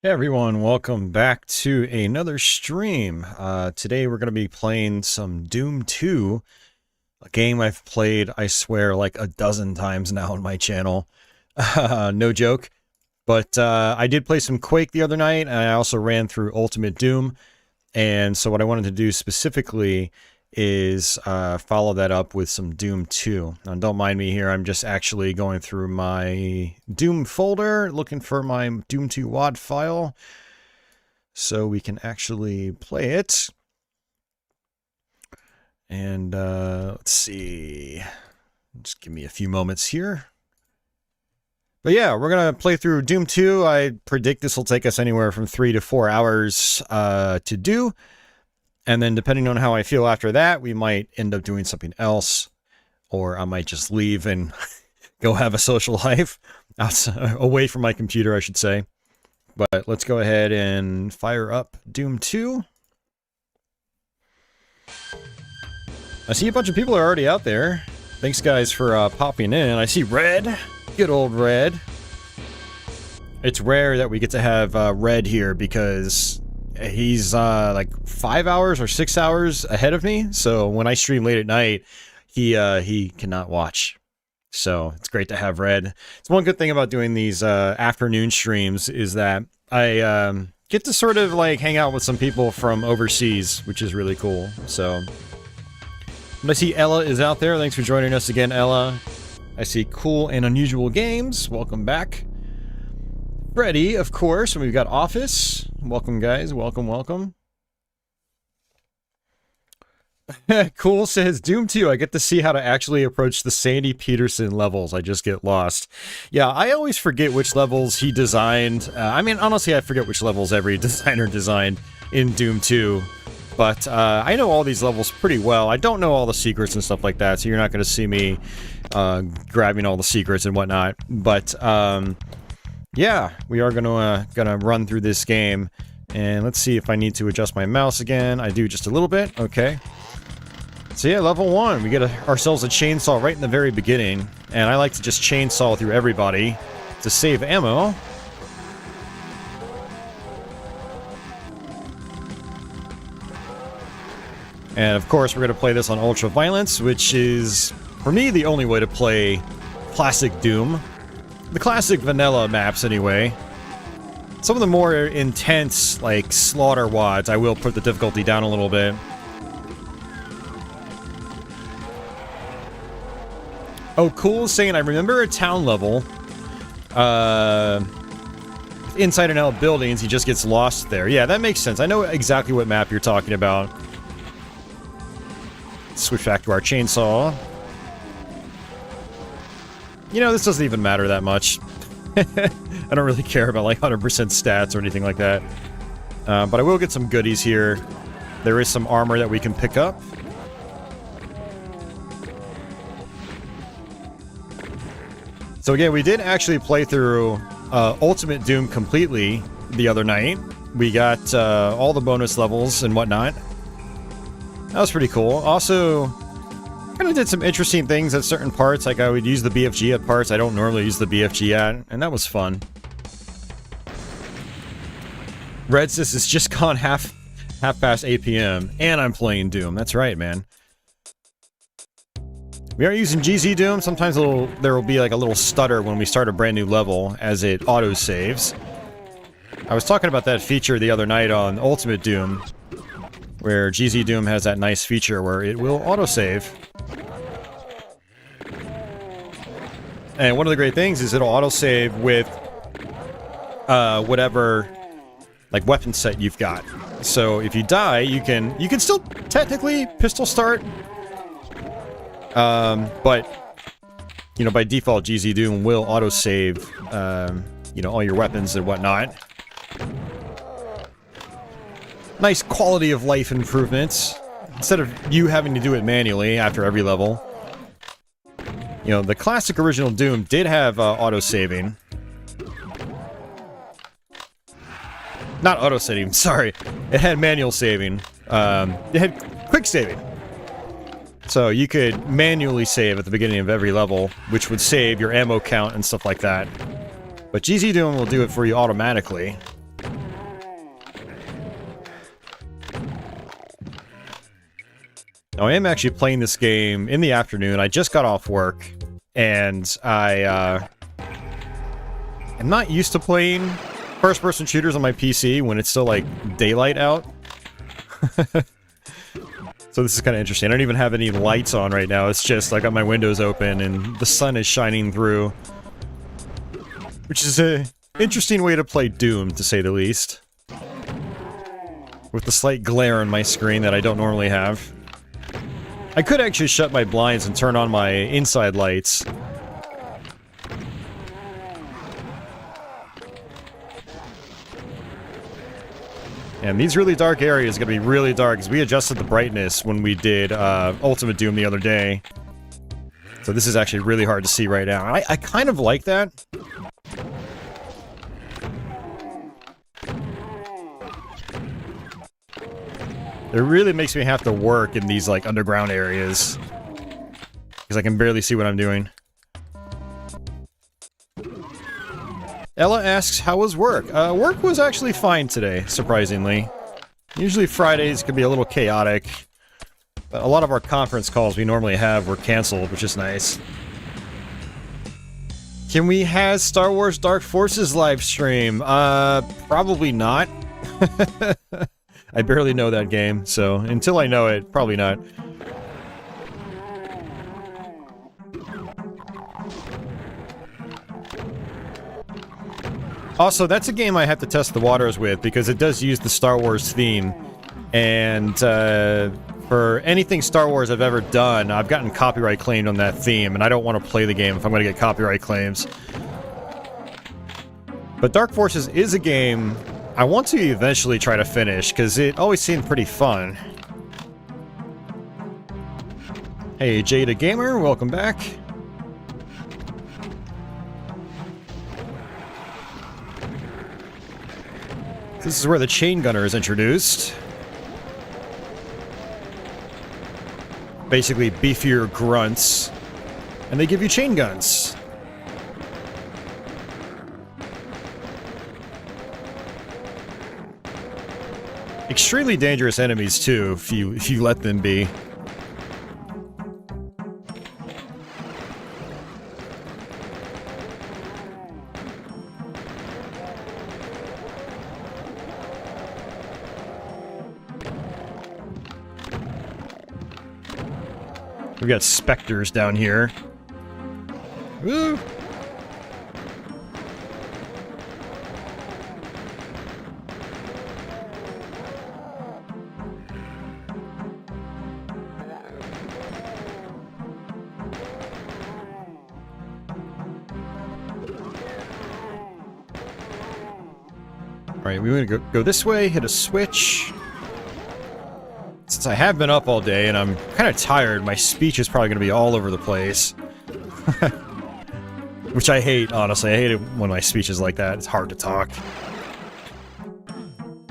Hey everyone, welcome back to another stream. Today we're going to be playing some Doom 2, a game I've played, I swear, like a dozen times now on my channel. No joke. But I did play some Quake the other night, and I also ran through Ultimate Doom. And so what I wanted to do specifically is follow that up with some Doom 2. Now, don't mind me here, I'm just actually going through my Doom folder, looking for my Doom 2 WAD file, so we can actually play it. And let's see, just give me a few moments here. But yeah, we're going to play through Doom 2. I predict this will take us anywhere from 3 to 4 hours to do. And then depending on how I feel after that, we might end up doing something else. Or I might just leave and go have a social life. Away from my computer, I should say. But let's go ahead and fire up Doom 2. I see a bunch of people are already out there. Thanks guys for popping in. I see Red. Good old Red. It's rare that we get to have Red here because he's like 5 hours or 6 hours ahead of me, so when I stream late at night, he cannot watch. So it's great to have Red. It's one good thing about doing these afternoon streams is that I get to sort of like hang out with some people from overseas, which is really cool. So I see Ella is out there. Thanks for joining us again, Ella. I see Cool and Unusual Games. Welcome back. Freddy, of course, and we've got Office. Welcome, guys. Welcome, welcome. Cool says, Doom 2, I get to see how to actually approach the Sandy Peterson levels. I just get lost. Yeah, I always forget which levels he designed. I mean, honestly, I forget which levels every designer designed in Doom 2. But I know all these levels pretty well. I don't know all the secrets and stuff like that, so you're not going to see me grabbing all the secrets and whatnot. But yeah, we are gonna run through this game, and let's see if I need to adjust my mouse again. I do just a little bit. Okay. So yeah, level 1. We get ourselves a chainsaw right in the very beginning, and I like to just chainsaw through everybody to save ammo. And of course, we're gonna play this on Ultra Violence, which is, for me, the only way to play classic Doom. The classic vanilla maps, anyway. Some of the more intense, like, slaughter WADs, I will put the difficulty down a little bit. Oh, Cool is saying, I remember a town level. Inside and out buildings, he just gets lost there. Yeah, that makes sense. I know exactly what map you're talking about. Switch back to our chainsaw. You know, this doesn't even matter that much. I don't really care about, like, 100% stats or anything like that. But I will get some goodies here. There is some armor that we can pick up. So again, we did actually play through Ultimate Doom completely the other night. We got all the bonus levels and whatnot. That was pretty cool. Also, kind of did some interesting things at certain parts, like I would use the BFG at parts I don't normally use the BFG at, and that was fun. Red says it's just gone half past 8 p.m. and I'm playing Doom. That's right, man. We are using GZDoom. Sometimes there will be like a little stutter when we start a brand new level as it auto-saves. I was talking about that feature the other night on Ultimate Doom, where GZDoom has that nice feature where it will autosave. And one of the great things is it'll autosave with whatever, like, weapon set you've got. So if you die, you can still technically pistol start. But, you know, by default, GZDoom will autosave, you know, all your weapons and whatnot. Nice quality of life improvements, instead of you having to do it manually after every level. You know, the classic original Doom did have auto-saving. Not auto-saving, sorry. It had manual saving. It had quick saving. So you could manually save at the beginning of every level, which would save your ammo count and stuff like that. But GZDoom will do it for you automatically. Now, I am actually playing this game in the afternoon. I just got off work, and I am not used to playing first-person shooters on my PC when it's still, like, daylight out. So this is kind of interesting. I don't even have any lights on right now. It's just, I got my windows open, and the sun is shining through. Which is a interesting way to play Doom, to say the least. With the slight glare on my screen that I don't normally have. I could actually shut my blinds and turn on my inside lights. And these really dark areas are going to be really dark, because we adjusted the brightness when we did Ultimate Doom the other day. So this is actually really hard to see right now. I kind of like that. It really makes me have to work in these, like, underground areas. Because I can barely see what I'm doing. Ella asks, how was work? Work was actually fine today, surprisingly. Usually Fridays can be a little chaotic. But a lot of our conference calls we normally have were canceled, which is nice. Can we have Star Wars Dark Forces live stream? Probably not. I barely know that game, so until I know it, probably not. Also, that's a game I have to test the waters with, because it does use the Star Wars theme. And, for anything Star Wars I've ever done, I've gotten copyright claimed on that theme, and I don't want to play the game if I'm going to get copyright claims. But Dark Forces is a game I want to eventually try to finish, because it always seemed pretty fun. Hey, Jada Gamer, welcome back. This is where the chain gunner is introduced. Basically beefier grunts, and they give you chain guns. Extremely dangerous enemies too, if you let them be. We've got specters down here. Woo! Alright, we want to go this way, hit a switch. Since I have been up all day and I'm kind of tired, my speech is probably going to be all over the place. Which I hate, honestly. I hate it when my speech is like that. It's hard to talk.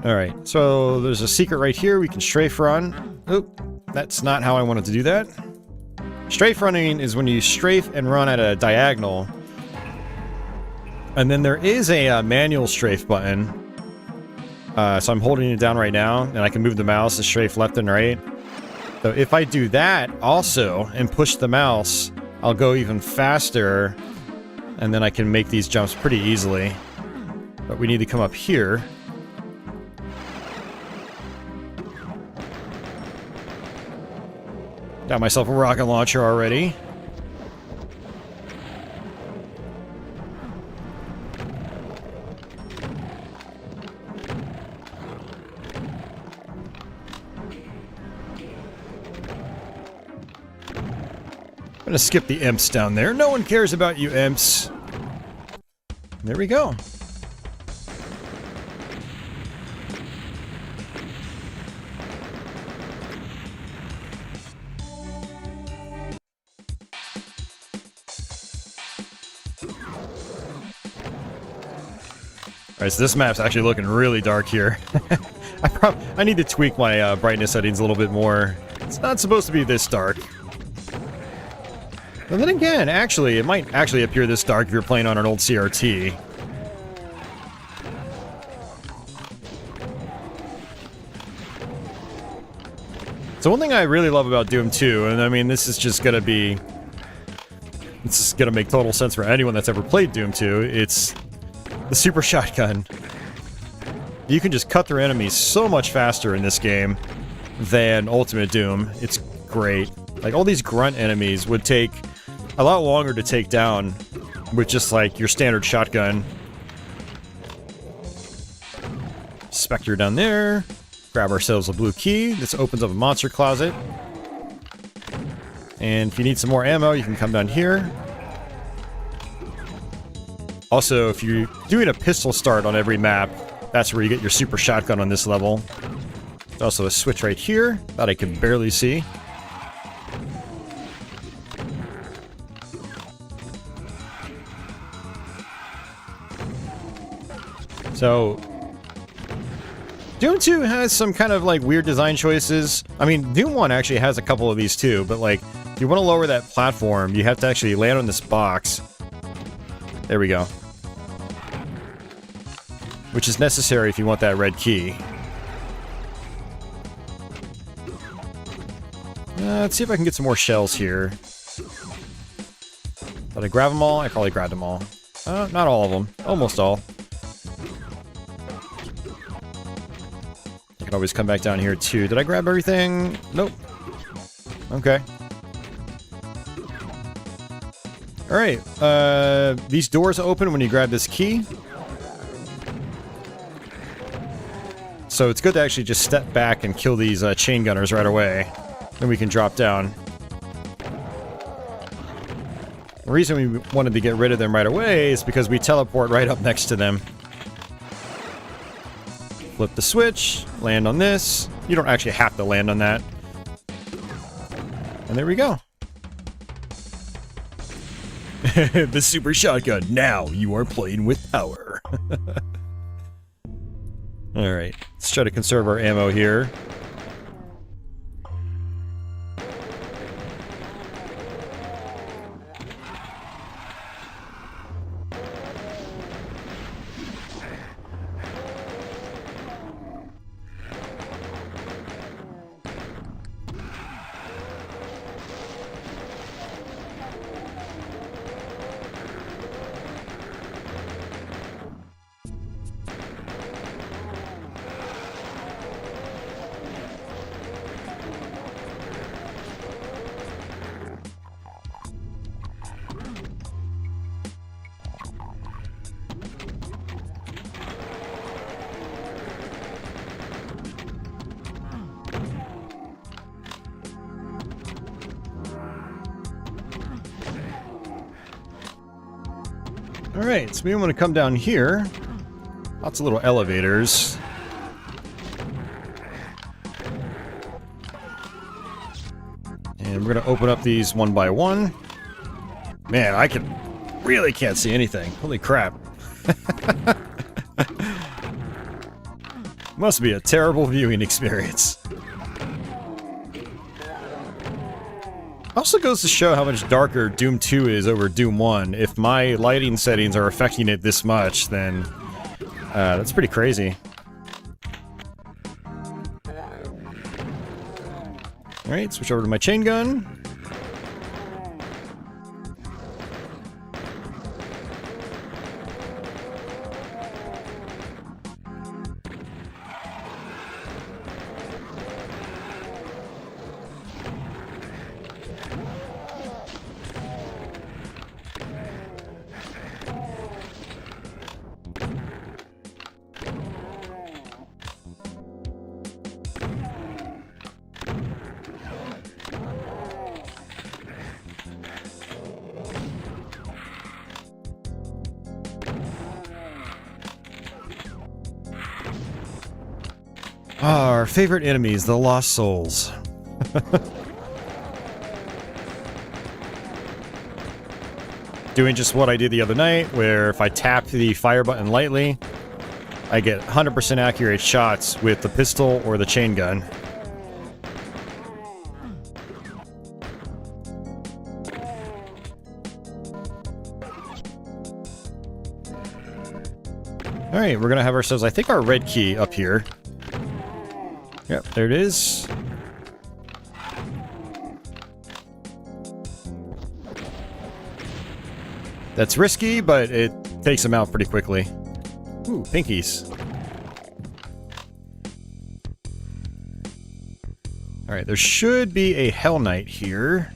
Alright, so there's a secret right here we can strafe run. Oop, that's not how I wanted to do that. Strafe running is when you strafe and run at a diagonal. And then there is a manual strafe button. So I'm holding it down right now, and I can move the mouse to strafe left and right. So if I do that also, and push the mouse, I'll go even faster, and then I can make these jumps pretty easily. But we need to come up here. Got myself a rocket launcher already. I'm gonna skip the imps down there. No one cares about you imps. There we go. Alright, so this map's actually looking really dark here. I need to tweak my brightness settings a little bit more. It's not supposed to be this dark. And then again, actually, it might actually appear this dark if you're playing on an old CRT. So one thing I really love about Doom 2, and I mean, this is gonna make total sense for anyone that's ever played Doom 2, it's the super shotgun. You can just cut through enemies so much faster in this game than Ultimate Doom. It's great. Like, all these grunt enemies would take a lot longer to take down with just, like, your standard shotgun. Spectre down there. Grab ourselves a blue key. This opens up a monster closet. And if you need some more ammo, you can come down here. Also, if you're doing a pistol start on every map, that's where you get your super shotgun on this level. There's also a switch right here that I can barely see. So, Doom 2 has some kind of, like, weird design choices. I mean, Doom 1 actually has a couple of these too, but, like, if you want to lower that platform, you have to actually land on this box. There we go. Which is necessary if you want that red key. Let's see if I can get some more shells here. Did I grab them all? I probably grabbed them all. Not all of them. Almost all. I can always come back down here too. Did I grab everything? Nope. Okay. Alright. These doors open when you grab this key. So it's good to actually just step back and kill these chain gunners right away. Then we can drop down. The reason we wanted to get rid of them right away is because we teleport right up next to them. Flip the switch, land on this. You don't actually have to land on that. And there we go. The super shotgun. Now you are playing with power. Alright, let's try to conserve our ammo here. Alright, so we want to come down here. Lots of little elevators. And we're going to open up these one by one. Man, I really can't see anything. Holy crap. Must be a terrible viewing experience. Also goes to show how much darker Doom 2 is over Doom 1. If my lighting settings are affecting it this much, then that's pretty crazy. Alright, switch over to my chain gun. Our favorite enemies, the Lost Souls. Doing just what I did the other night, where if I tap the fire button lightly, I get 100% accurate shots with the pistol or the chain gun. Alright, we're gonna have ourselves, I think, our red key up here. Yep, there it is. That's risky, but it takes them out pretty quickly. Ooh, pinkies. Alright, there should be a Hell Knight here.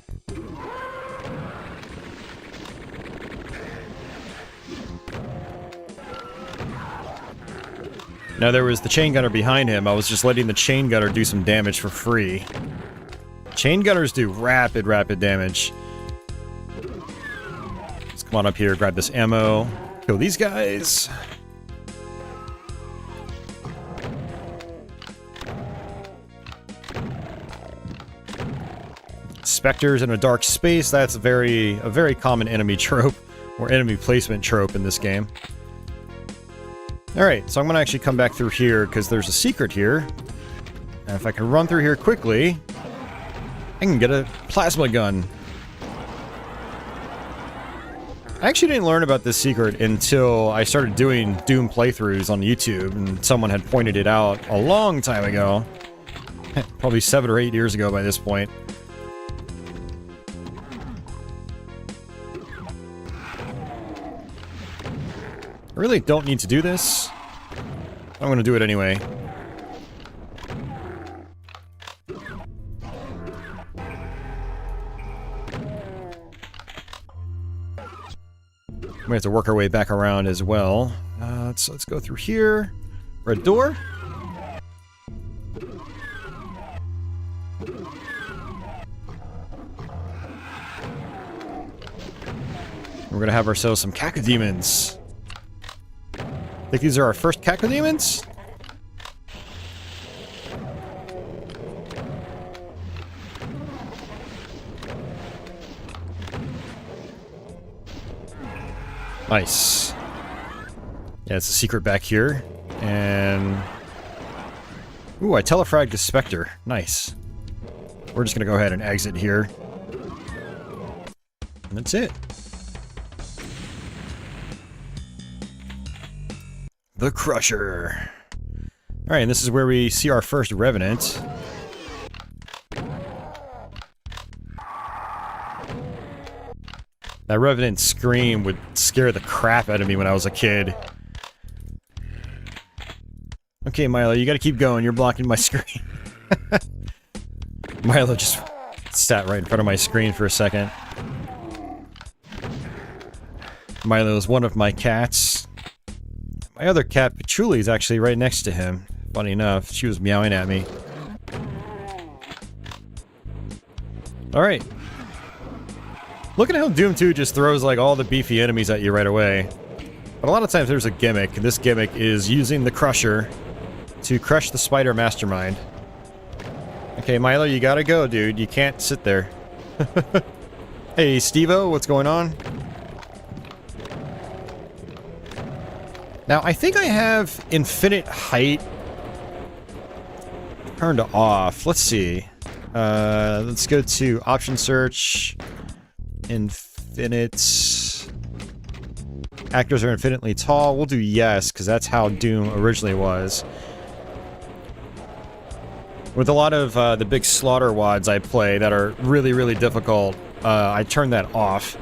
Now there was the chain gunner behind him. I was just letting the chain gunner do some damage for free. Chain gunners do rapid damage. Let's come on up here, grab this ammo. Kill these guys. Spectres in a dark space, that's a very common enemy trope, or enemy placement trope in this game. Alright, so I'm gonna actually come back through here, because there's a secret here. And if I can run through here quickly, I can get a plasma gun. I actually didn't learn about this secret until I started doing Doom playthroughs on YouTube, and someone had pointed it out a long time ago. Probably 7 or 8 years ago by this point. I really don't need to do this. I'm gonna do it anyway. We have to work our way back around as well. Let's go through here. Red door. We're gonna have ourselves some cacodemons. Think these are our first cacodemons? Nice. Yeah, it's a secret back here. And... ooh, I telefragged a Spectre. Nice. We're just gonna go ahead and exit here. And that's it. The Crusher. Alright, and this is where we see our first Revenant. That Revenant scream would scare the crap out of me when I was a kid. Okay, Milo, you gotta keep going. You're blocking my screen. Milo just sat right in front of my screen for a second. Milo is one of my cats. My other cat, Patchouli, is actually right next to him. Funny enough, she was meowing at me. Alright. Look at how Doom 2 just throws like all the beefy enemies at you right away. But a lot of times there's a gimmick, and this gimmick is using the Crusher to crush the Spider Mastermind. Okay, Milo, you gotta go, dude. You can't sit there. Hey, Steve-O, what's going on? Now, I think I have infinite height turned off. Let's see. Let's go to option search. Infinite. Actors are infinitely tall. We'll do yes, because that's how Doom originally was. With a lot of the big slaughter wads I play that are really, really difficult, I turn that off.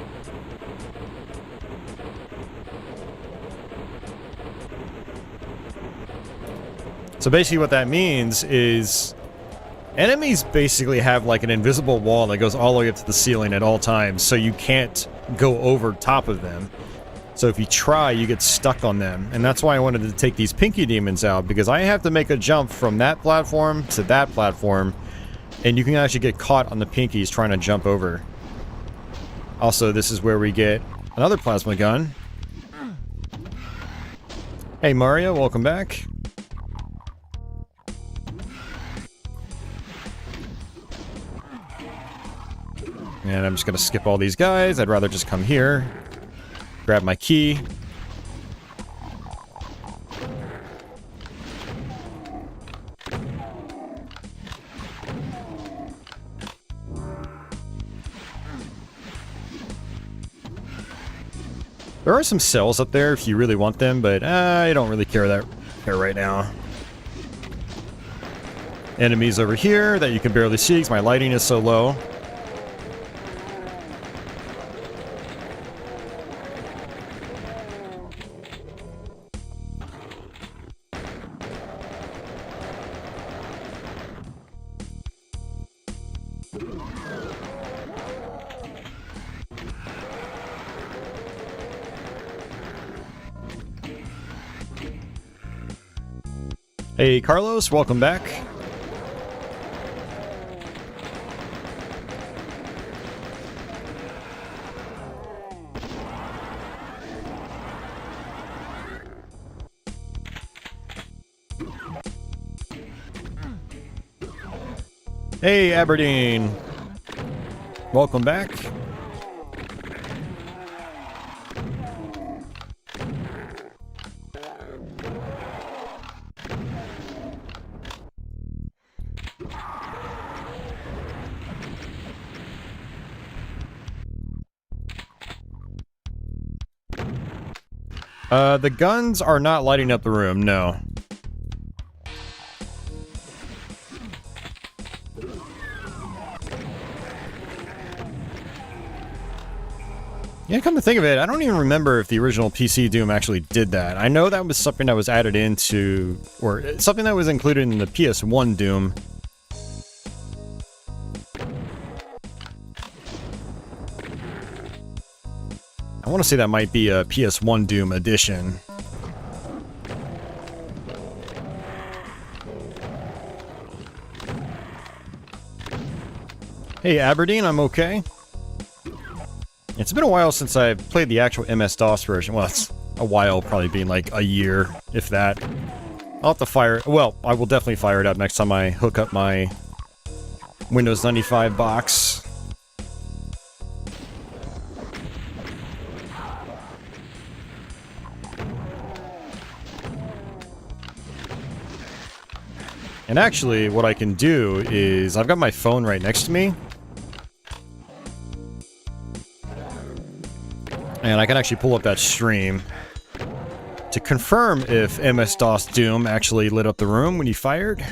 So basically what that means is enemies basically have like an invisible wall that goes all the way up to the ceiling at all times, so you can't go over top of them. So if you try, you get stuck on them. And that's why I wanted to take these pinky demons out, because I have to make a jump from that platform to that platform, and you can actually get caught on the pinkies trying to jump over. Also, this is where we get another plasma gun. Hey Mario, welcome back. And I'm just gonna skip all these guys. I'd rather just come here, grab my key. There are some cells up there if you really want them, but I don't really care right now. Enemies over here that you can barely see because my lighting is so low. Hey, Carlos, welcome back. Hey, Aberdeen. Welcome back. The guns are not lighting up the room, no. Yeah, come to think of it, I don't even remember if the original PC Doom actually did that. I know that was something that was added into, or something that was included in the PS1 Doom. I want to say that might be a PS1 Doom edition. Hey Aberdeen, I'm okay. It's been a while since I've played the actual MS-DOS version. Well, it's a while, probably being like a year, if that. I'll have to fire... Well, I will definitely fire it up next time I hook up my Windows 95 box. And actually, what I can do is... I've got my phone right next to me. And I can actually pull up that stream to confirm if MS-DOS Doom actually lit up the room when you fired.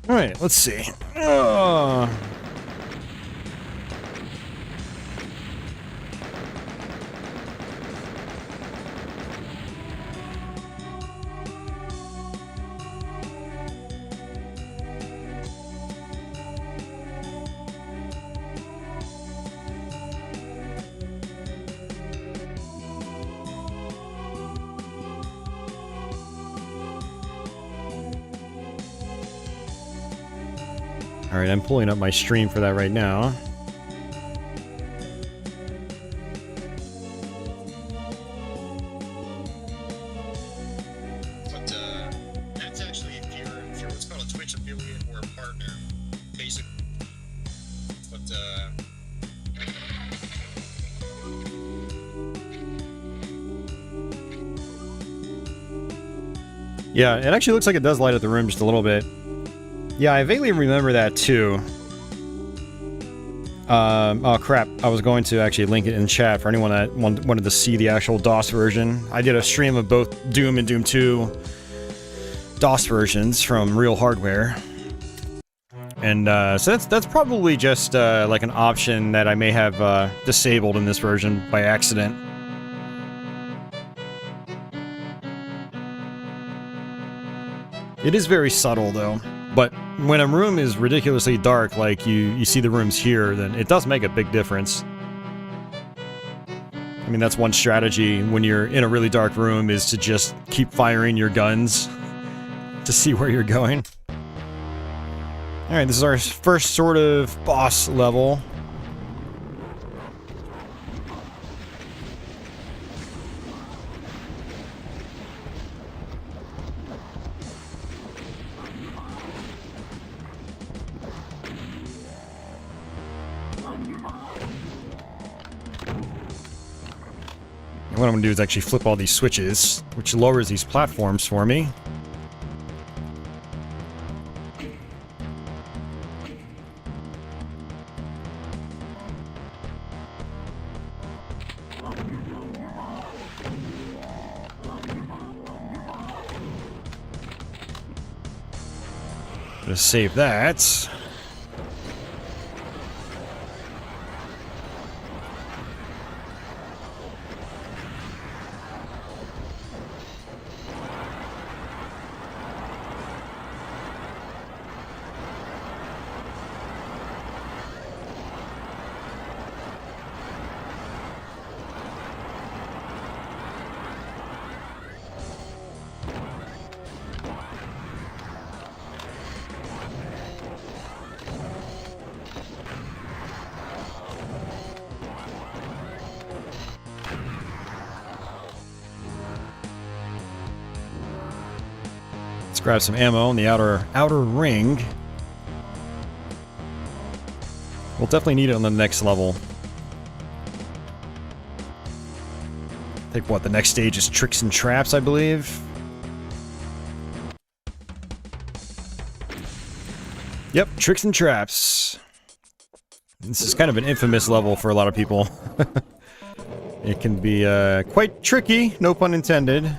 Alright, let's see. Alright, I'm pulling up my stream for that right now. But that's actually if you're what's called a Twitch affiliate or a partner, basically. But yeah, it actually looks like it does light up the room just a little bit. Yeah, I vaguely remember that too. Oh crap, I was going to actually link it in chat for anyone that wanted to see the actual DOS version. I did a stream of both Doom and Doom 2 DOS versions from Real Hardware. And so that's probably just like an option that I may have disabled in this version by accident. It is very subtle though. But when a room is ridiculously dark, like you see the rooms here, then it does make a big difference. I mean, that's one strategy when you're in a really dark room, is to just keep firing your guns to see where you're going. Alright, this is our first sort of boss level. What I'm going to do is actually flip all these switches, which lowers these platforms for me. Just save that. Let's grab some ammo in the outer ring. We'll definitely need it on the next level. I think what the next stage is tricks and traps, I believe. Yep, tricks and traps. This is kind of an infamous level for a lot of people. It can be quite tricky, no pun intended.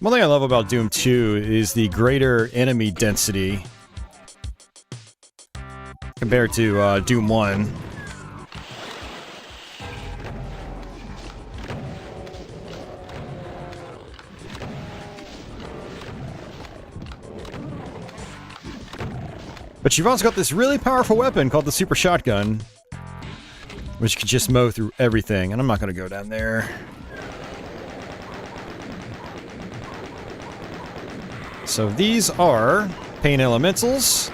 One thing I love about Doom 2 is the greater enemy density compared to Doom 1. But you've also got this really powerful weapon called the Super Shotgun, which can just mow through everything, and I'm not going to go down there. So these are pain elementals.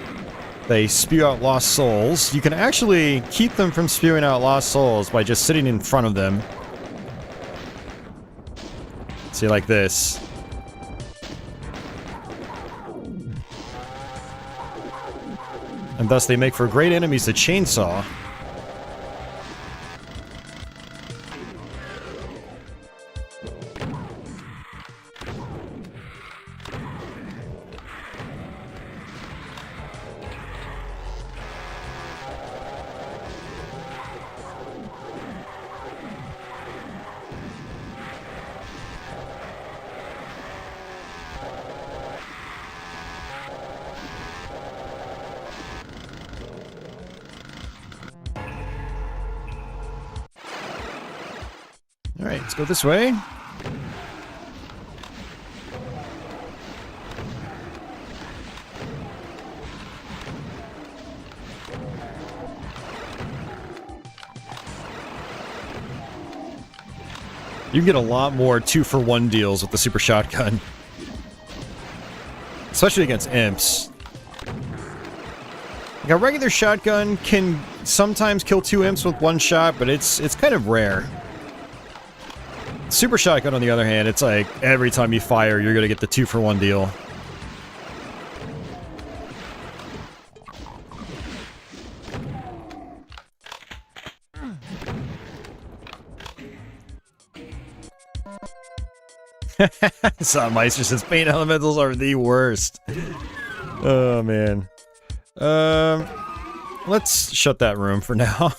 They spew out lost souls. You can actually keep them from spewing out lost souls by just sitting in front of them. See, like this. And thus they make for great enemies to chainsaw. Alright, let's go this way. You can get a lot more 2-for-1 deals with the Super Shotgun. Especially against imps. Like a regular shotgun can sometimes kill 2 imps with 1 shot, but it's kind of rare. Super Shotgun, on the other hand, it's like every time you fire, you're gonna get the 2-for-1 deal. Soundmeister says pain elementals are the worst. Oh man. Let's shut that room for now.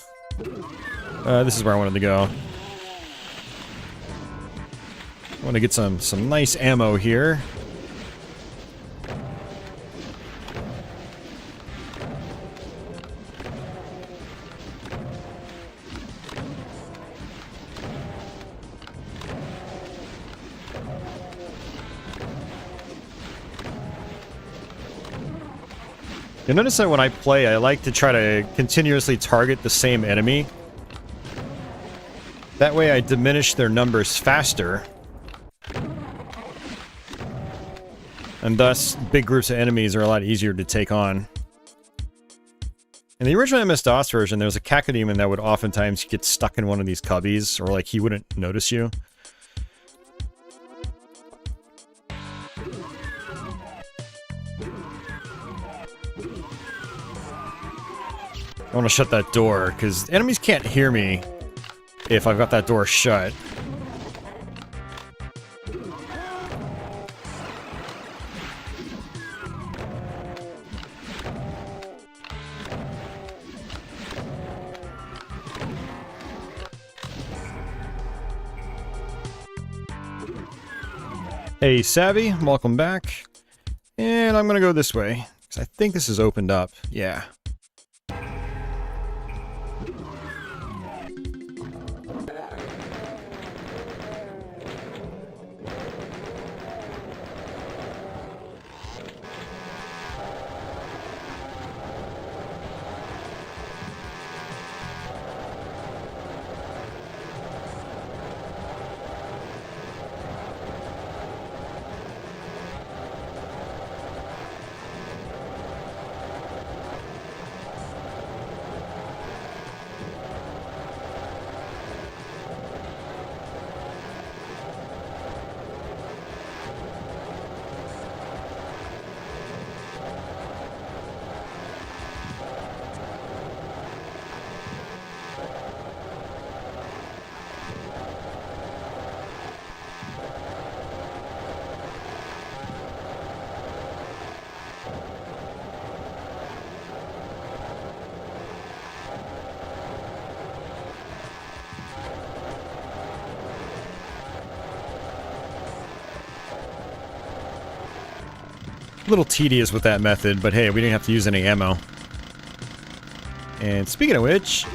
This is where I wanted to go. I want to get some nice ammo here. You'll notice that when I play, I like to try to continuously target the same enemy. That way I diminish their numbers faster. And thus, big groups of enemies are a lot easier to take on. In the original MS-DOS version, there was a cacodemon that would oftentimes get stuck in one of these cubbies, or like he wouldn't notice you. I want to shut that door, because enemies can't hear me if I've got that door shut. Hey, Savvy, welcome back. And I'm gonna go this way, because I think this is opened up. Yeah. A little tedious with that method, but hey, we didn't have to use any ammo. And speaking of which,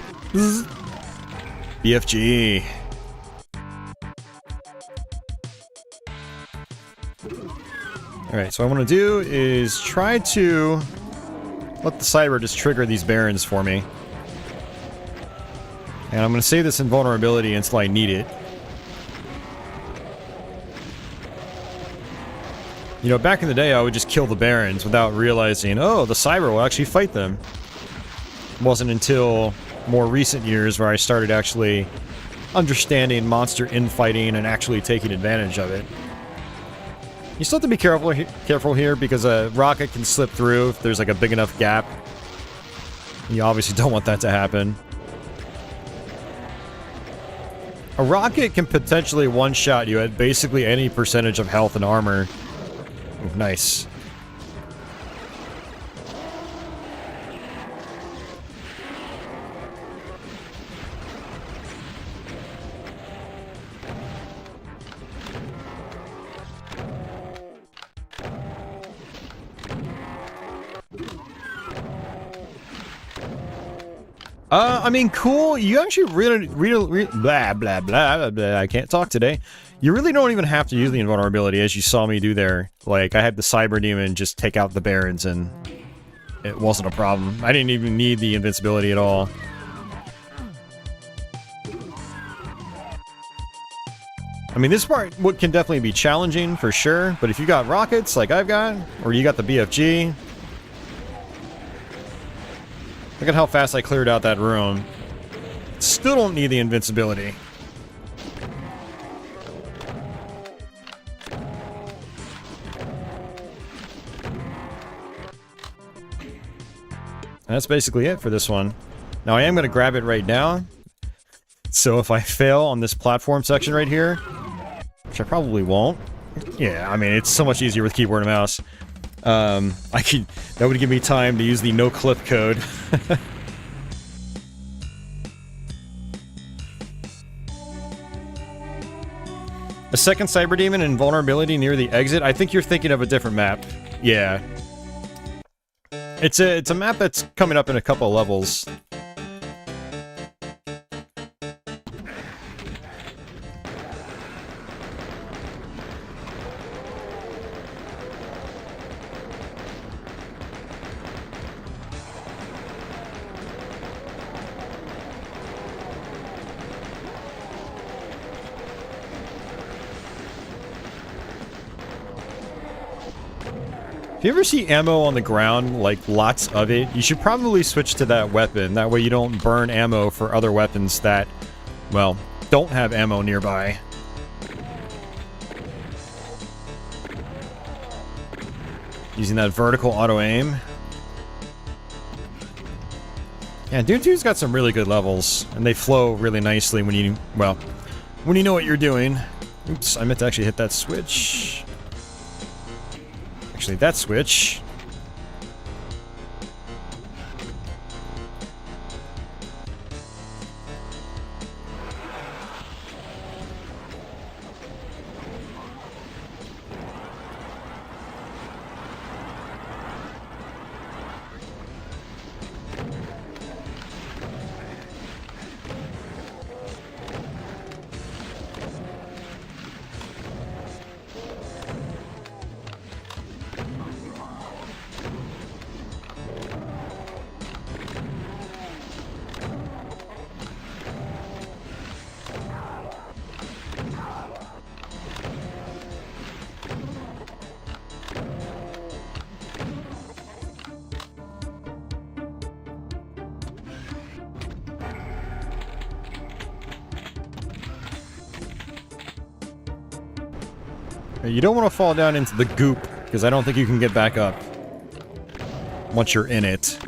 BFG. Alright, so what I want to do is try to let the cyber just trigger these barons for me. And I'm going to save this invulnerability until I need it. You know, back in the day, I would just kill the barons without realizing, oh, the cyber will actually fight them. It wasn't until more recent years where I started actually understanding monster infighting and actually taking advantage of it. You still have to be careful here because a rocket can slip through if there's like a big enough gap. You obviously don't want that to happen. A rocket can potentially one-shot you at basically any percentage of health and armor. Ooh, nice. I mean, cool. You actually really, blah, blah, blah, blah, I can't talk today. You really don't even have to use the invulnerability, as you saw me do there. Like, I had the Cyber Demon just take out the Barons, and it wasn't a problem. I didn't even need the invincibility at all. I mean, this part can definitely be challenging, for sure, but if you got rockets, like I've got, or you got the BFG... Look at how fast I cleared out that room. Still don't need the invincibility. That's basically it for this one. Now I am going to grab it right now. So if I fail on this platform section right here, which I probably won't. Yeah, I mean, it's so much easier with keyboard and mouse. That would give me time to use the no clip code. A second Cyber Demon and vulnerability near the exit? I think you're thinking of a different map. Yeah. It's a map that's coming up in a couple of levels. If you ever see ammo on the ground, like lots of it, you should probably switch to that weapon. That way you don't burn ammo for other weapons that, well, don't have ammo nearby. Using that vertical auto-aim. Yeah, Doom 2's got some really good levels, and they flow really nicely when you, well, when you know what you're doing. Oops, I meant to actually hit that switch. Actually, that switch. You don't want to fall down into the goop, because I don't think you can get back up once you're in it.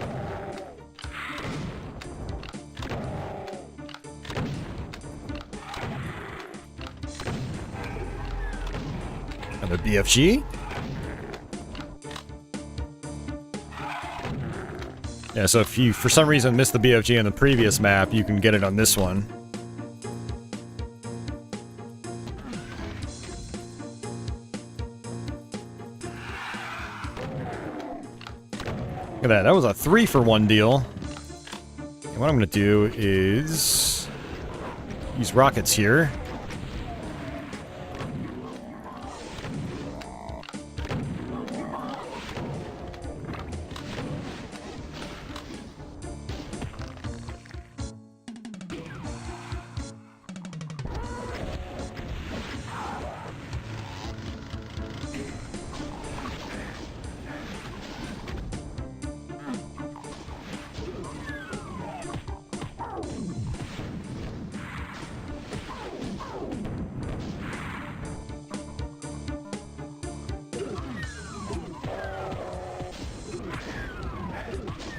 Another BFG. Yeah, so if you, for some reason, missed the BFG on the previous map, you can get it on this one. Look at that, that was a 3-for-1 deal. And what I'm gonna do is use rockets here.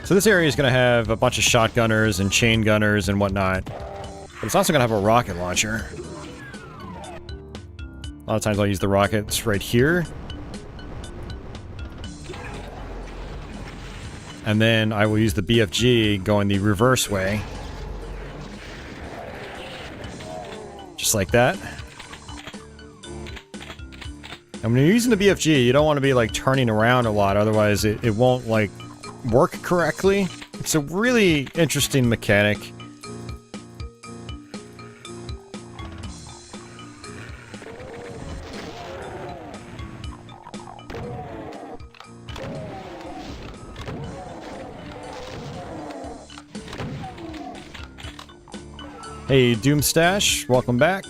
So this area is going to have a bunch of shotgunners and chain gunners and whatnot. But it's also going to have a rocket launcher. A lot of times I'll use the rockets right here. And then I will use the BFG going the reverse way. Just like that. And when you're using the BFG, you don't want to be like turning around a lot, otherwise it won't like work correctly. It's a really interesting mechanic. Hey, Doom Stash, welcome back.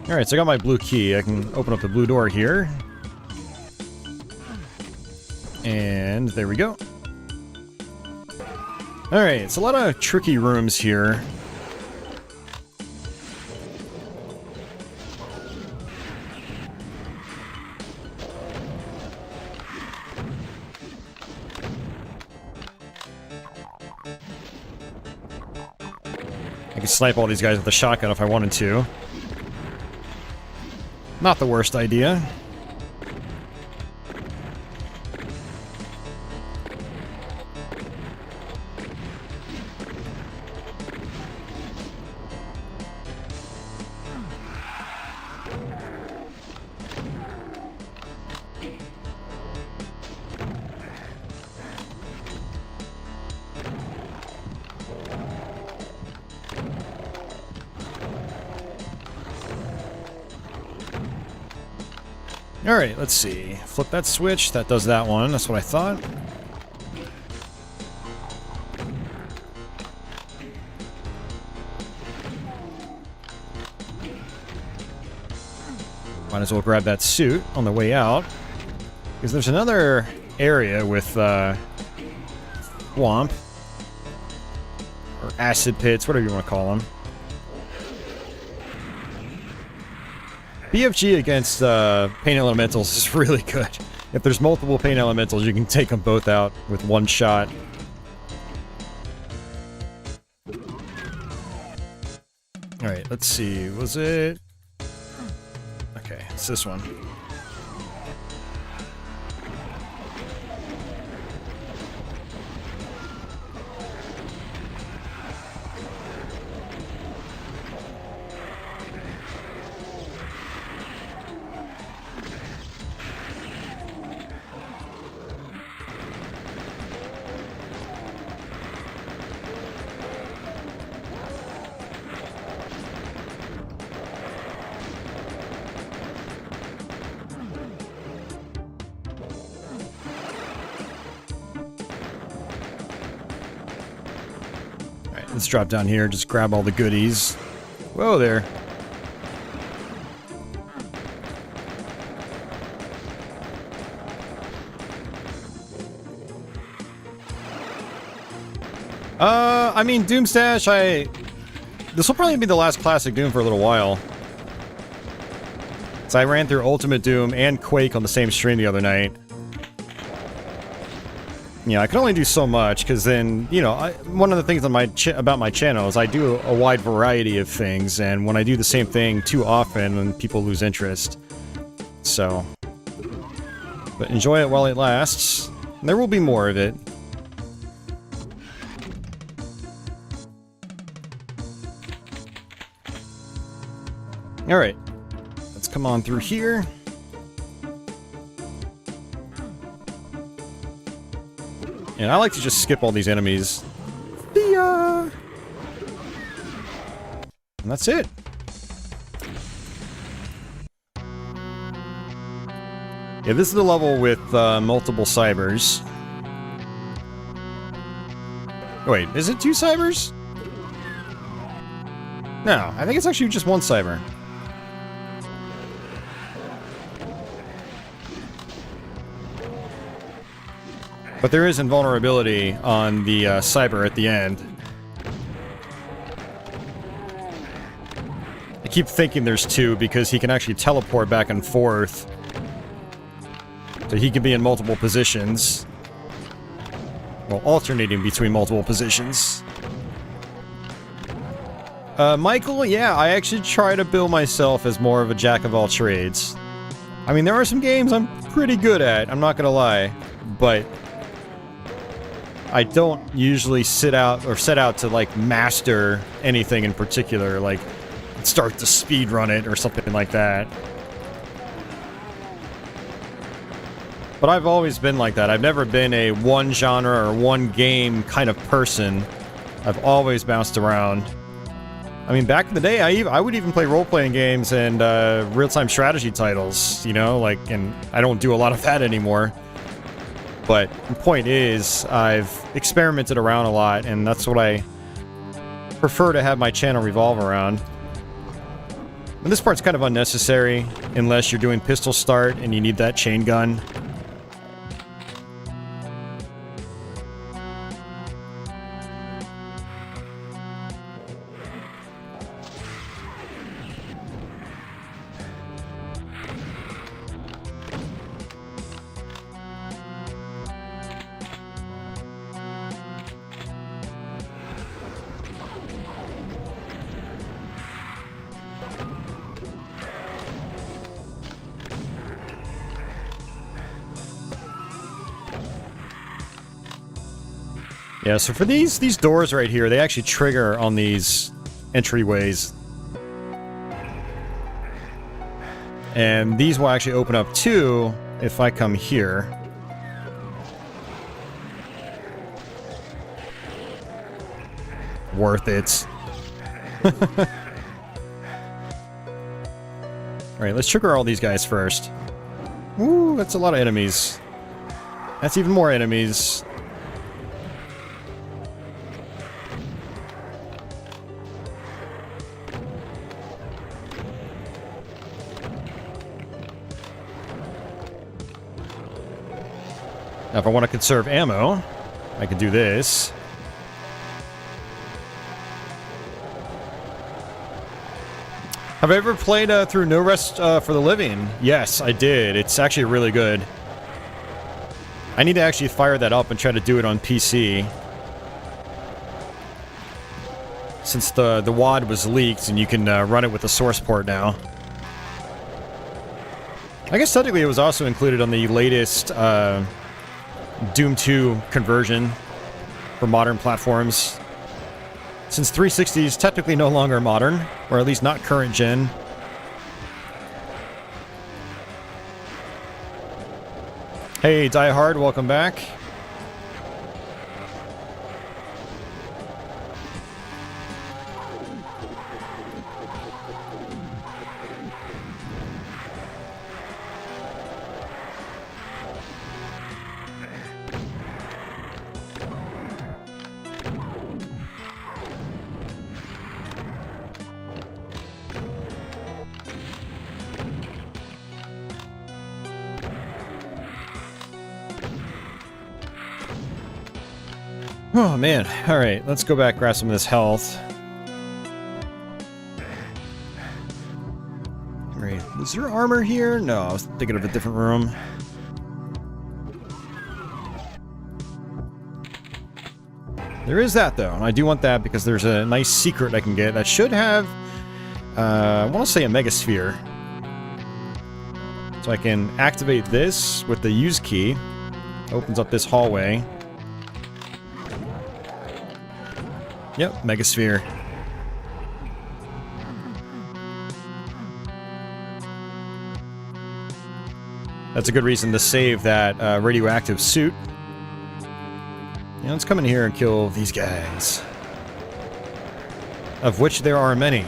Alright, so I got my blue key. I can open up the blue door here. And there we go. Alright, it's a lot of tricky rooms here. I could snipe all these guys with a shotgun if I wanted to. Not the worst idea. Alright, let's see. Flip that switch. That does that one. That's what I thought. Might as well grab that suit on the way out. Because there's another area with swamp. Or acid pits, whatever you want to call them. BFG against paint elementals is really good. If there's multiple paint elementals, you can take them both out with one shot. Alright, let's see. Was it... Okay, it's this one. Let's drop down here, just grab all the goodies. Whoa there. I mean, Doom Stash, this will probably be the last classic Doom for a little while. So I ran through Ultimate Doom and Quake on the same stream the other night. Yeah, I can only do so much, because then, you know, one of the things on about my channel is I do a wide variety of things, and when I do the same thing too often, then people lose interest. So... but enjoy it while it lasts. There will be more of it. Alright. Let's come on through here. And I like to just skip all these enemies. And that's it. Yeah, this is the level with multiple cybers. Oh, wait, is it 2 cybers? No, I think it's actually just 1 cyber. But there is invulnerability on the cyber at the end. I keep thinking there's 2 because he can actually teleport back and forth. So he can be in multiple positions. Well, alternating between multiple positions. Michael, yeah, I actually try to bill myself as more of a jack of all trades. I mean, there are some games I'm pretty good at, I'm not gonna lie. But I don't usually set out to, like, master anything in particular, like, start to speedrun it or something like that. But I've always been like that. I've never been a one genre or one game kind of person. I've always bounced around. I mean, back in the day, I would even play role-playing games and real-time strategy titles, you know, like, and I don't do a lot of that anymore. But the point is, I've experimented around a lot, and that's what I prefer to have my channel revolve around. And this part's kind of unnecessary, unless you're doing pistol start and you need that chain gun. Yeah, so for these doors right here, they actually trigger on these entryways. And these will actually open up too if I come here. Worth it. Alright, let's trigger all these guys first. Ooh, that's a lot of enemies. That's even more enemies. Now, if I want to conserve ammo, I can do this. Have I ever played through No Rest for the Living? Yes, I did. It's actually really good. I need to actually fire that up and try to do it on PC. Since the WAD was leaked and you can run it with the source port now. I guess technically it was also included on the latest Doom 2 conversion for modern platforms. Since 360 is technically no longer modern, or at least not current gen. Hey, Die Hard, welcome back. Oh man, alright, let's go back, grab some of this health. Alright, was there armor here? No, I was thinking of a different room. There is that though, and I do want that because there's a nice secret I can get that should have, I want to say a mega sphere. So I can activate this with the use key. Opens up this hallway. Yep, Megasphere. That's a good reason to save that radioactive suit. Yeah, let's come in here and kill these guys. Of which there are many.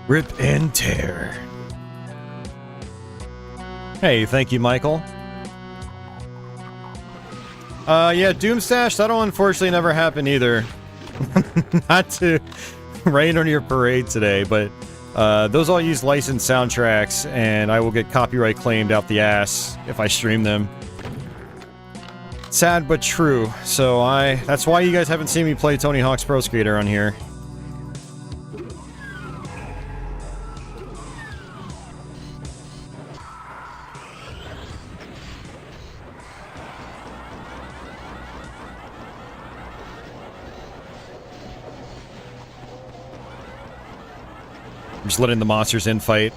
Rip and tear. Hey, thank you, Michael. Yeah, Doom Stash, that'll unfortunately never happen either. Not to rain on your parade today, but those all use licensed soundtracks, and I will get copyright claimed out the ass if I stream them. Sad but true. So that's why you guys haven't seen me play Tony Hawk's Pro Skater on here. I'm just letting the monsters in fight.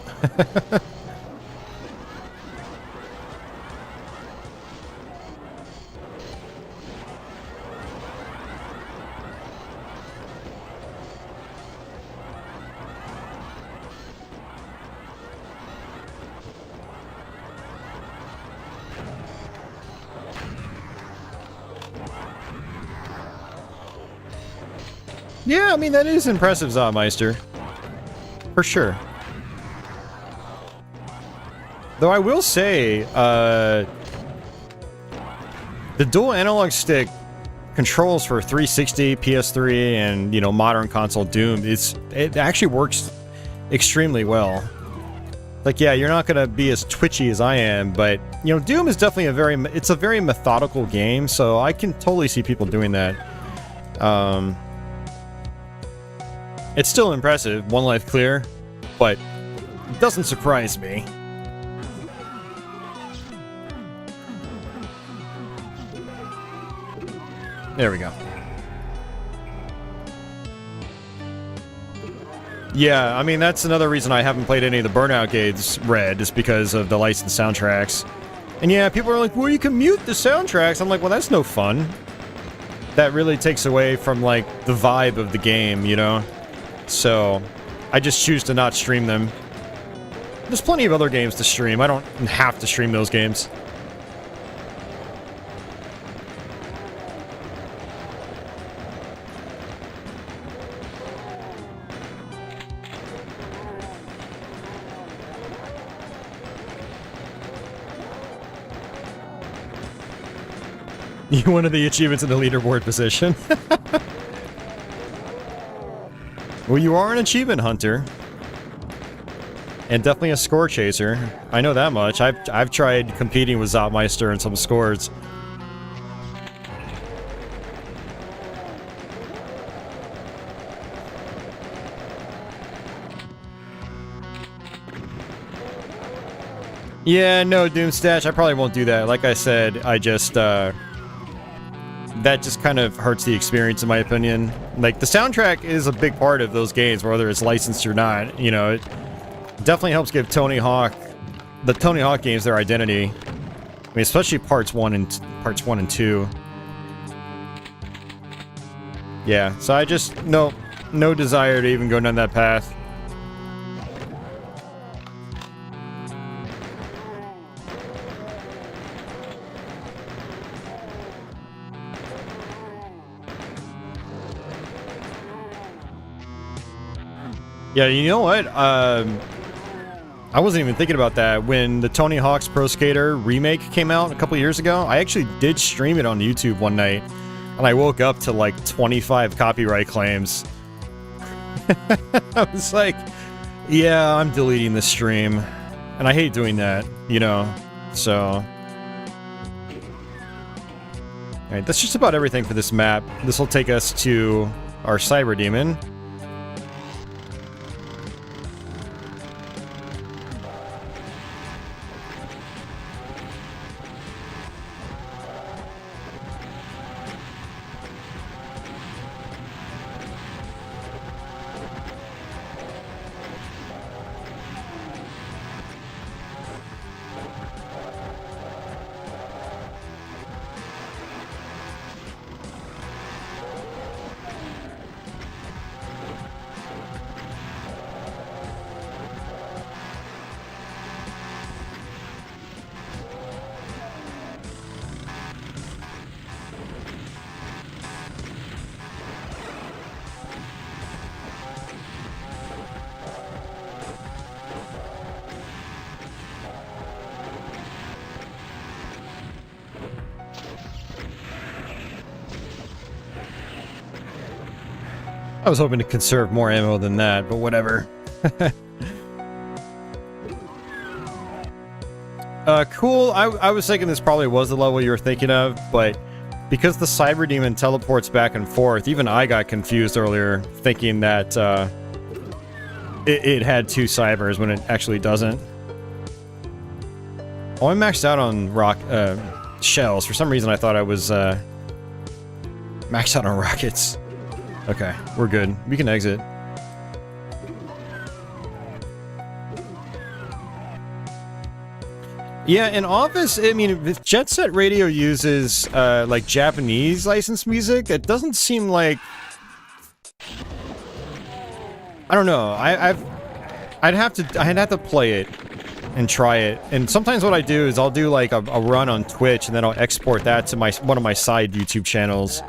Yeah, I mean, that is impressive, Zotmeister. For sure. Though I will say, the dual analog stick controls for 360, PS3, and, you know, modern console Doom, it actually works extremely well. Like, yeah, you're not gonna be as twitchy as I am, but, you know, Doom is definitely it's a very methodical game, so I can totally see people doing that. It's still impressive, one life clear, but it doesn't surprise me. There we go. Yeah, I mean, that's another reason I haven't played any of the Burnout games Red, is because of the licensed soundtracks. And yeah, people are like, well, you can mute the soundtracks. I'm like, well, that's no fun. That really takes away from, like, the vibe of the game, you know? So, I just choose to not stream them. There's plenty of other games to stream. I don't have to stream those games. You one of the achievements in the leaderboard position. Well, you are an achievement hunter. And definitely a score chaser. I know that much. I've tried competing with Zotmeister in some scores. Yeah, no, Doomstash, I probably won't do that. Like I said, I just, that just kind of hurts the experience, in my opinion. Like, the soundtrack is a big part of those games, whether it's licensed or not. You know, it definitely helps give the Tony Hawk games their identity. I mean, especially parts 1 and 2. Yeah, so I just no desire to even go down that path. Yeah, you know what? I wasn't even thinking about that. When the Tony Hawk's Pro Skater remake came out a couple years ago, I actually did stream it on YouTube one night, and I woke up to like 25 copyright claims. I was like, yeah, I'm deleting the stream. And I hate doing that, you know, so... Alright, that's just about everything for this map. This will take us to our Cyber Demon. I was hoping to conserve more ammo than that, but whatever. Cool. I was thinking this probably was the level you were thinking of, but because the Cyber Demon teleports back and forth, even I got confused earlier, thinking that it had 2 cybers when it actually doesn't. Oh, I'm maxed out on shells. For some reason, I thought I was maxed out on rockets. Okay, we're good. We can exit. Yeah, in Office, I mean, if Jet Set Radio uses, like, Japanese licensed music, it doesn't seem like... I don't know. I'd have to play it and try it. And sometimes what I do is I'll do, like, a run on Twitch, and then I'll export that to one of my side YouTube channels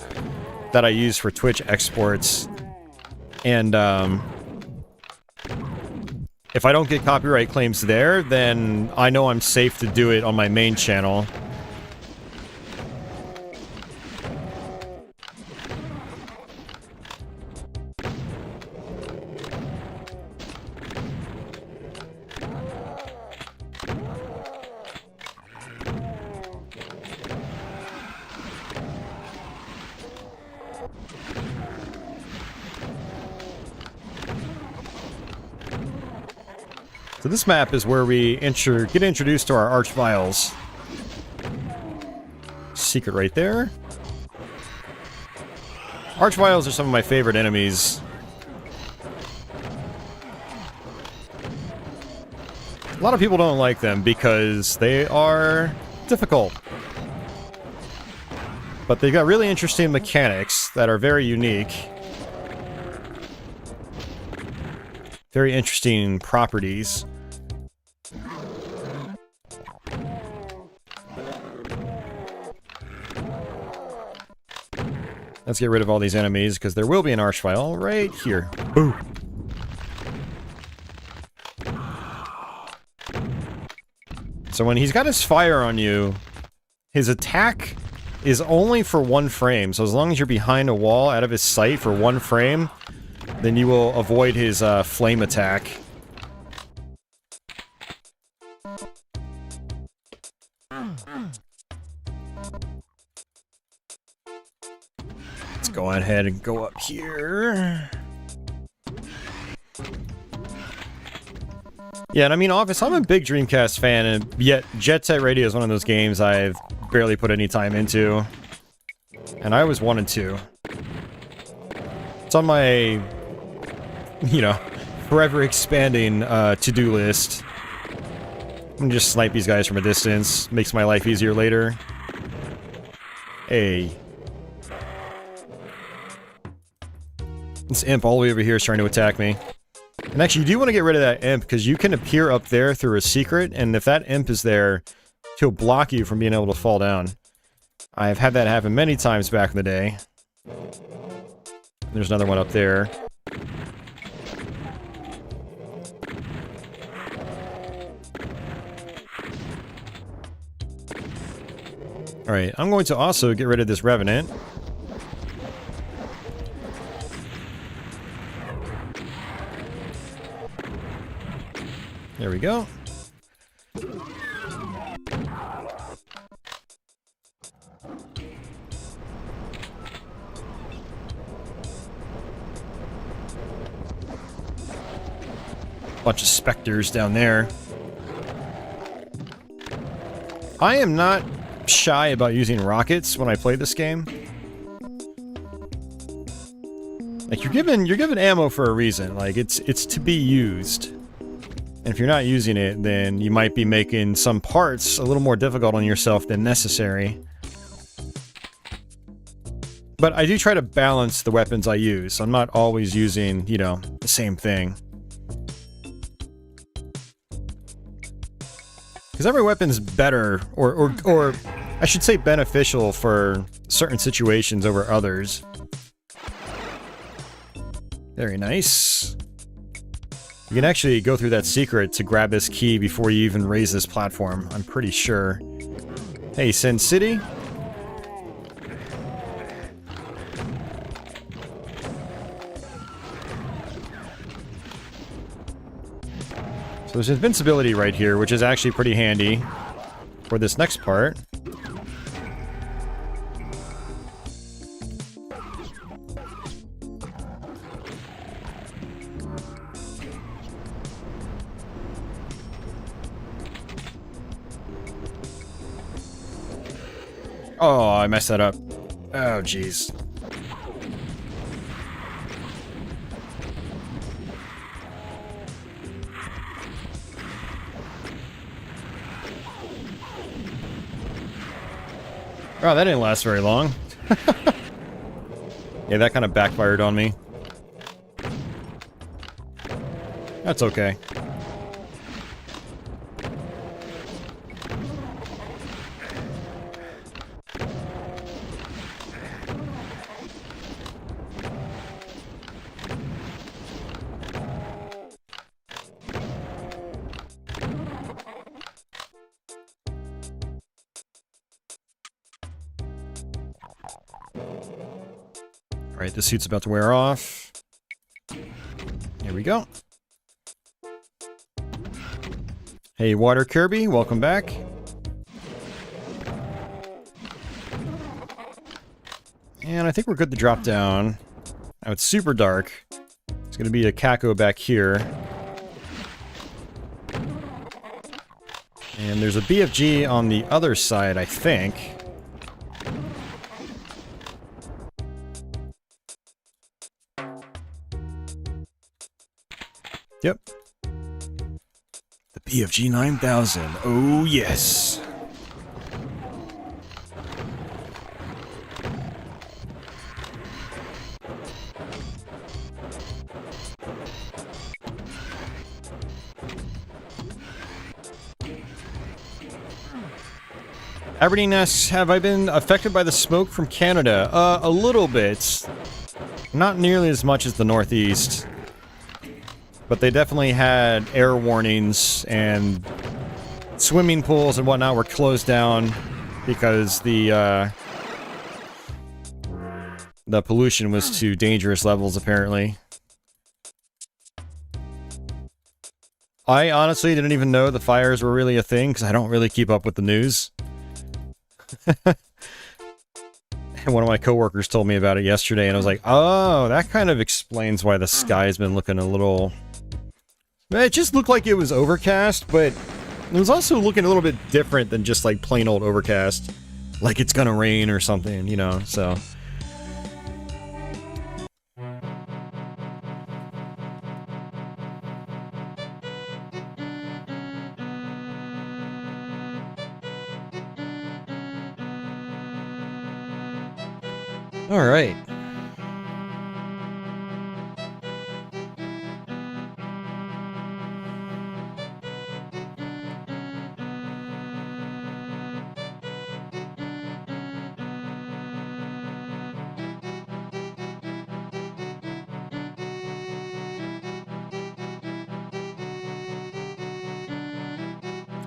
that I use for Twitch exports. And, if I don't get copyright claims there, then I know I'm safe to do it on my main channel. So this map is where we get introduced to our Archviles. Secret right there. Archviles are some of my favorite enemies. A lot of people don't like them because they are difficult. But they've got really interesting mechanics that are very unique. Very interesting properties. Let's get rid of all these enemies, because there will be an Archvile right here. Ooh. So when he's got his fire on you, his attack is only for 1 frame. So as long as you're behind a wall, out of his sight for 1 frame, then you will avoid his flame attack. Let's go ahead and go up here. Yeah, and I mean, Office, I'm a big Dreamcast fan, and yet Jet Set Radio is one of those games I've barely put any time into. And I always wanted to. It's on my, you know, forever expanding to-do list. I can just snipe these guys from a distance. Makes my life easier later. Hey. This imp all the way over here is trying to attack me. And actually, you do want to get rid of that imp, because you can appear up there through a secret, and if that imp is there, he'll block you from being able to fall down. I've had that happen many times back in the day. There's another one up there. Alright, I'm going to also get rid of this Revenant. There we go. Bunch of specters down there. I am not shy about using rockets when I play this game. Like, you're given ammo for a reason. Like, it's to be used. And if you're not using it, then you might be making some parts a little more difficult on yourself than necessary. But I do try to balance the weapons I use. I'm not always using, you know, the same thing. Because every weapon's better, or I should say beneficial for certain situations over others. Very nice. You can actually go through that secret to grab this key before you even raise this platform, I'm pretty sure. Hey, Sin City? So there's invincibility right here, which is actually pretty handy for this next part. Oh, I messed that up. Oh, jeez. Oh, that didn't last very long. Yeah, that kind of backfired on me. That's okay. Alright, this suit's about to wear off. Here we go. Hey, Water Kirby, welcome back. And I think we're good to drop down. Now it's super dark. It's gonna be a Kako back here. And there's a BFG on the other side, I think. Yep. The BFG 9000. Oh, yes. Aberdeen asks, have I been affected by the smoke from Canada? A little bit. Not nearly as much as the Northeast. But they definitely had air warnings, and swimming pools and whatnot were closed down because the pollution was to dangerous levels, apparently. I honestly didn't even know the fires were really a thing, because I don't really keep up with the news. And one of my coworkers told me about it yesterday, and I was like, oh, that kind of explains why the sky's been looking a little... It just looked like it was overcast, but it was also looking a little bit different than just like plain old overcast. like it's gonna rain or something, you know, so. All right.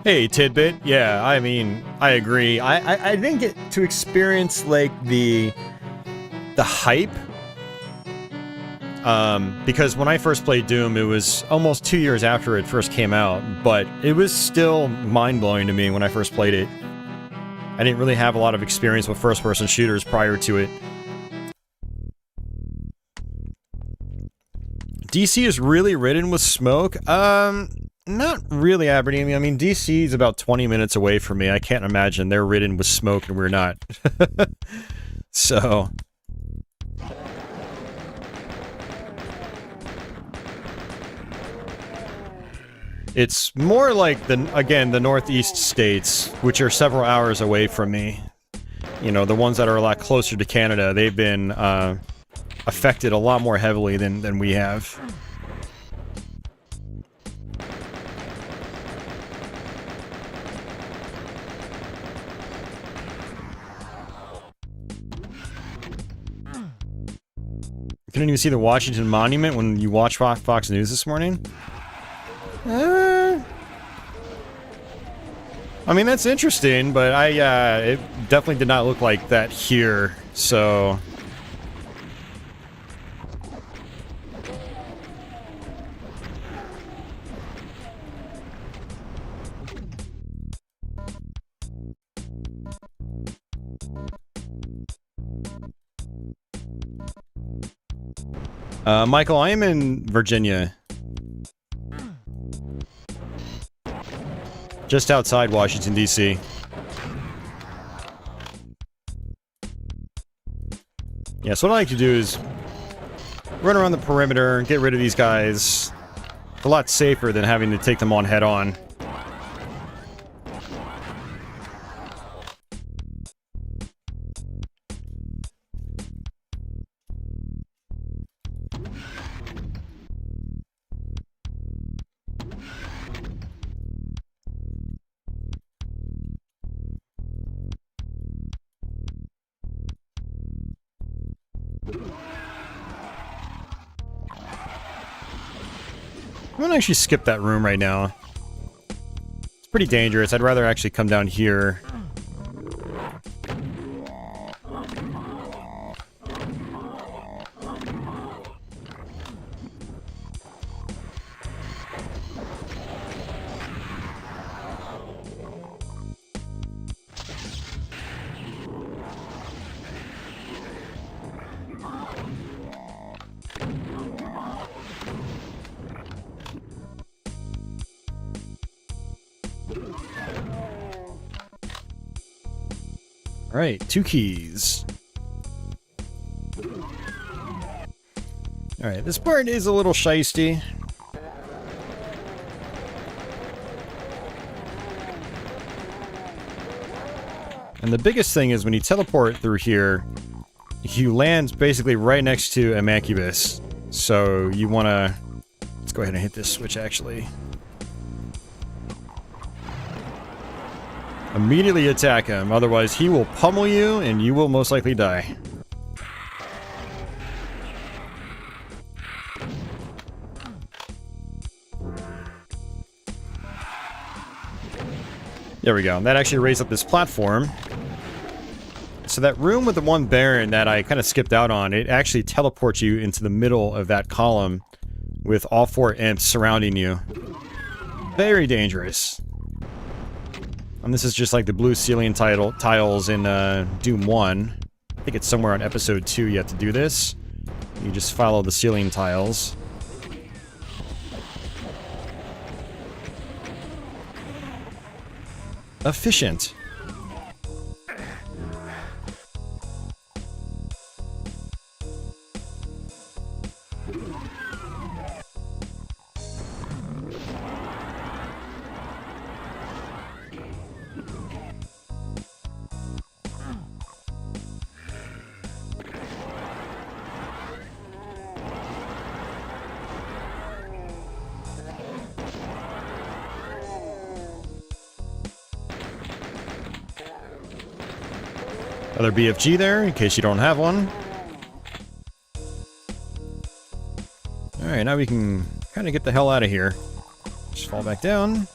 Hey, Tidbit. Yeah, I mean, I agree. I didn't get to experience, like, the hype. Because when I first played Doom, it was almost 2 years after it first came out, but it was still mind-blowing to me when I first played it. I didn't really have a lot of experience with first-person shooters prior to it. DC is really ridden with smoke. Not really, Aberdeen. I mean, DC is about 20 minutes away from me. I can't imagine they're ridden with smoke and we're not. So... It's more like, again, the northeast states, which are several hours away from me. You know, the ones that are a lot closer to Canada, they've been affected a lot more heavily than we have. You couldn't even see the Washington Monument when you watched Fox News this morning? I mean, that's interesting, but it definitely did not look like that here, so... Michael, I am in Virginia. Just outside Washington, D.C. Yeah, so what I like to do is run around the perimeter and get rid of these guys. It's a lot safer than having to take them on head-on. I'm gonna actually skip that room right now. It's pretty dangerous. I'd rather actually come down here. Alright, 2 keys. Alright, this part is a little shisty. And the biggest thing is when you teleport through here, you land basically right next to a Mancubus. So you wanna... Let's go ahead and hit this switch actually. Immediately attack him, otherwise he will pummel you and you will most likely die. There we go. That actually raised up this platform. So that room with the one Baron that I kind of skipped out on, it actually teleports you into the middle of that column with all 4 imps surrounding you. Very dangerous. And this is just like the blue ceiling tiles in Doom 1. I think it's somewhere on episode 2 you have to do this. You just follow the ceiling tiles. Another BFG there, in case you don't have one. Alright, now we can kind of get the hell out of here. Just fall back down.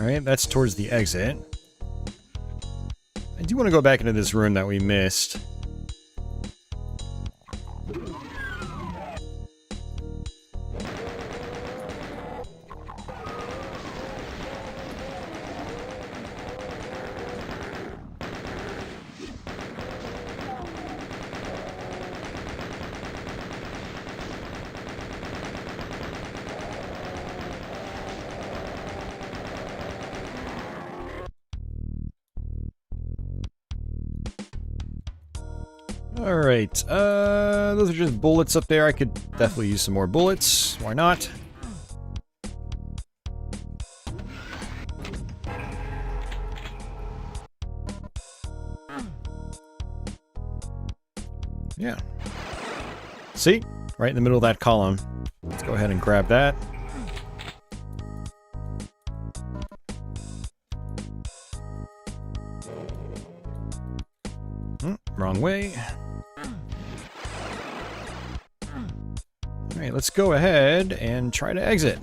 Alright, that's towards the exit. I do want to go back into this room that we missed. Alright, those are just bullets up there. I could definitely use some more bullets. Why not? Yeah. See? Right in the middle of that column. Let's go ahead and grab that. Wrong way. Alright, let's go ahead and try to exit.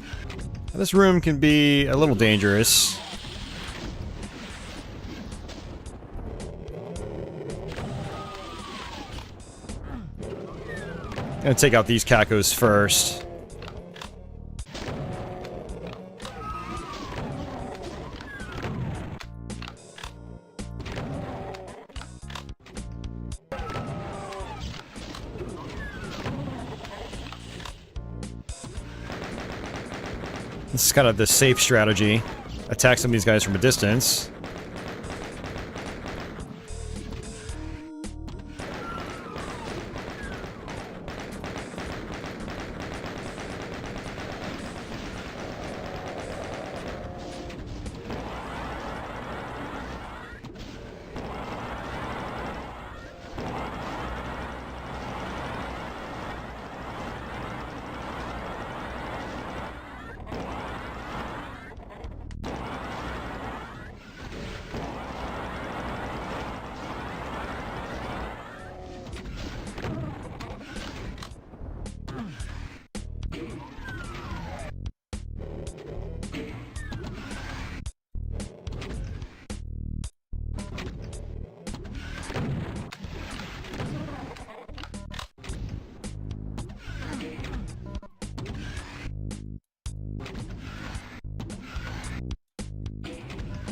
Now, this room can be a little dangerous. Gonna take out these cacos first. This is kind of the safe strategy. Attack some of these guys from a distance.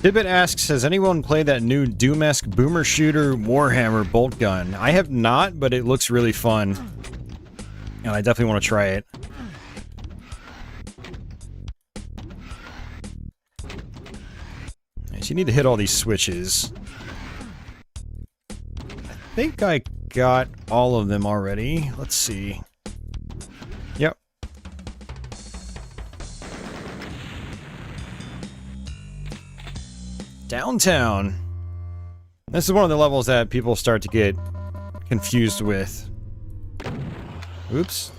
Tibbet asks, has anyone played that new Doom-esque boomer shooter Warhammer bolt gun? I have not, but it looks really fun. And I definitely want to try it. So you need to hit all these switches. I think I got all of them already. Let's see. Yep. Downtown. This is one of the levels that people start to get confused with. Oops.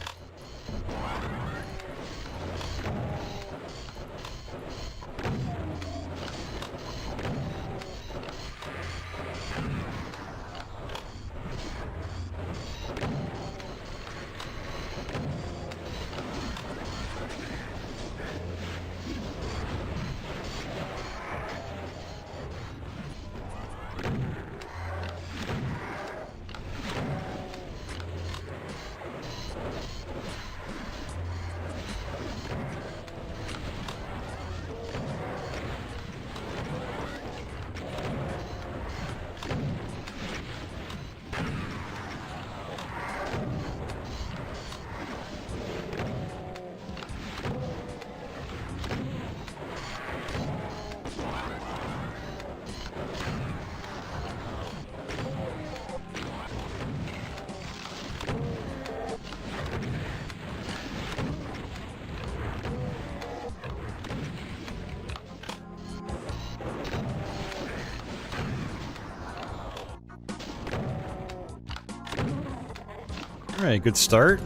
Alright, good start.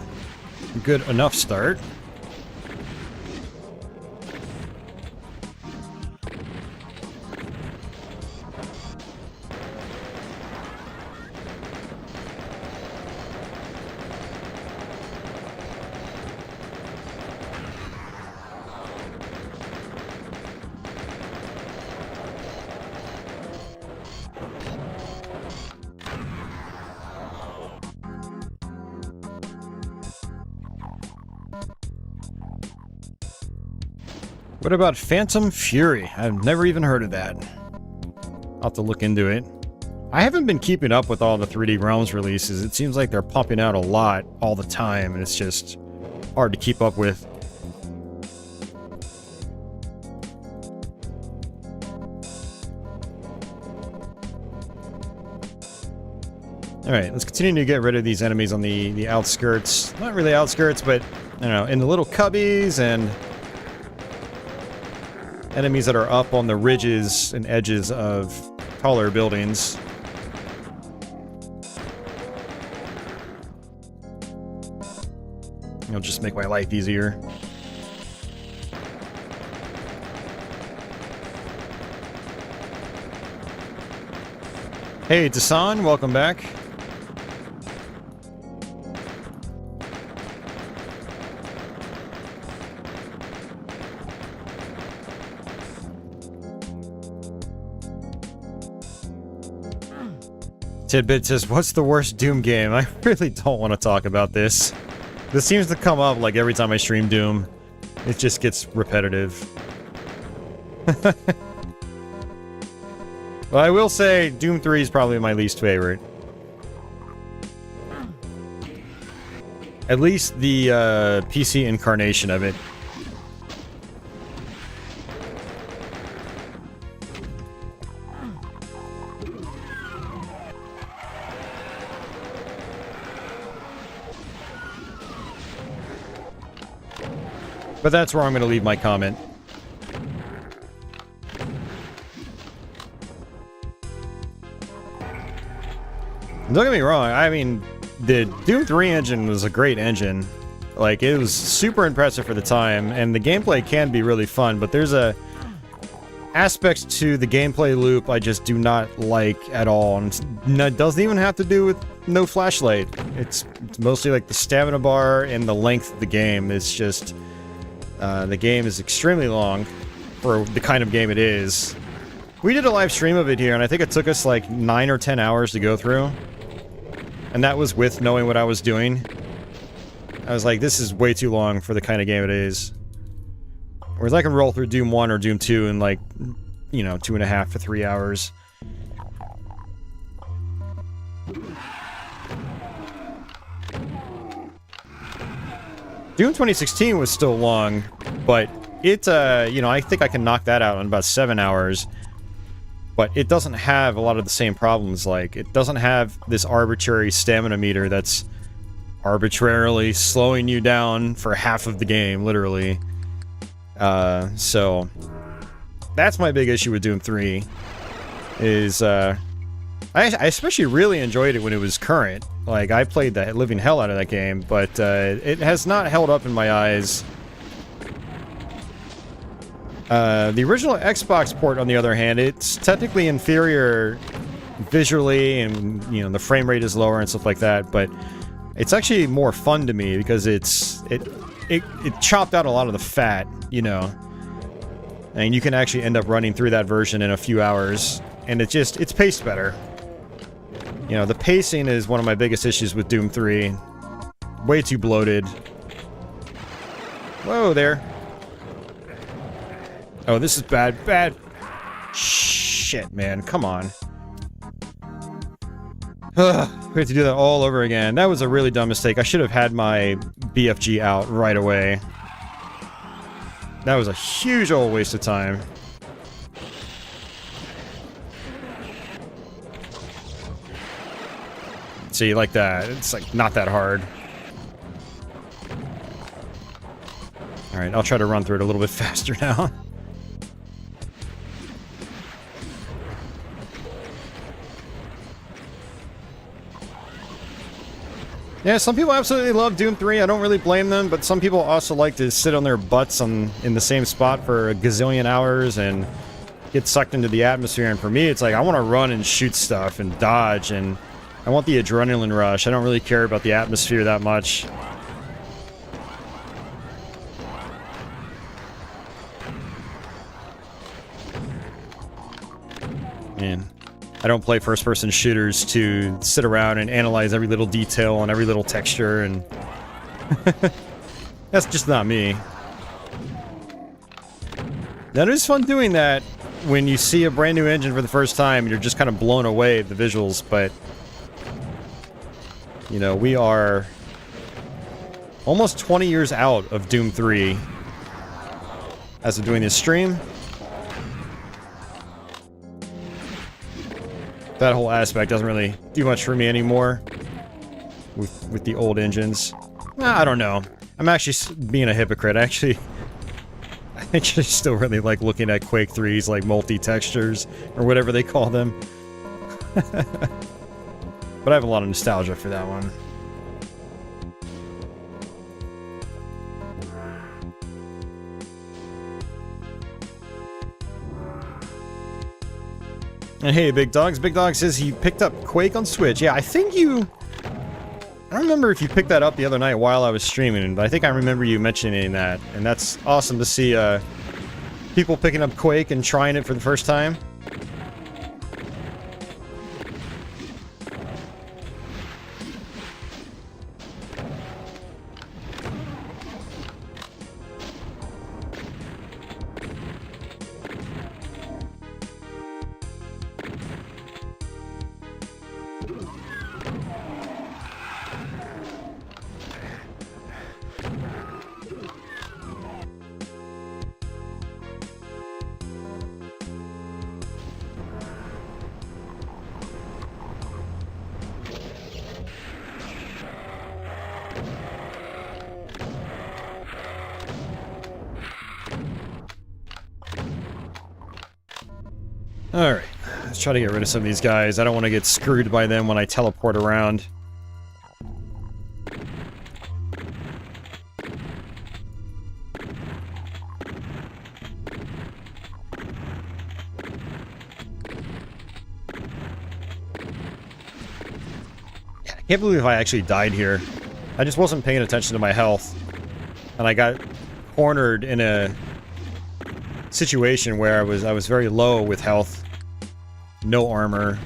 Good enough start. What about Phantom Fury? I've never even heard of that. I'll have to look into it. I haven't been keeping up with all the 3D Realms releases. It seems like they're pumping out a lot all the time, and it's just hard to keep up with. Alright, let's continue to get rid of these enemies on the outskirts. Not really outskirts, but, I don't know, in the little cubbies and enemies that are up on the ridges and edges of taller buildings. It'll just make my life easier. Hey, Dasan, welcome back. Tidbit says, what's the worst Doom game? I really don't want to talk about this. This seems to come up like every time I stream Doom. It just gets repetitive. Well, I will say Doom 3 is probably my least favorite. At least the PC incarnation of it. But that's where I'm going to leave my comment. Don't get me wrong, I mean, the Doom 3 engine was a great engine. Like, it was super impressive for the time, and the gameplay can be really fun, but there's aspects to the gameplay loop I just do not like at all, and it doesn't even have to do with no flashlight. It's mostly like the stamina bar and the length of the game. It's just... the game is extremely long for the kind of game it is. We did a live stream of it here, and I think it took us like 9 or 10 hours to go through. And that was with knowing what I was doing. I was like, this is way too long for the kind of game it is. Whereas I can roll through Doom 1 or Doom 2 in like, you know, 2.5 to 3 hours. Doom 2016 was still long, but it, you know, I think I can knock that out in about 7 hours. But it doesn't have a lot of the same problems, like, it doesn't have this arbitrary stamina meter that's arbitrarily slowing you down for half of the game, literally. So, that's my big issue with Doom 3, is, I especially really enjoyed it when it was current. Like, I played the living hell out of that game, but it has not held up in my eyes. The original Xbox port, on the other hand, it's technically inferior visually, and, you know, the frame rate is lower and stuff like that, but it's actually more fun to me because it chopped out a lot of the fat, you know. And you can actually end up running through that version in a few hours, and it's paced better. You know, the pacing is one of my biggest issues with Doom 3. Way too bloated. Whoa there. Oh, this is bad. Bad. Shit, man. Come on. Ugh, we have to do that all over again. That was a really dumb mistake. I should have had my BFG out right away. That was a huge old waste of time. See, like that. It's like not that hard. Alright, I'll try to run through it a little bit faster now. Yeah, some people absolutely love Doom 3. I don't really blame them, but some people also like to sit on their butts in the same spot for a gazillion hours and get sucked into the atmosphere. And for me, it's like I want to run and shoot stuff and dodge, and I want the adrenaline rush. I don't really care about the atmosphere that much. Man, I don't play first-person shooters to sit around and analyze every little detail and every little texture, and that's just not me. Now, it is fun doing that when you see a brand new engine for the first time and you're just kind of blown away at the visuals, but you know, we are almost 20 years out of Doom 3 as of doing this stream. That whole aspect doesn't really do much for me anymore with the old engines. I don't know. I'm actually being a hypocrite. I actually still really like looking at Quake 3's like multi-textures or whatever they call them. But I have a lot of nostalgia for that one. And hey, Big Dogs. Big Dog says he picked up Quake on Switch. Yeah, I think you... I don't remember if you picked that up the other night while I was streaming, but I think I remember you mentioning that. And that's awesome to see people picking up Quake and trying it for the first time. Alright, let's try to get rid of some of these guys. I don't want to get screwed by them when I teleport around. I can't believe I actually died here. I just wasn't paying attention to my health. And I got cornered in a situation where I was very low with health, no armor.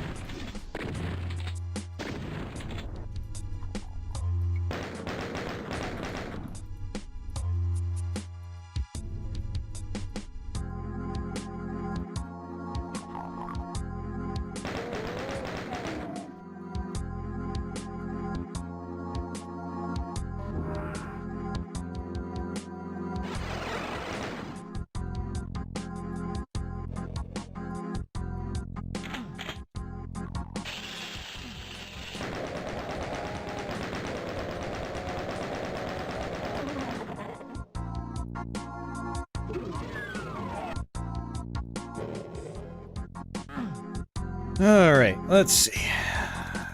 Alright, let's see.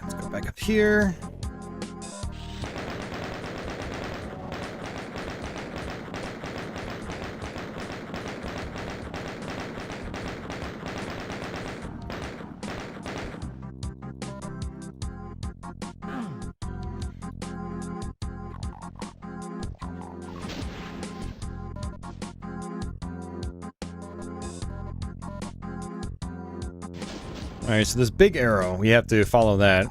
Let's go back up here. Alright, so this big arrow, we have to follow that.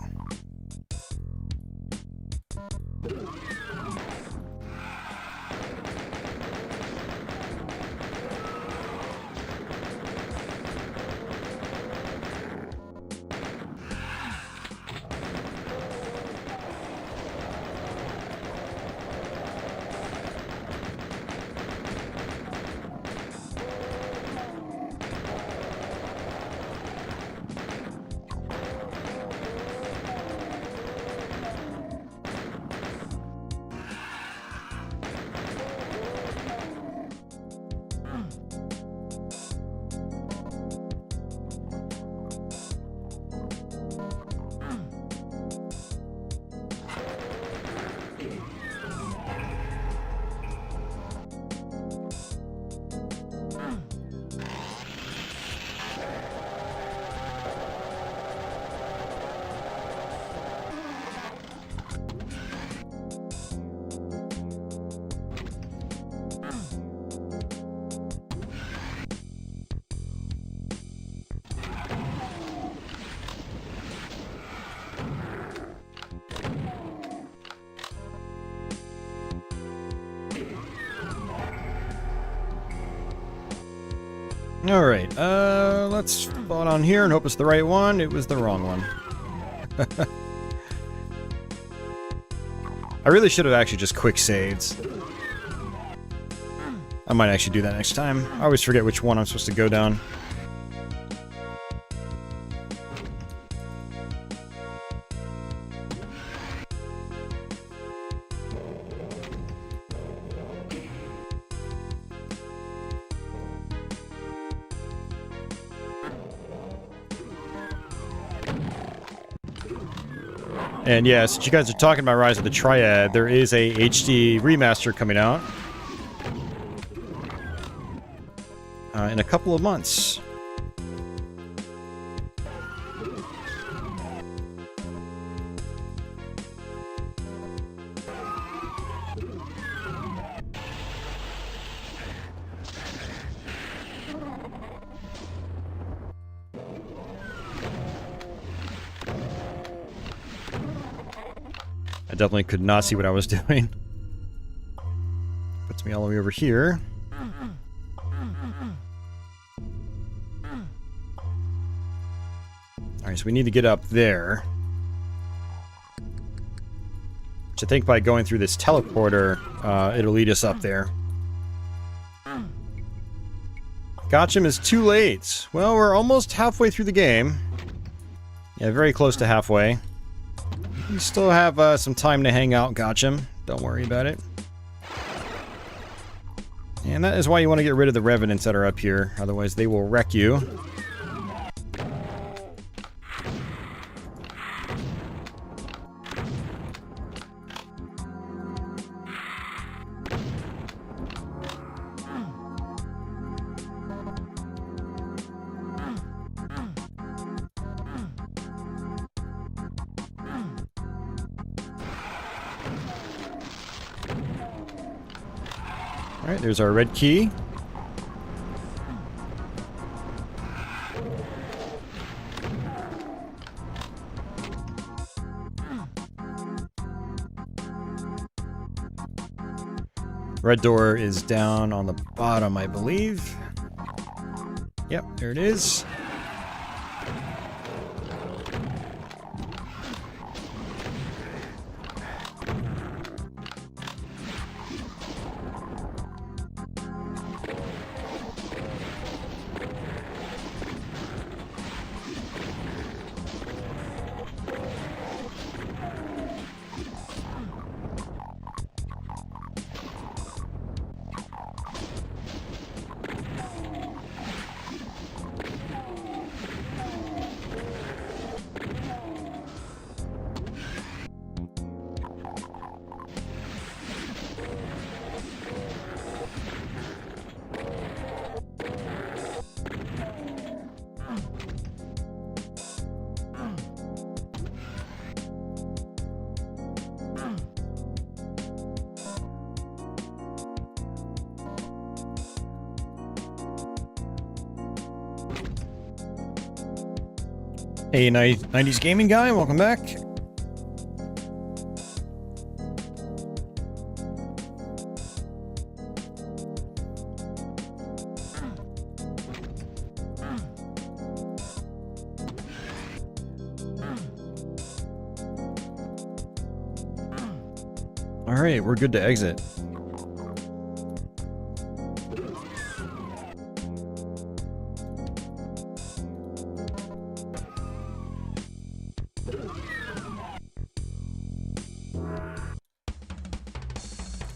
Alright, let's spawn on here and hope it's the right one. It was the wrong one. I really should have actually just quick saved. I might actually do that next time. I always forget which one I'm supposed to go down. And yeah, since you guys are talking about Rise of the Triad, there is a HD remaster coming out in a couple of months. I definitely could not see what I was doing. Puts me all the way over here. Alright, so we need to get up there. Which I think by going through this teleporter, it'll lead us up there. Gotcham is too late. Well, we're almost halfway through the game. Yeah, very close to halfway. You still have some time to hang out, Gotcham. Don't worry about it. And that is why you want to get rid of the revenants that are up here. Otherwise, they will wreck you. Alright, there's our red key. Red door is down on the bottom, I believe. Yep, there it is. Hey, 90s gaming guy, welcome back. All right, we're good to exit.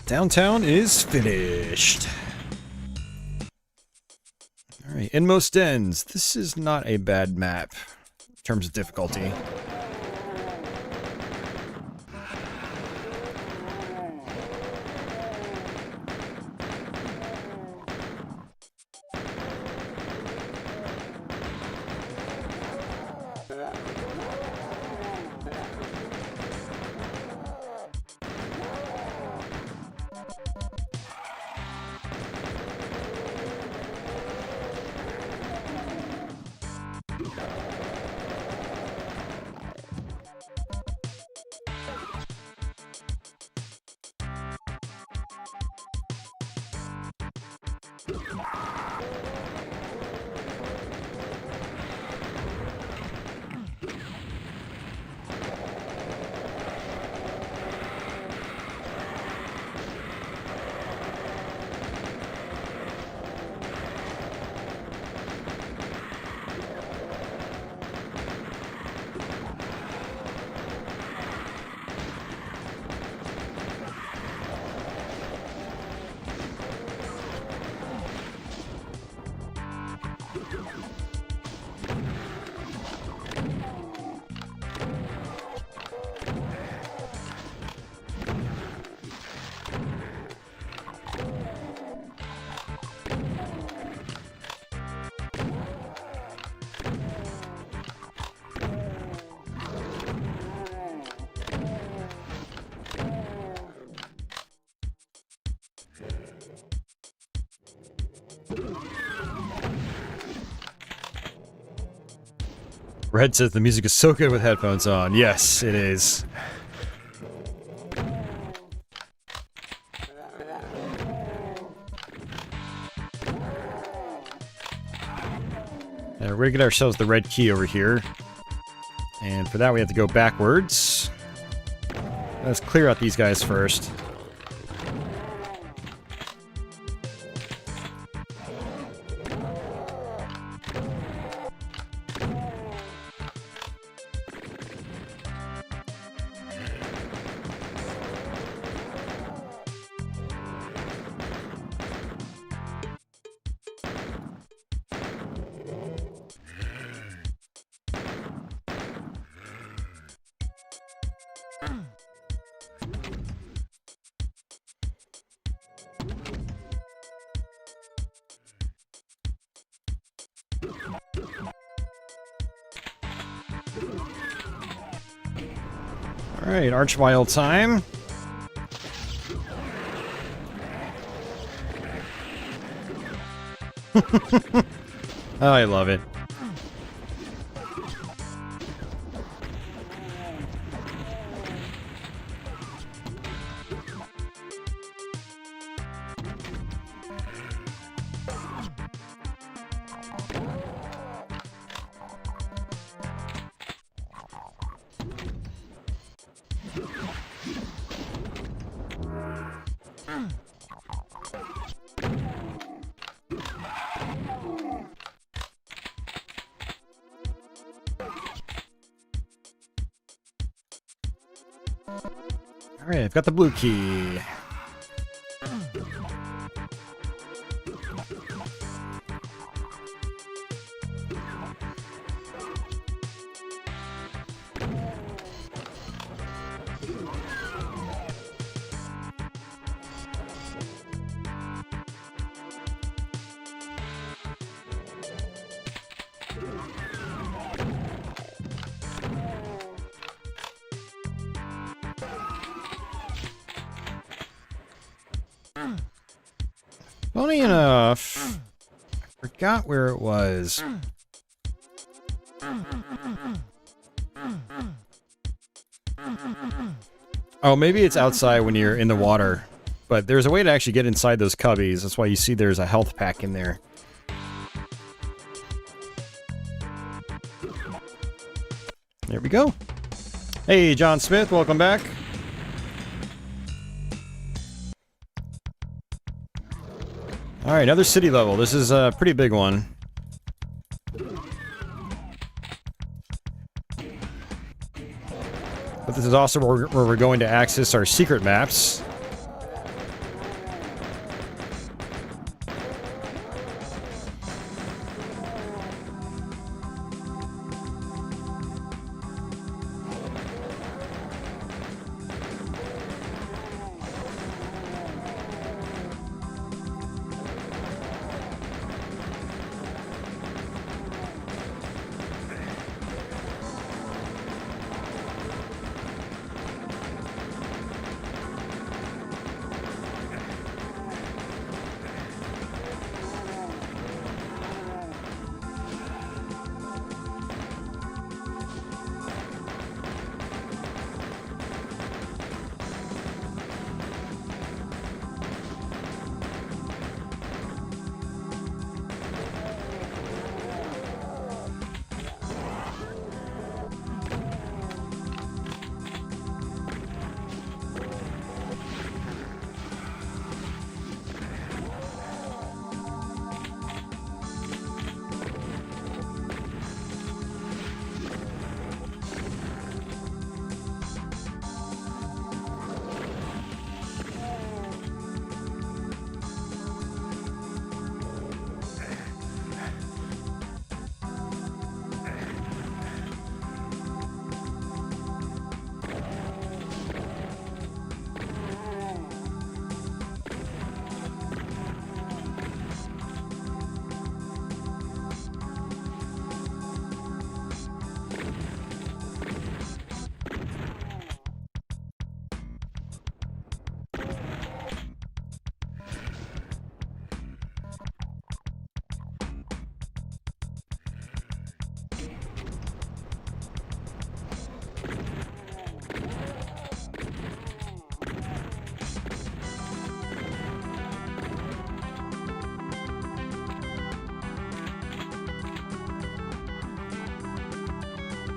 Downtown is finished. Alright, Inmost Dens. This is not a bad map in terms of difficulty. Red says the music is so good with headphones on. Yes, it is. And we're gonna get ourselves the red key over here. And for that we have to go backwards. Let's clear out these guys first. Alright, Archvile time. Oh, I love it. Alright, I've got the blue key. Funny enough, I forgot where it was. Oh, maybe it's outside when you're in the water. But there's a way to actually get inside those cubbies. That's why you see there's a health pack in there. There we go. Hey, John Smith, welcome back. Alright, another city level. This is a pretty big one. But this is also where we're going to access our secret maps.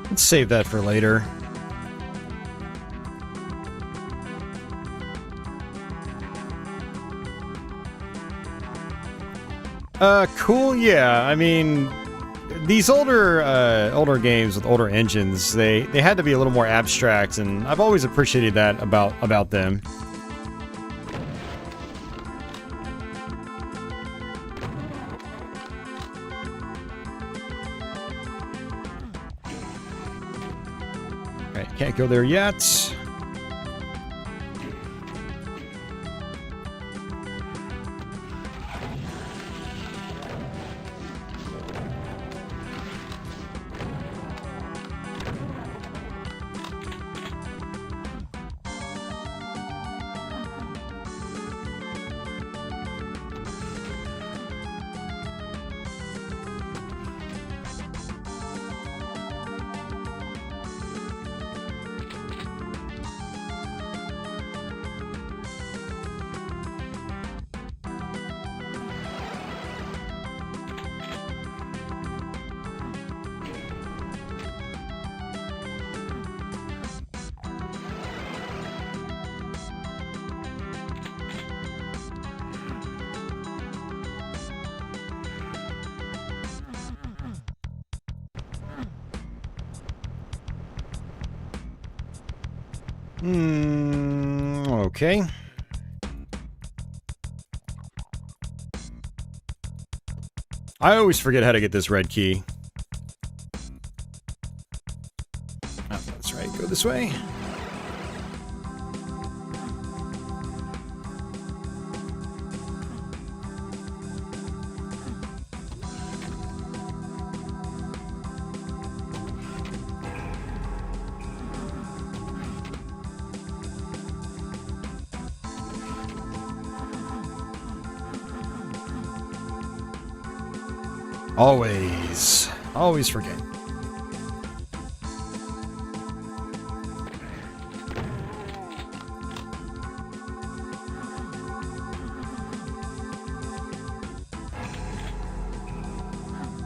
Let's save that for later. Cool, yeah. I mean, these older games with older engines, they had to be a little more abstract, and I've always appreciated that about them. Alright, can't go there yet. Okay. I always forget how to get this red key. Oh, that's right. Go this way. Always forget.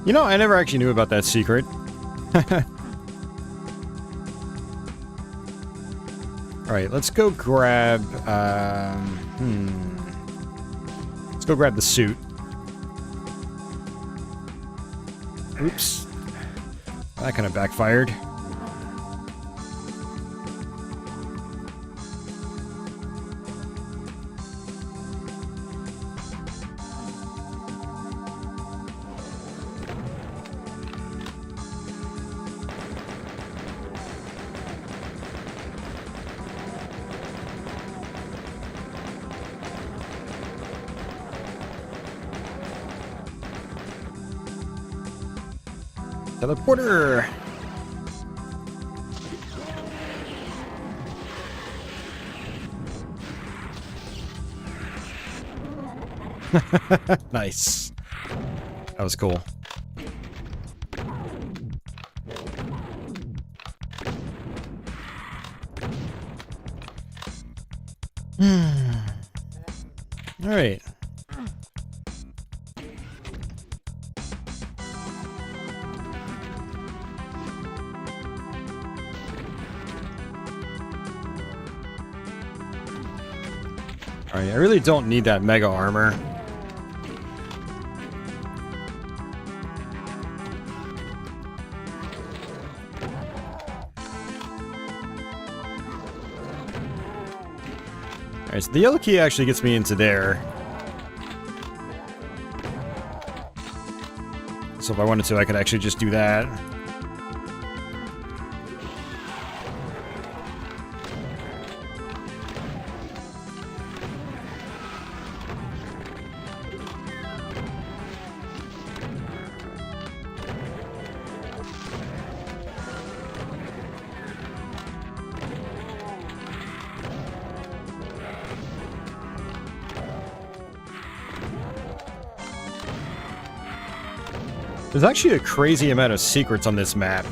You know, I never actually knew about that secret. Alright, let's go grab, Let's go grab the suit. Oops. That kind of backfired. Teleporter! Nice. That was cool. Alright. Alright, I really don't need that mega armor. Alright, so the yellow key actually gets me into there. So if I wanted to, I could actually just do that. There's actually a crazy amount of secrets on this map.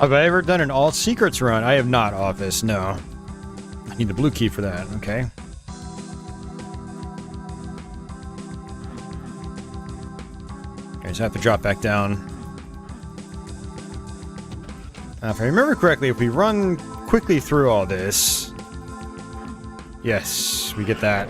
Have I ever done an all secrets run? I have not, Office, no. I need the blue key for that, okay. Okay, so I have to drop back down. If I remember correctly, if we run quickly through all this... Yes, we get that.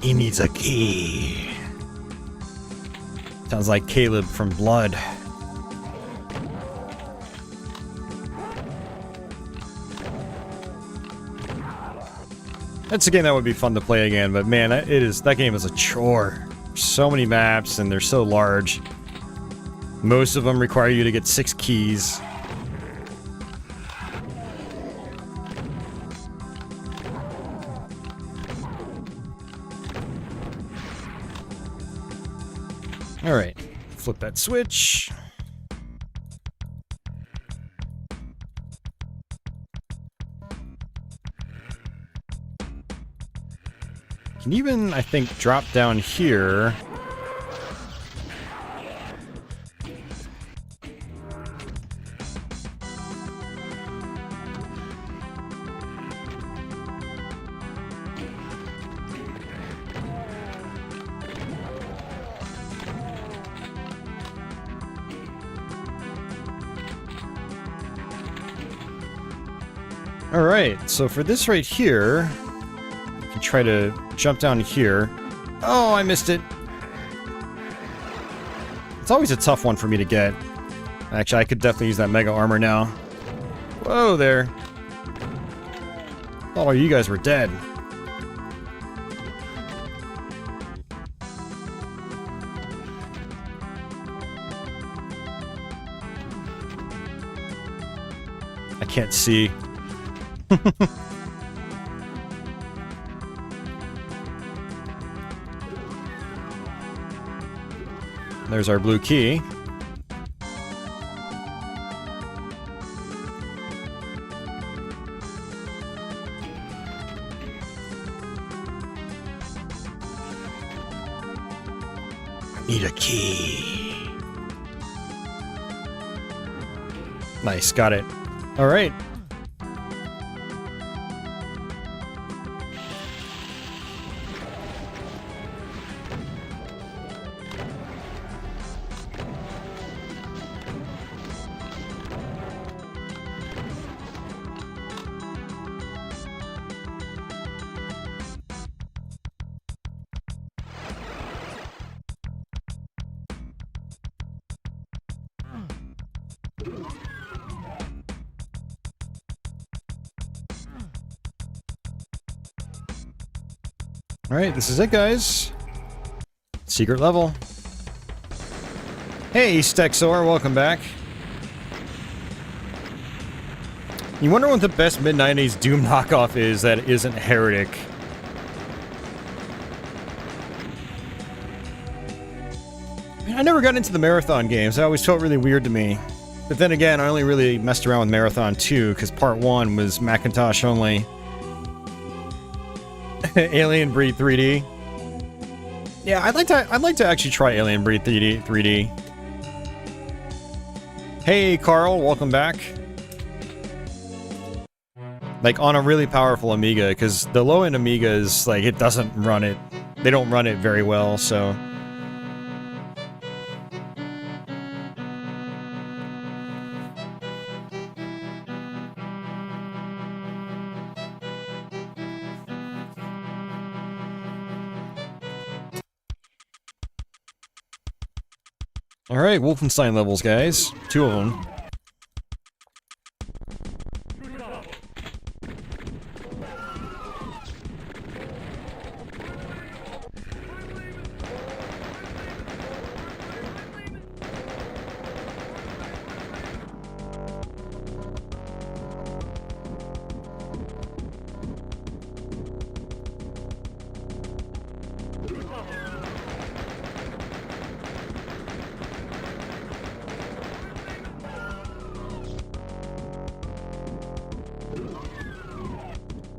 He needs a key. Sounds like Caleb from Blood. That's a game that would be fun to play again, but man, that game is a chore. So many maps and they're so large. Most of them require you to get 6 keys. Alright, flip that switch. Can even, I think, drop down here. Alright, so for this right here, I can try to jump down here. Oh, I missed it. It's always a tough one for me to get. Actually, I could definitely use that mega armor now. Whoa there. Oh, you guys were dead. I can't see. There's our blue key. I need a key. Nice, got it. All right. Alright, this is it, guys. Secret level. Hey, Stexor, welcome back. You wonder what the best mid-90s Doom knockoff is that isn't Heretic. I never got into the Marathon games. That always felt really weird to me. But then again, I only really messed around with Marathon 2 because Part 1 was Macintosh only. Alien Breed 3D. Yeah, I'd like to actually try Alien Breed 3D. Hey, Carl, welcome back. Like on a really powerful Amiga, because the low-end Amigas, like, it doesn't run it. They don't run it very well, so. Alright, Wolfenstein levels, guys. 2 of them.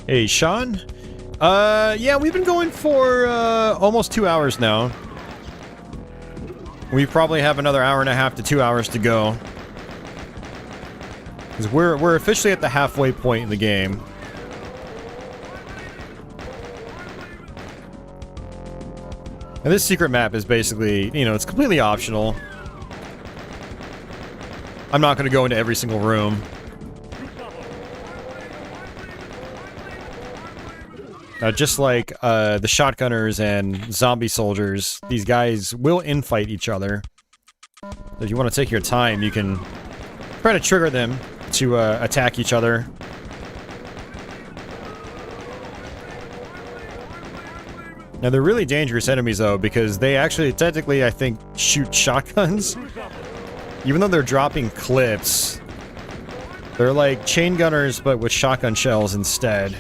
Hey, Sean? Yeah, we've been going for, almost 2 hours now. We probably have another hour and a half to 2 hours to go. Because we're officially at the halfway point in the game. And this secret map is basically, you know, it's completely optional. I'm not going to go into every single room. Just like the shotgunners and zombie soldiers, these guys will infight each other. If you want to take your time, you can try to trigger them to attack each other. Now, they're really dangerous enemies, though, because they actually, technically, I think, shoot shotguns. Even though they're dropping clips, they're like chain gunners, but with shotgun shells instead.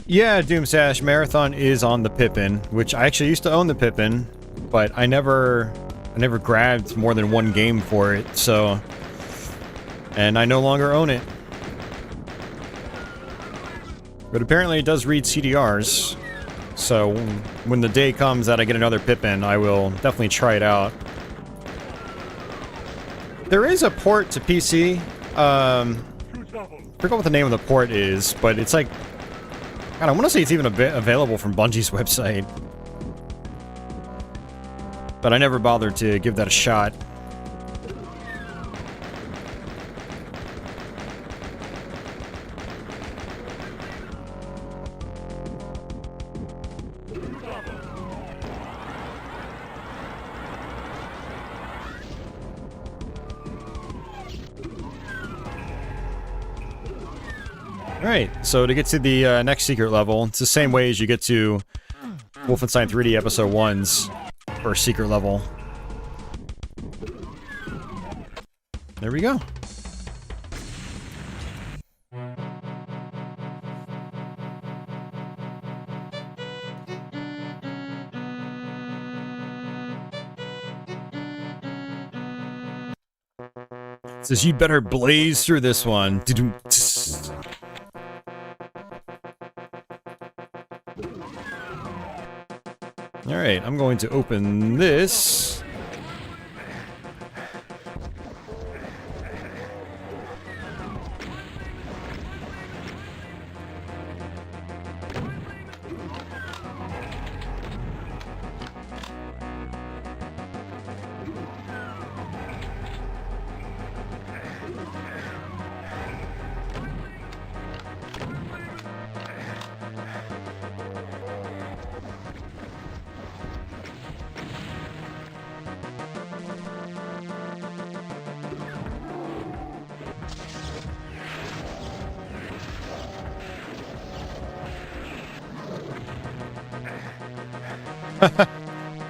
Yeah, Doomsash Marathon is on the Pippin, which I actually used to own the Pippin, but I never grabbed more than one game for it, so... And I no longer own it. But apparently it does read CDRs, so when the day comes that I get another Pippin, I will definitely try it out. There is a port to PC, I forgot what the name of the port is, but it's like... God, I want to say it's even available from Bungie's website. But I never bothered to give that a shot. Alright, so to get to the next secret level, it's the same way as you get to Wolfenstein 3D Episode 1's first secret level. There we go. It says you better blaze through this one. Alright, I'm going to open this.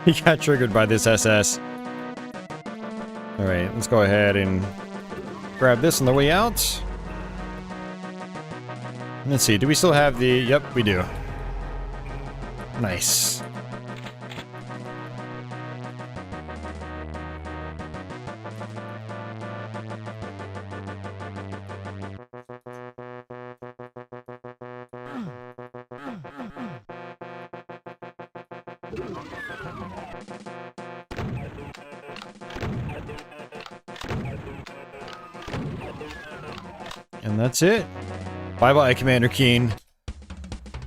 He got triggered by this SS. Alright, let's go ahead and grab this on the way out. Let's see, do we still have the... Yep, we do. Nice. And that's it. Bye-bye, Commander Keen.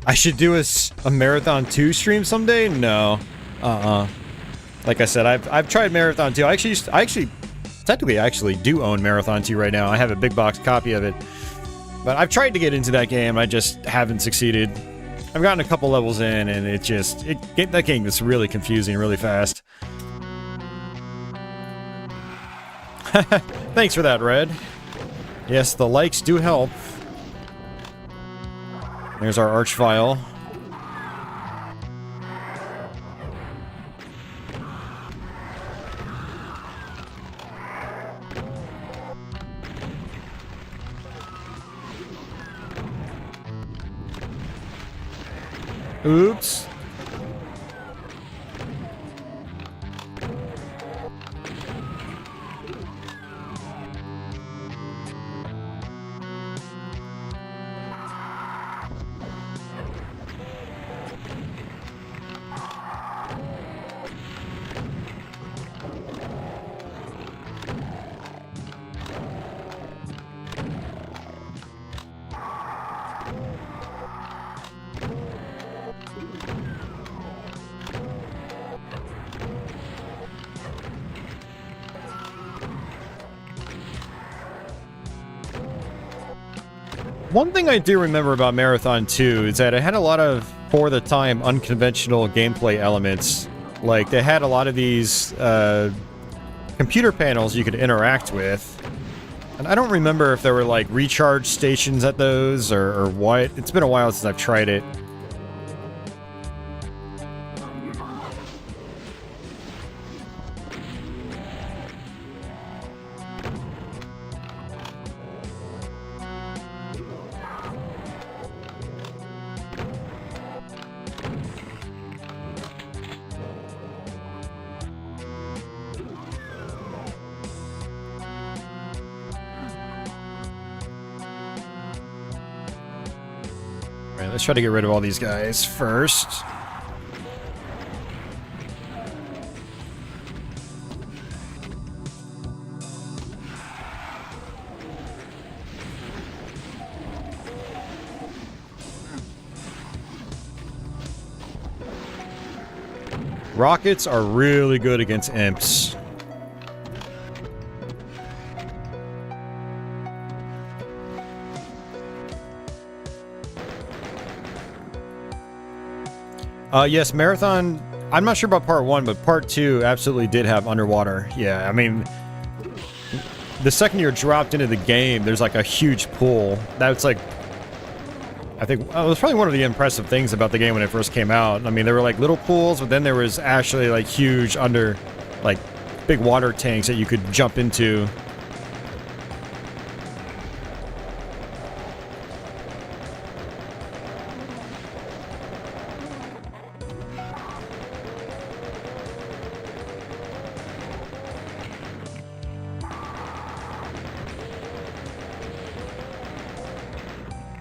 I should do a Marathon 2 stream someday? No. Like I said, I've tried Marathon 2. I actually do own Marathon 2 right now. I have a big box copy of it. But I've tried to get into that game, I just haven't succeeded. I've gotten a couple levels in, and that game gets really confusing really fast. Thanks for that, Red. Yes, the likes do help. There's our arch file. Oops. One thing I do remember about Marathon 2 is that it had a lot of, for the time, unconventional gameplay elements. Like, they had a lot of these computer panels you could interact with. And I don't remember if there were, like, recharge stations at those or what. It's been a while since I've tried it. Alright, let's try to get rid of all these guys first. Rockets are really good against imps. Yes, Marathon, I'm not sure about part 1, but part 2 absolutely did have underwater. Yeah, I mean, the second you're dropped into the game, there's like a huge pool. That's like, I think, it was probably one of the impressive things about the game when it first came out. I mean, there were like little pools, but then there was actually like huge like big water tanks that you could jump into.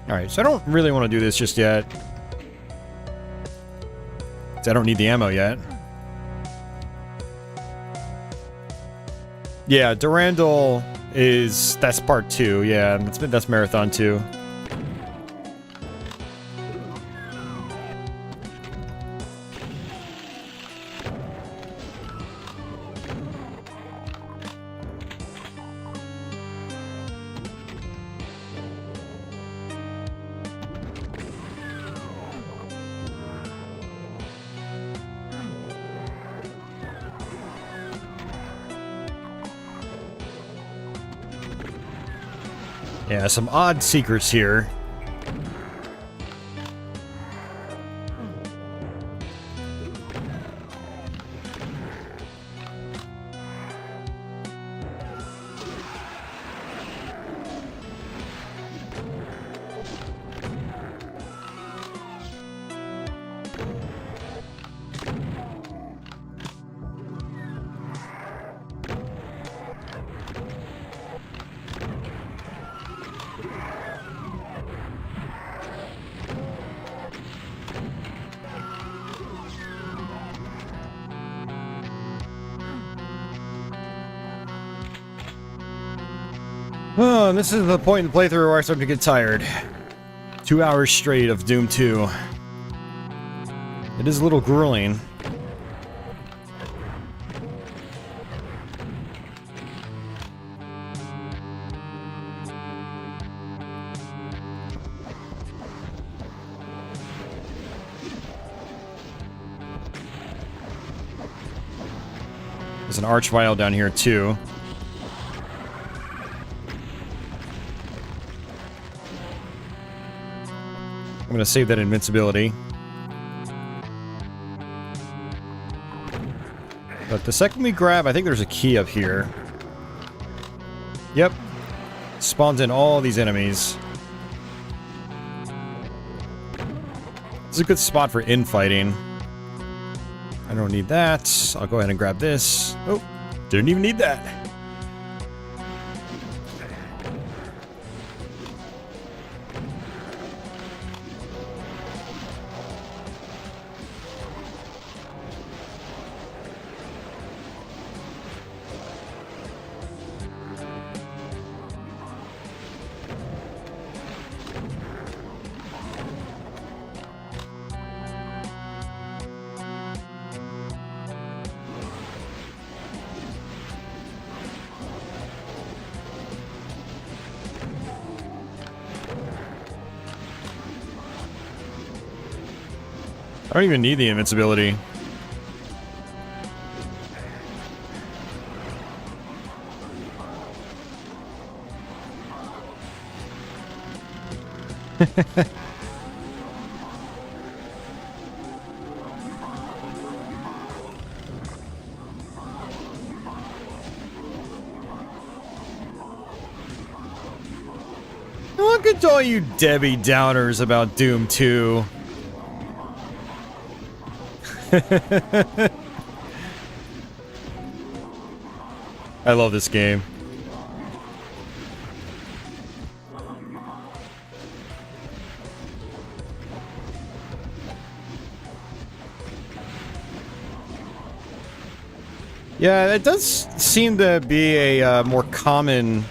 Alright, so I don't really want to do this just yet. 'Cause I don't need the ammo yet. Yeah, Durandal that's part 2, yeah, that's Marathon 2. Yeah, some odd secrets here. Oh, and this is the point in the playthrough where I start to get tired. 2 hours straight of Doom 2. It is a little grueling. There's an archvile down here too. I'm gonna save that invincibility. But the second we grab, I think there's a key up here. Yep. Spawns in all these enemies. This is a good spot for infighting. I don't need that. I'll go ahead and grab this. Oh, didn't even need that. I don't even need the invincibility. Look at all you Debbie Downers about Doom 2. I love this game. Yeah, it does seem to be a more common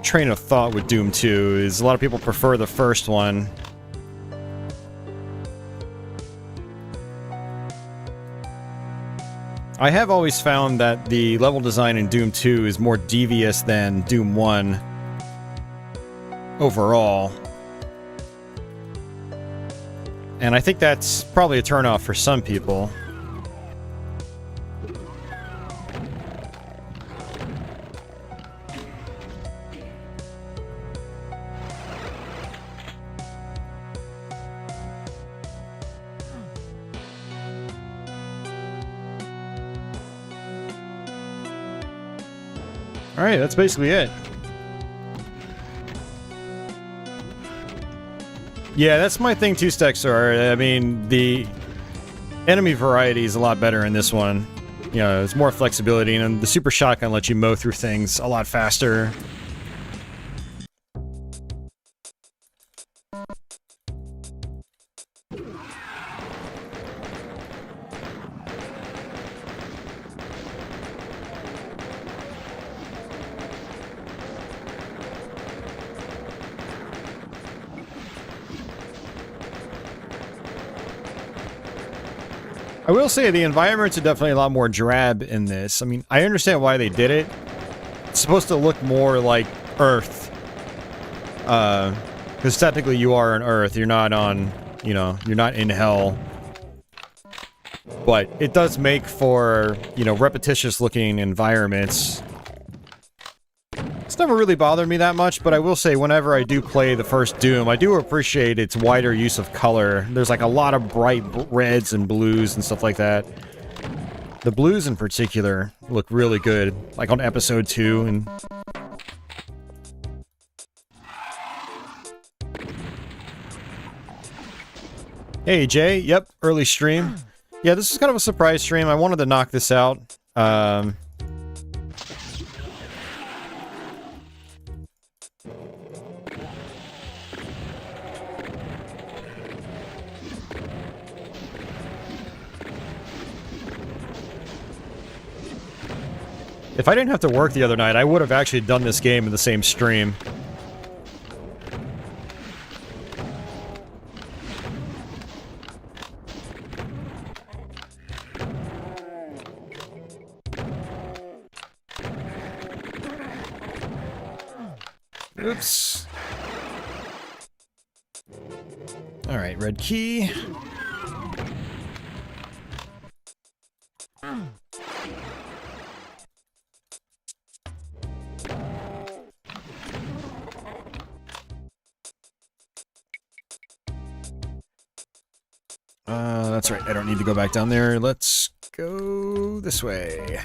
train of thought with Doom 2, is a lot of people prefer the first one. I have always found that the level design in Doom 2 is more devious than Doom 1 overall. And I think that's probably a turnoff for some people. Alright, that's basically it. Yeah, that's my thing too, Stexar. I mean, the enemy variety is a lot better in this one. You know, there's more flexibility, and the super shotgun lets you mow through things a lot faster. I will say the environments are definitely a lot more drab in this. I mean, I understand why they did it. It's supposed to look more like Earth. Because technically you are on Earth. You're not on, you know, you're not in hell. But it does make for, you know, repetitious looking environments. It's never really bothered me that much, but I will say whenever I do play the first Doom, I do appreciate its wider use of color. There's like a lot of bright reds and blues and stuff like that. The blues in particular look really good, like on episode 2 and... Hey Jay, yep, early stream. Yeah, this is kind of a surprise stream. I wanted to knock this out. If I didn't have to work the other night, I would have actually done this game in the same stream. Oops. Alright, red key. That's right. I don't need to go back down there. Let's go this way.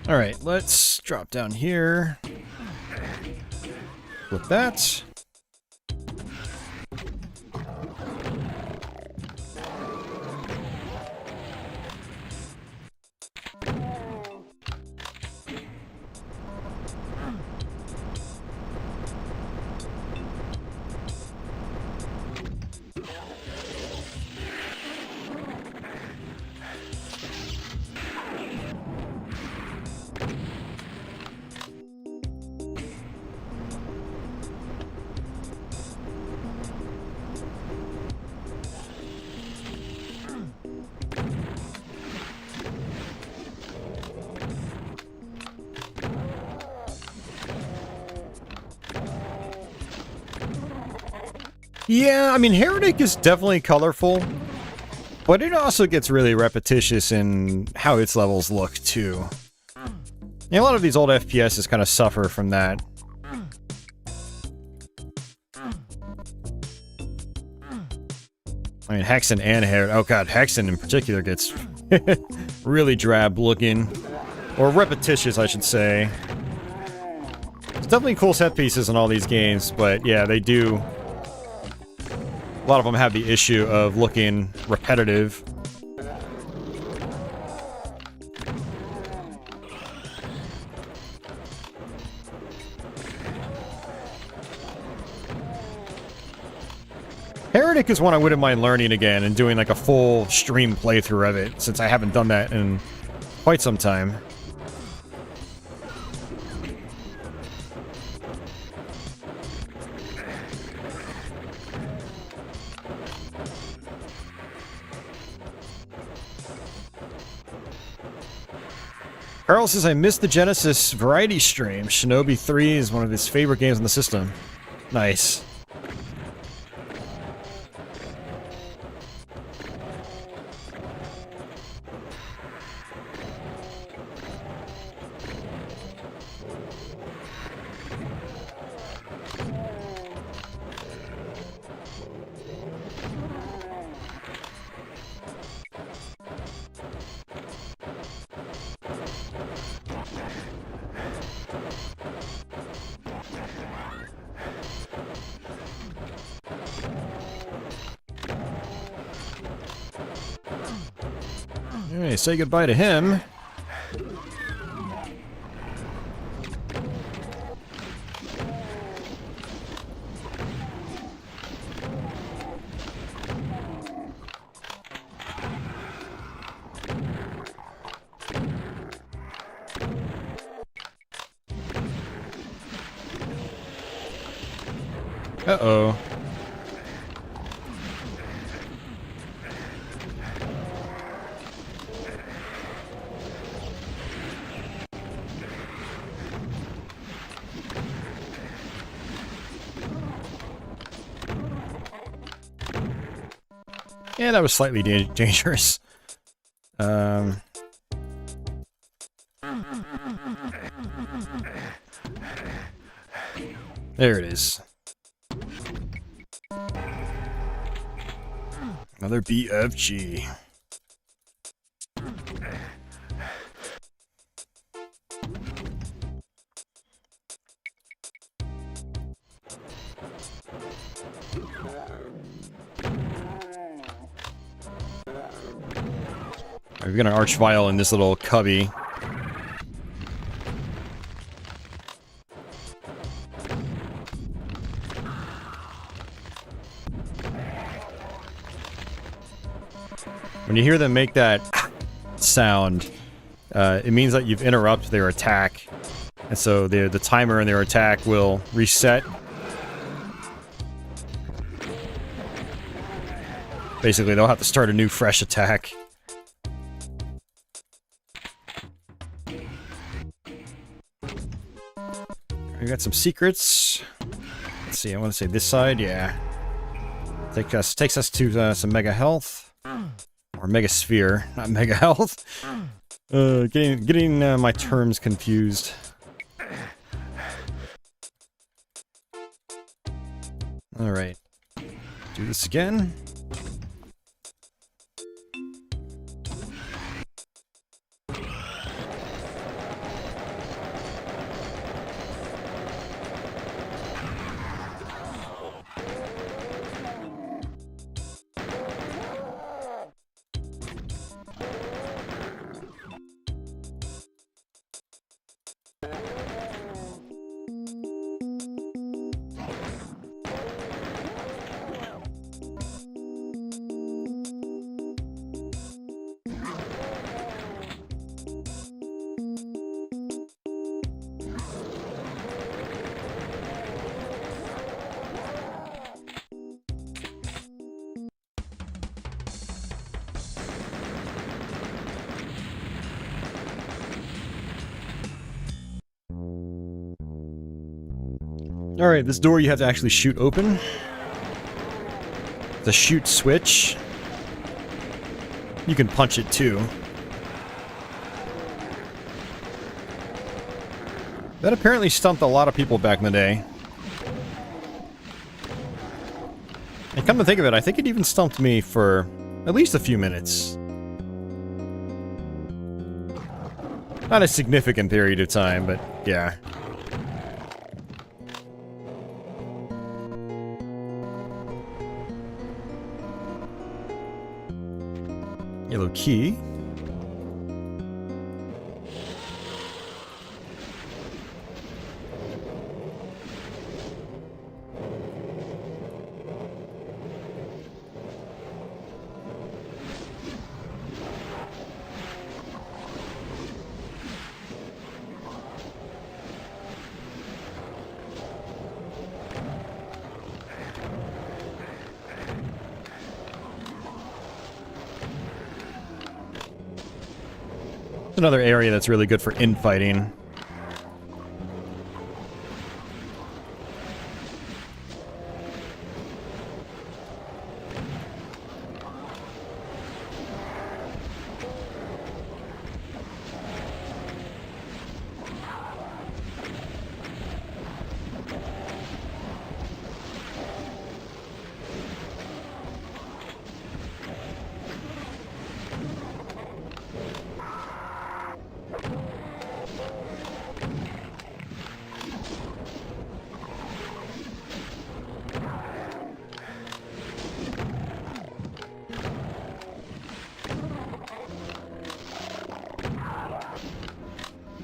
Alright, let's drop down here. With that. Yeah, I mean, Heretic is definitely colorful, but it also gets really repetitious in how its levels look, too. Yeah, a lot of these old FPSs kind of suffer from that. I mean, Hexen and Heretic... Oh god, Hexen in particular gets really drab looking. Or repetitious, I should say. There's definitely cool set pieces in all these games, but yeah, they do... A lot of them have the issue of looking repetitive. Heretic is one I wouldn't mind learning again and doing like a full stream playthrough of it, since I haven't done that in quite some time. Carl says, I missed the Genesis variety stream. Shinobi 3 is one of his favorite games on the system. Nice. Alright, say goodbye to him. Uh-oh. Yeah, that was slightly dangerous. There it is. Another BFG. We've got an arch vial in this little cubby. When you hear them make that sound, it means that you've interrupted their attack. And so the timer in their attack will reset. Basically, they'll have to start a new, fresh attack. We got some secrets. Let's see, I want to say this side, yeah. Takes us to some mega health. Or mega sphere, not mega health. Getting my terms confused. Alright. Do this again. Alright, this door you have to actually shoot open. The shoot switch. You can punch it too. That apparently stumped a lot of people back in the day. And come to think of it, I think it even stumped me for at least a few minutes. Not a significant period of time, but yeah. Yellow key. Another area that's really good for infighting.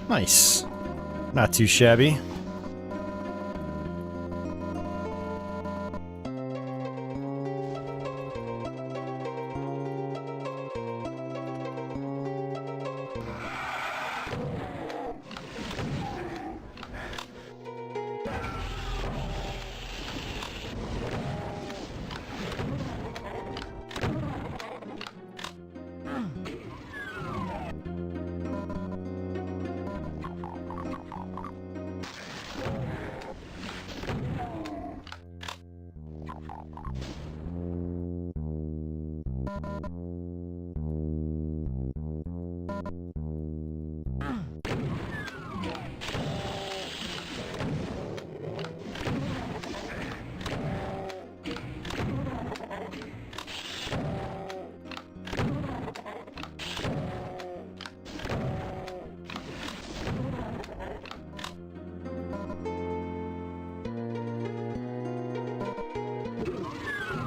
Nice. Not too shabby.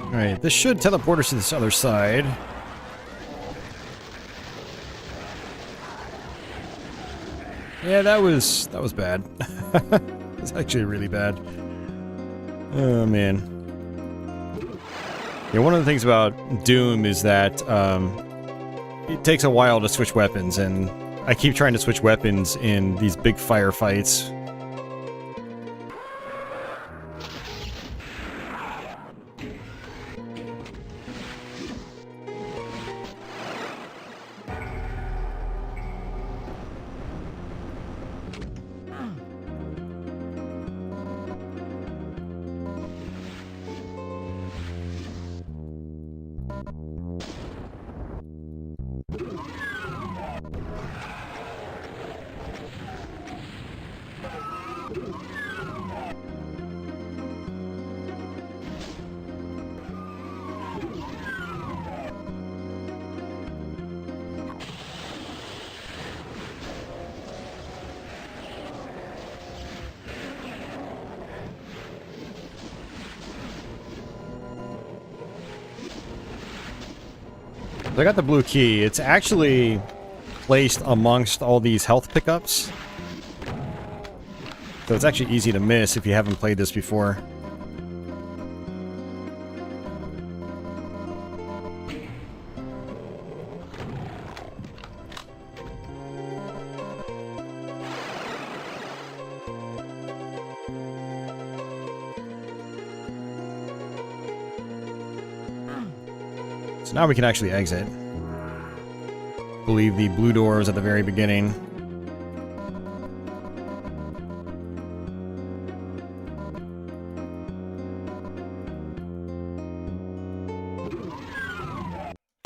Alright, this should teleport us to this other side. Yeah, that was bad. It's actually really bad. Oh, man. Yeah, one of the things about Doom is that it takes a while to switch weapons, and I keep trying to switch weapons in these big firefights. I got the blue key. It's actually placed amongst all these health pickups. So it's actually easy to miss if you haven't played this before. So now we can actually exit. I believe the blue door is at the very beginning.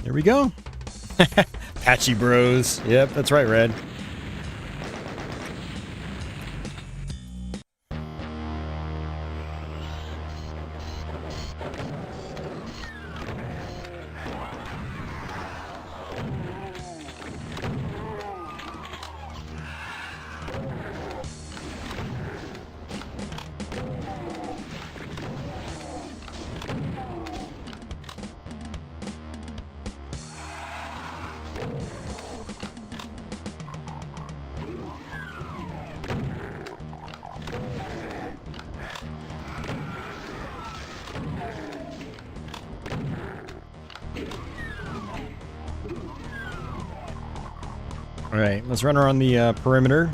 There we go. Patchy Bros. Yep, that's right, Red. Alright, let's run around the perimeter.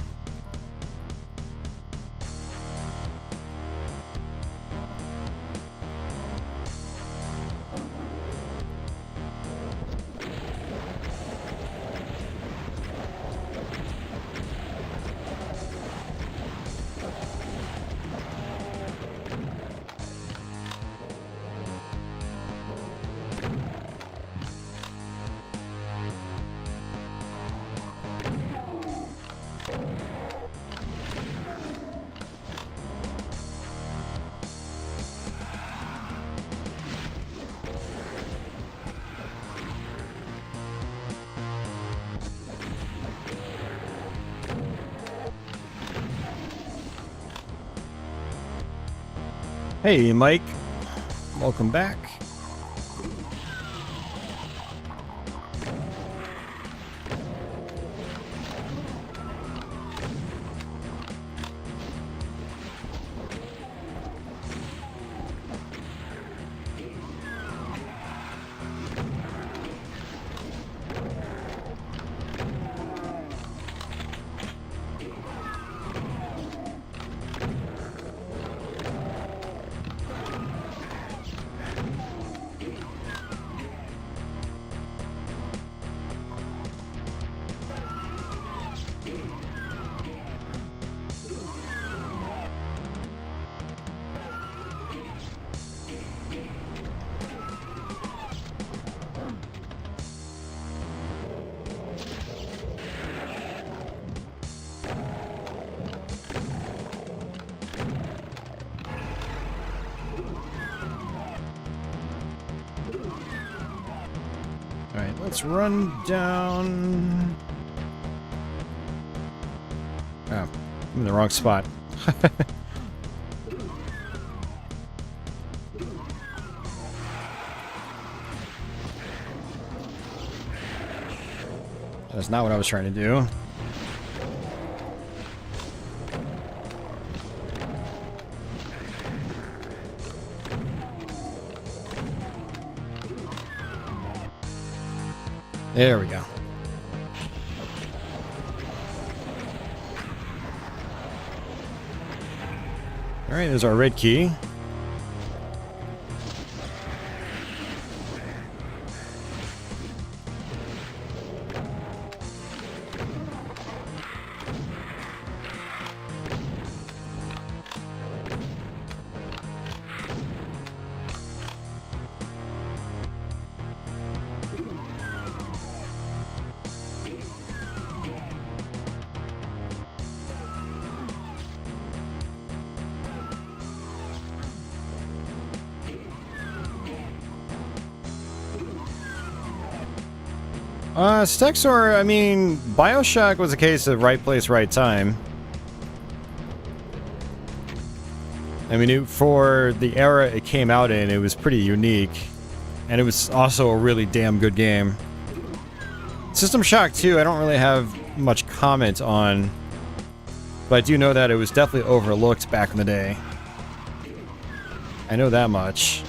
Hey, Mike. Welcome back. Alright, let's run down... Oh, I'm in the wrong spot. That's not what I was trying to do. There we go. Alright, there's our red key. Stexor, I mean, Bioshock was a case of right place, right time. I mean, for the era it came out in, it was pretty unique. And it was also a really damn good game. System Shock 2, I don't really have much comment on. But I do know that it was definitely overlooked back in the day. I know that much.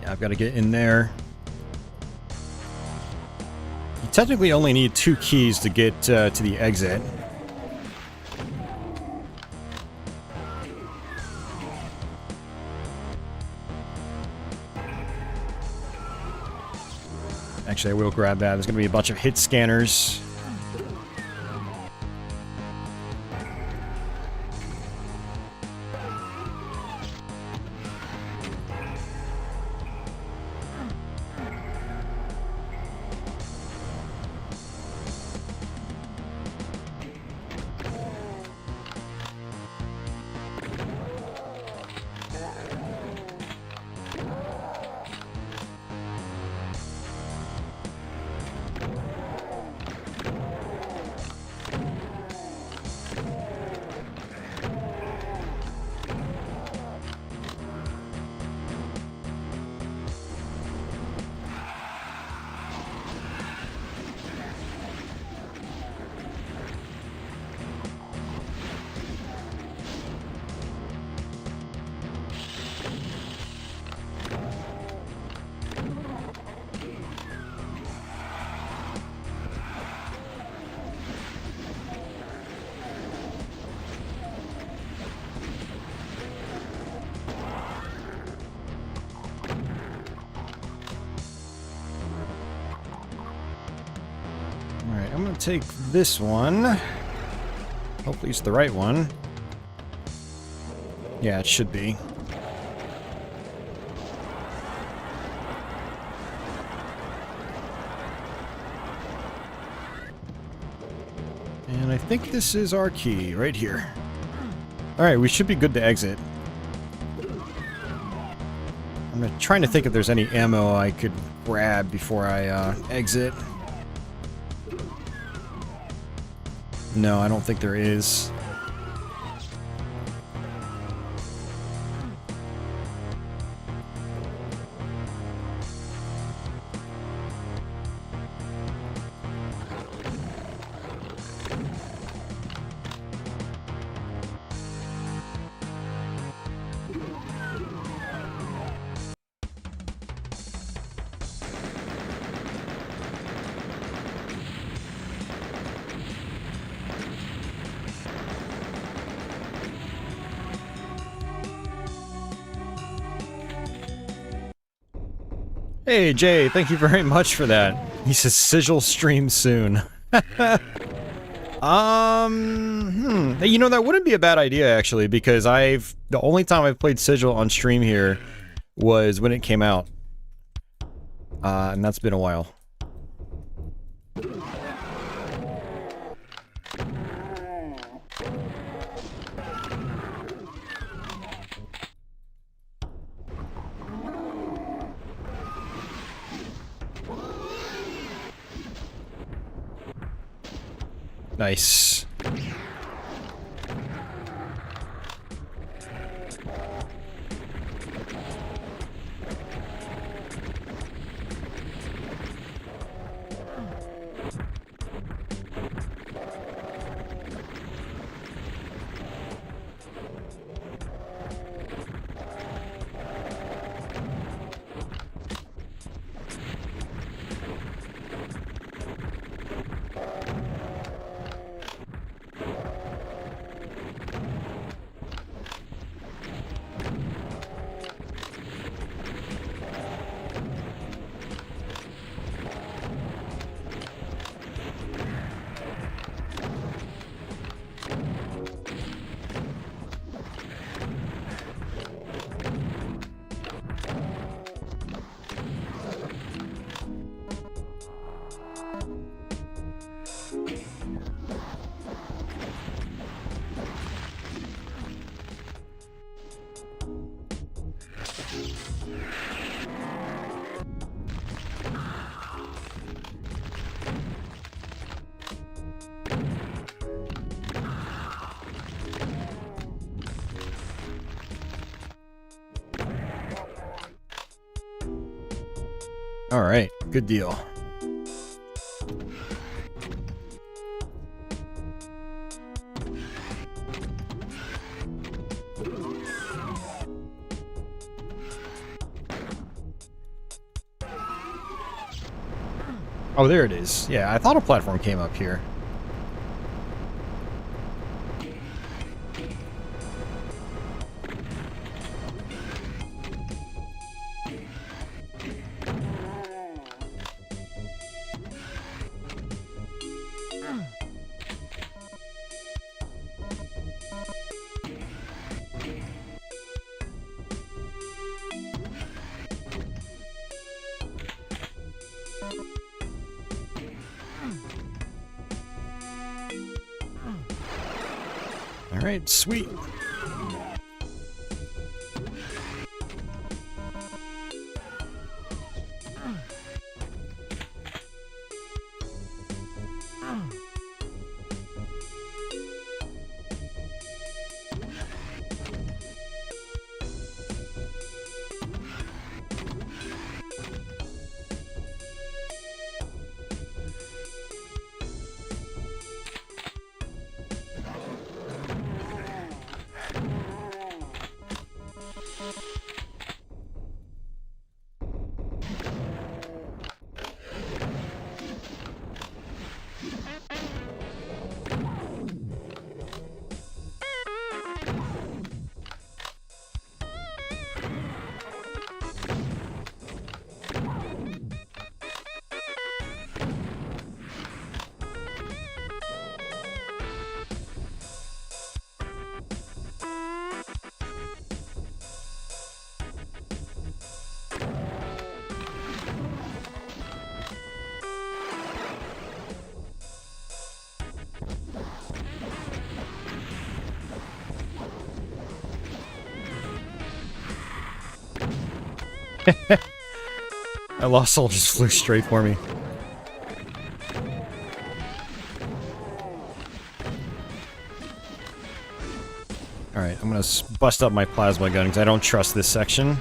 I've got to get in there. You technically only need 2 keys to get to the exit. Actually, I will grab that. There's going to be a bunch of hit scanners. I'm gonna take this one. Hopefully it's the right one. Yeah, it should be. And I think this is our key right here. Alright, we should be good to exit. I'm trying to think if there's any ammo I could grab before I exit. No, I don't think there is. Hey Jay, thank you very much for that. He says Sigil stream soon. You know, that wouldn't be a bad idea actually, because the only time I've played Sigil on stream here was when it came out. And that's been a while. Nice. All right, good deal. Oh, there it is. Yeah, I thought a platform came up here. All right, sweet. That lost soul just flew straight for me. Alright, I'm gonna bust up my plasma gun because I don't trust this section.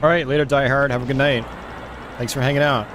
Alright, later, Die Hard. Have a good night. Thanks for hanging out.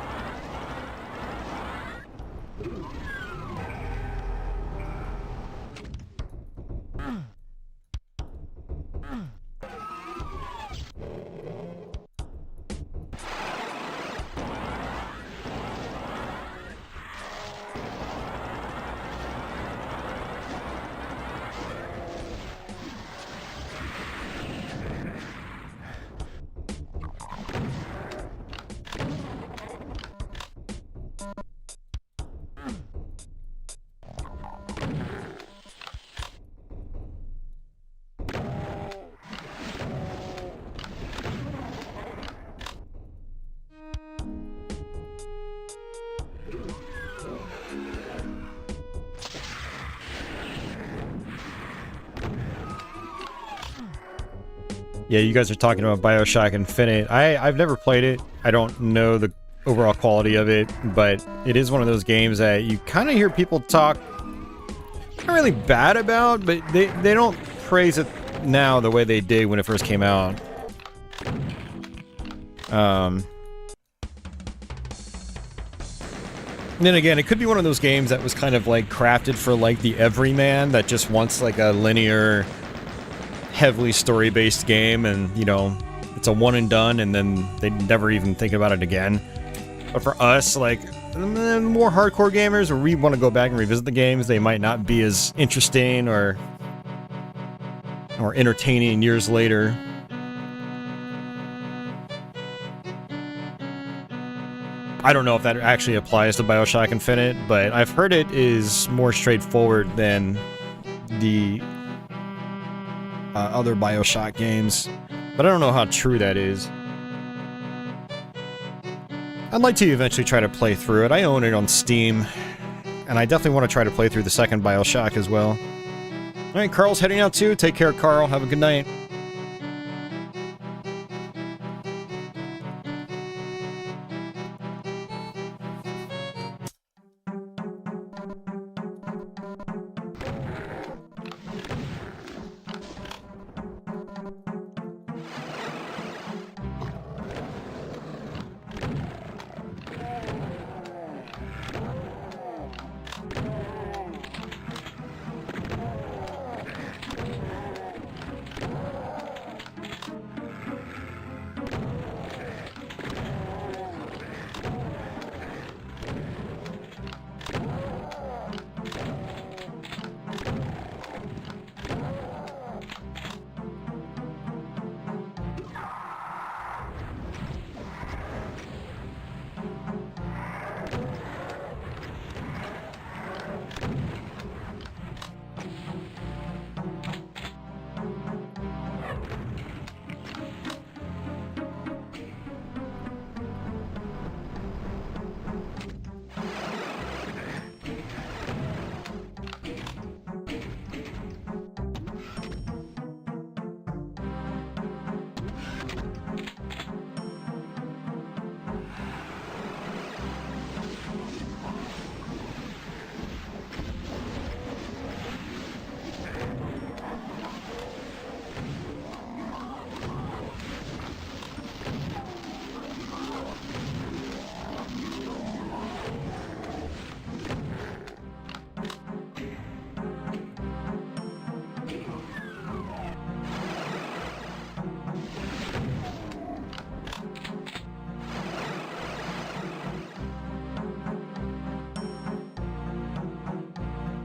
Yeah, you guys are talking about BioShock Infinite. I've never played it. I don't know the overall quality of it, but it is one of those games that you kind of hear people talk not really bad about, but they don't praise it now the way they did when it first came out. And then again, it could be one of those games that was kind of like crafted for like the everyman that just wants like a linear, heavily story-based game, and you know, it's a one and done, and then they never even think about it again. But for us, like more hardcore gamers, or we want to go back and revisit the games, they might not be as interesting or entertaining years later. I don't know if that actually applies to BioShock Infinite, but I've heard it is more straightforward than the other BioShock games, but I don't know how true that is. I'd like to eventually try to play through it. I own it on Steam, and I definitely want to try to play through the second BioShock as well. Alright, Carl's heading out too. Take care, Carl. Have a good night.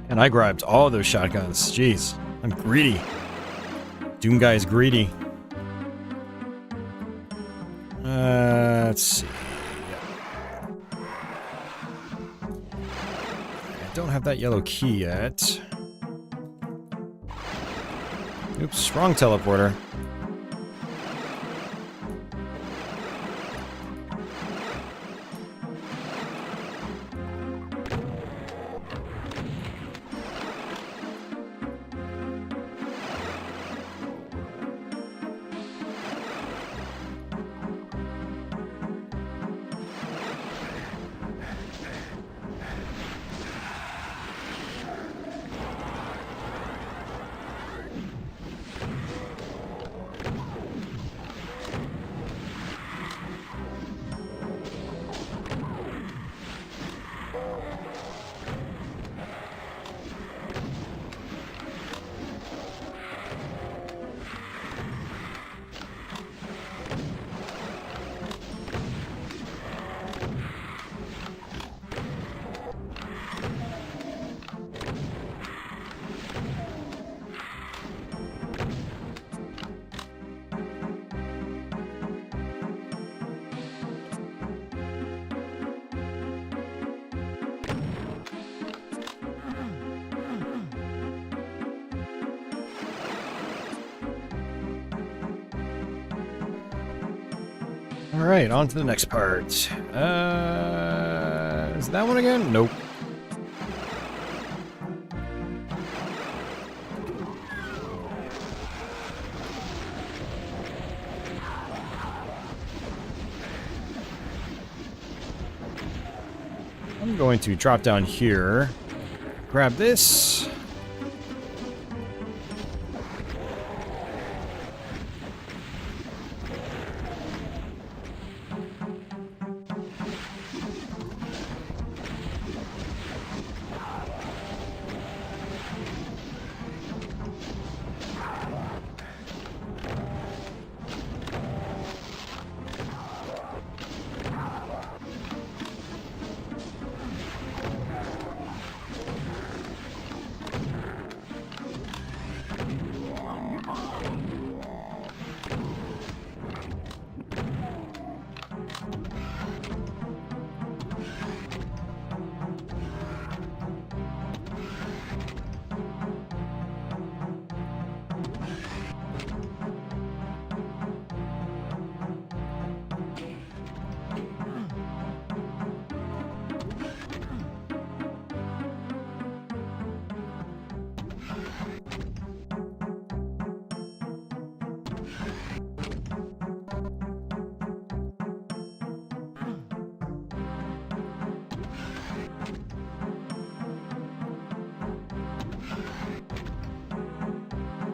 And I grabbed all those shotguns. Jeez, I'm greedy. Doom guy is greedy. Let's see. I don't have that yellow key yet. Oops, wrong teleporter. Alright, on to the next part. Is that one again? Nope. going to drop down here, grab this.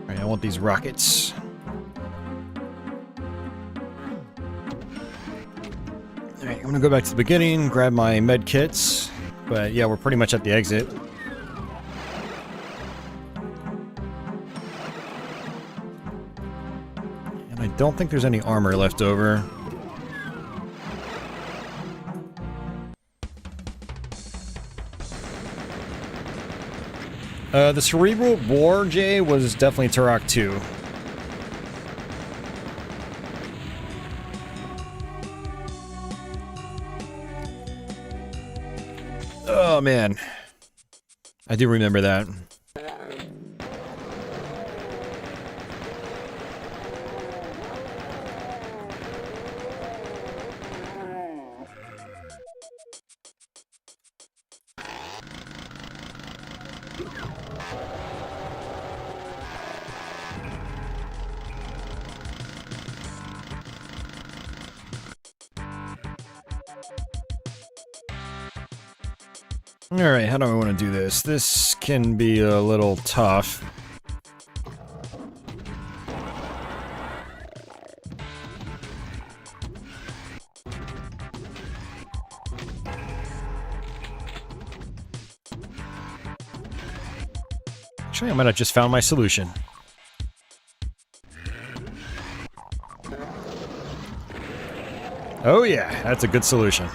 I want these rockets. Alright, I'm gonna go back to the beginning, grab my med kits. But yeah, we're pretty much at the exit. And I don't think there's any armor left over. The Cerebral War, Jay, was definitely Turok 2. Oh, man. I do remember that. Alright, how do I want to do this? This can be a little tough. Actually, I might have just found my solution. Oh yeah, that's a good solution.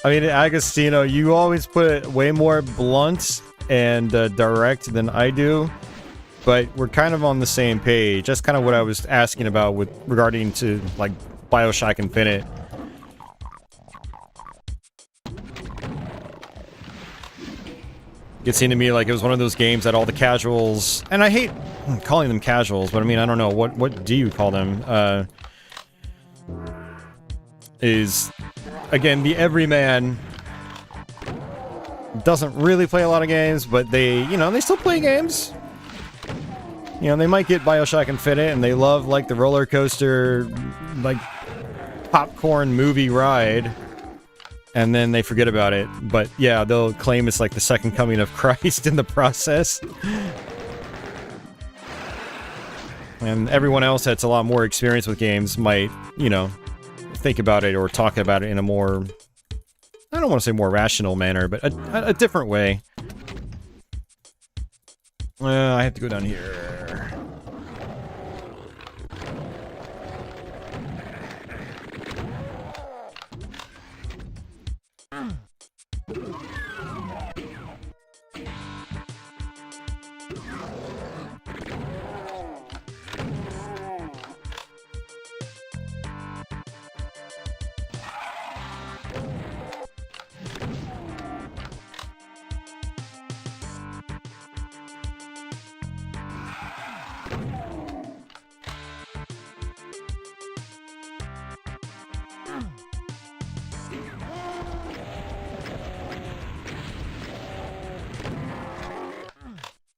I mean, Agostino, you always put way more blunt and direct than I do, but we're kind of on the same page. That's kind of what I was asking about with regarding to like BioShock Infinite. It seemed to me like it was one of those games that all the casuals, and I hate calling them casuals, but I mean, I don't know, what do you call them? Is, again, the everyman doesn't really play a lot of games, but they, you know, they still play games. You know, they might get BioShock Infinite and they love, like, the roller coaster, like, popcorn movie ride, and then they forget about it. But yeah, they'll claim it's like the second coming of Christ in the process. And everyone else that's a lot more experience with games might, you know, think about it or talk about it in a more, I don't want to say more rational manner, but a different way. I have to go down here.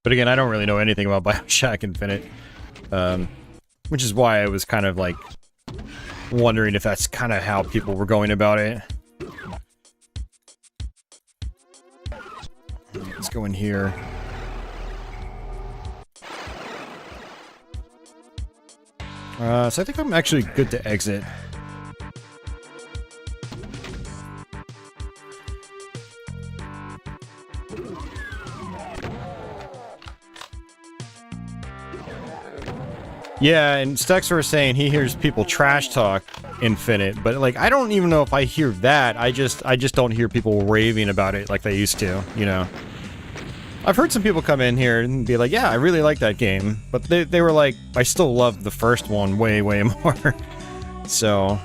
But again, I don't really know anything about Bioshock Infinite. Which is why I was kind of like wondering if that's kind of how people were going about it. Let's go in here. So I think I'm actually good to exit. Yeah, and Stexer was saying he hears people trash talk Infinite, but like I don't even know if I hear that. I just don't hear people raving about it like they used to, you know. I've heard some people come in here and be like, yeah, I really like that game, but they were like, I still love the first one way more. So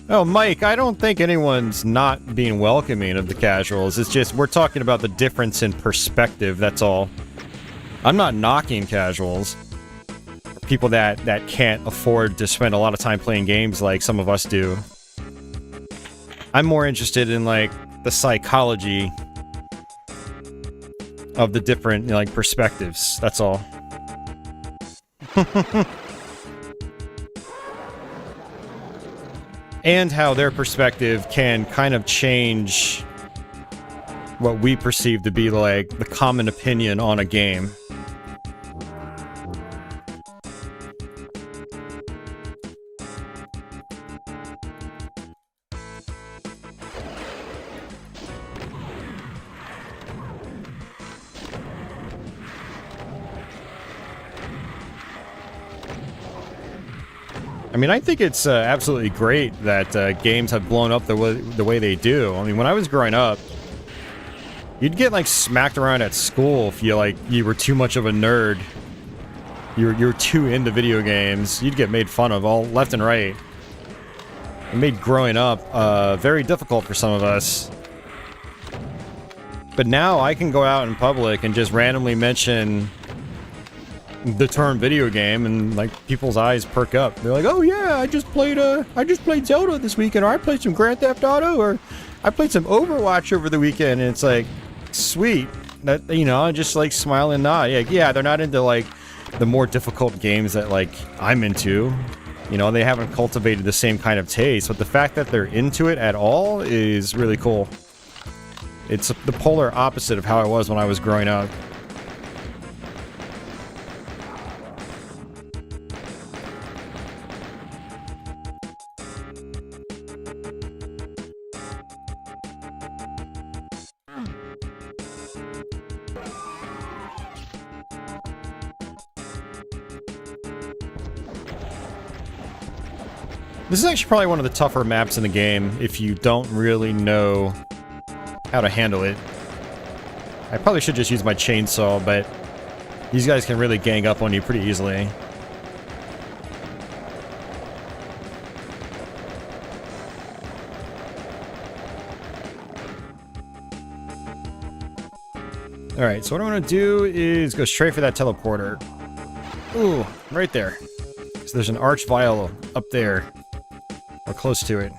oh, Mike, I don't think anyone's not being welcoming of the casuals. It's just, we're talking about the difference in perspective, that's all. I'm not knocking casuals. People that can't afford to spend a lot of time playing games like some of us do. I'm more interested in, like, the psychology of the different, you know, like, perspectives, that's all. And how their perspective can kind of change what we perceive to be, like, the common opinion on a game. I mean, I think it's absolutely great that games have blown up the way they do. I mean, when I was growing up, you'd get like smacked around at school if you were too much of a nerd. You're too into video games. You'd get made fun of all left and right. It made growing up very difficult for some of us. But now I can go out in public and just randomly mention the term video game, and like people's eyes perk up. They're like, "Oh yeah, I just played Zelda this weekend, or I played some Grand Theft Auto, or I played some Overwatch over the weekend." And it's like, sweet. That, you know, I just like smile and nod. Yeah, they're not into like the more difficult games that like I'm into. You know, they haven't cultivated the same kind of taste, but the fact that they're into it at all is really cool. It's the polar opposite of how I was when I was growing up. This is actually probably one of the tougher maps in the game if you don't really know how to handle it. I probably should just use my chainsaw, but these guys can really gang up on you pretty easily. Alright, so what I'm going to do is go straight for that teleporter. Ooh, right there. So there's an arch vial up there. Or close to it.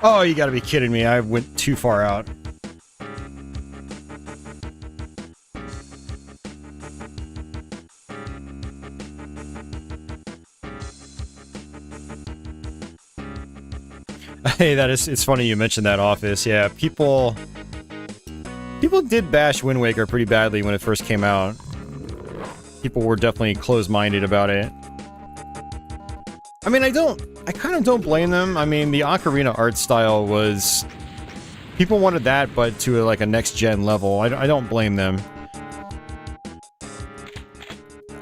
Oh, you gotta be kidding me. I went too far out. Hey, it's funny you mentioned that office. Yeah, people did bash Wind Waker pretty badly when it first came out. People were definitely closed-minded about it. I mean, I kind of don't blame them. I mean, the Ocarina art style was... People wanted that, but to like a next-gen level. I don't blame them.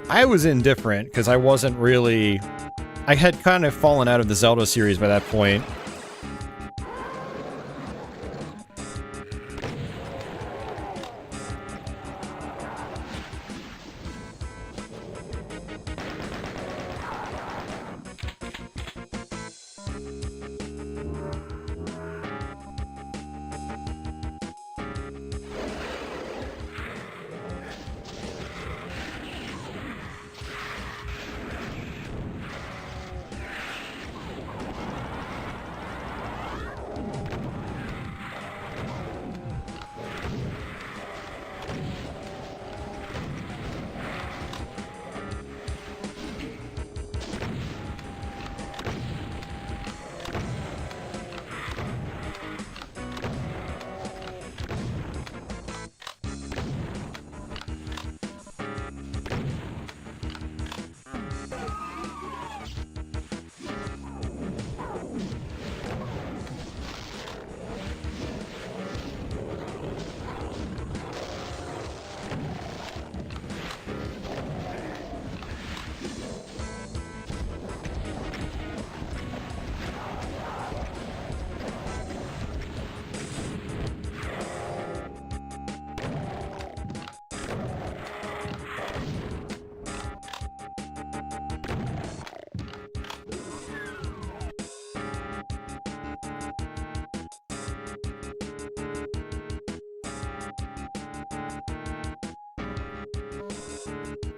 I was indifferent, because I wasn't really... I had kind of fallen out of the Zelda series by that point.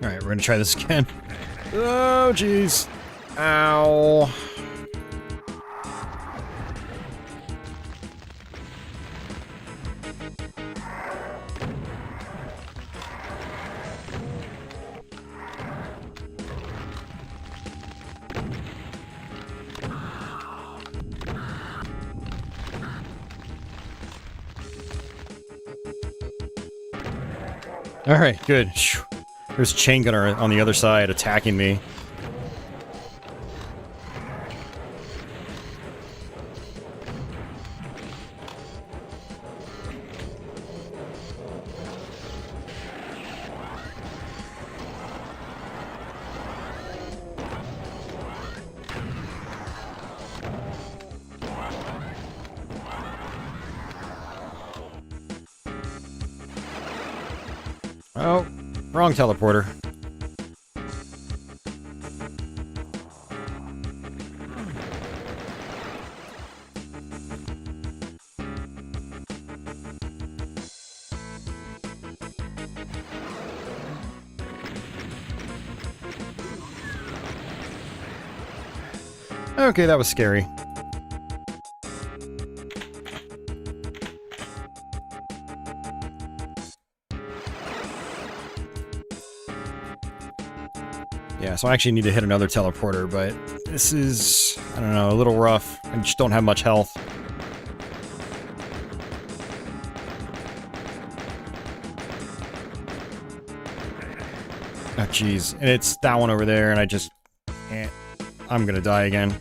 Alright, we're gonna try this again. Oh, jeez. Ow. Alright, good. Phew. There's a chain gunner on the other side attacking me. Oh, wrong teleporter. Okay, that was scary. Yeah, so I actually need to hit another teleporter, but this is, I don't know, a little rough. I just don't have much health. Oh, jeez. And it's that one over there, and I just can't. I'm gonna die again.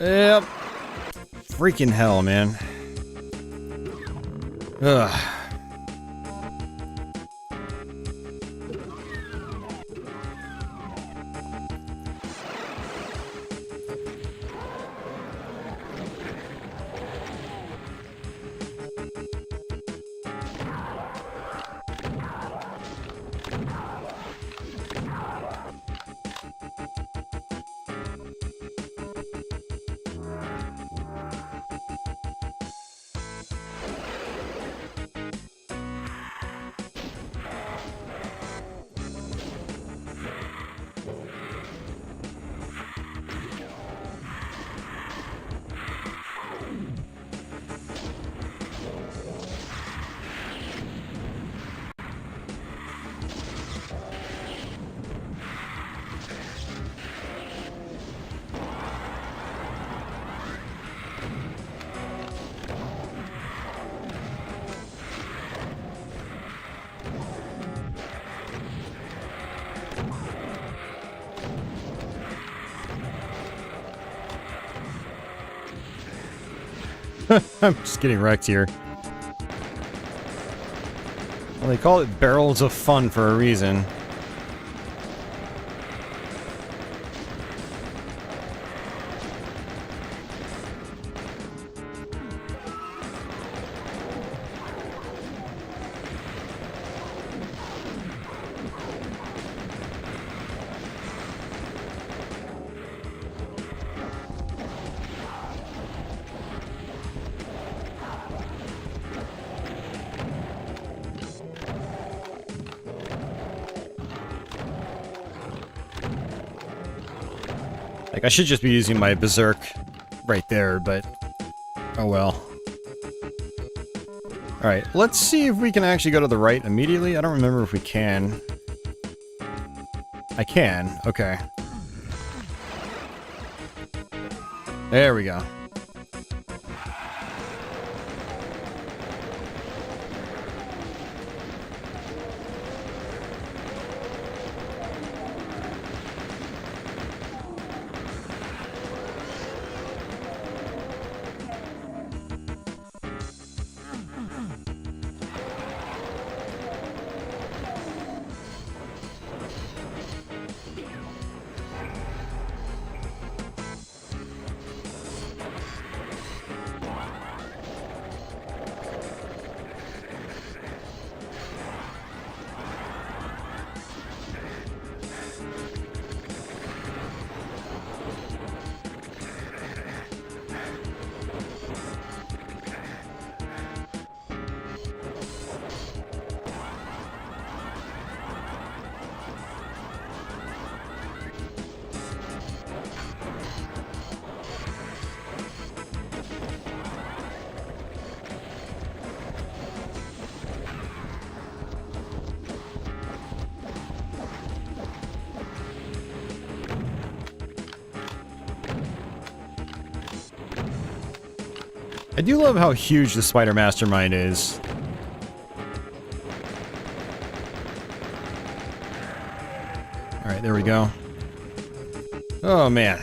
Yep. Freaking hell, man. Ugh. I'm just getting wrecked here. Well, they call it barrels of fun for a reason. Like, I should just be using my berserk right there, but oh well. Alright, let's see if we can actually go to the right immediately. I don't remember if we can. I can, okay. There we go. I do love how huge the Spider Mastermind is. Alright, there we go. Oh, man.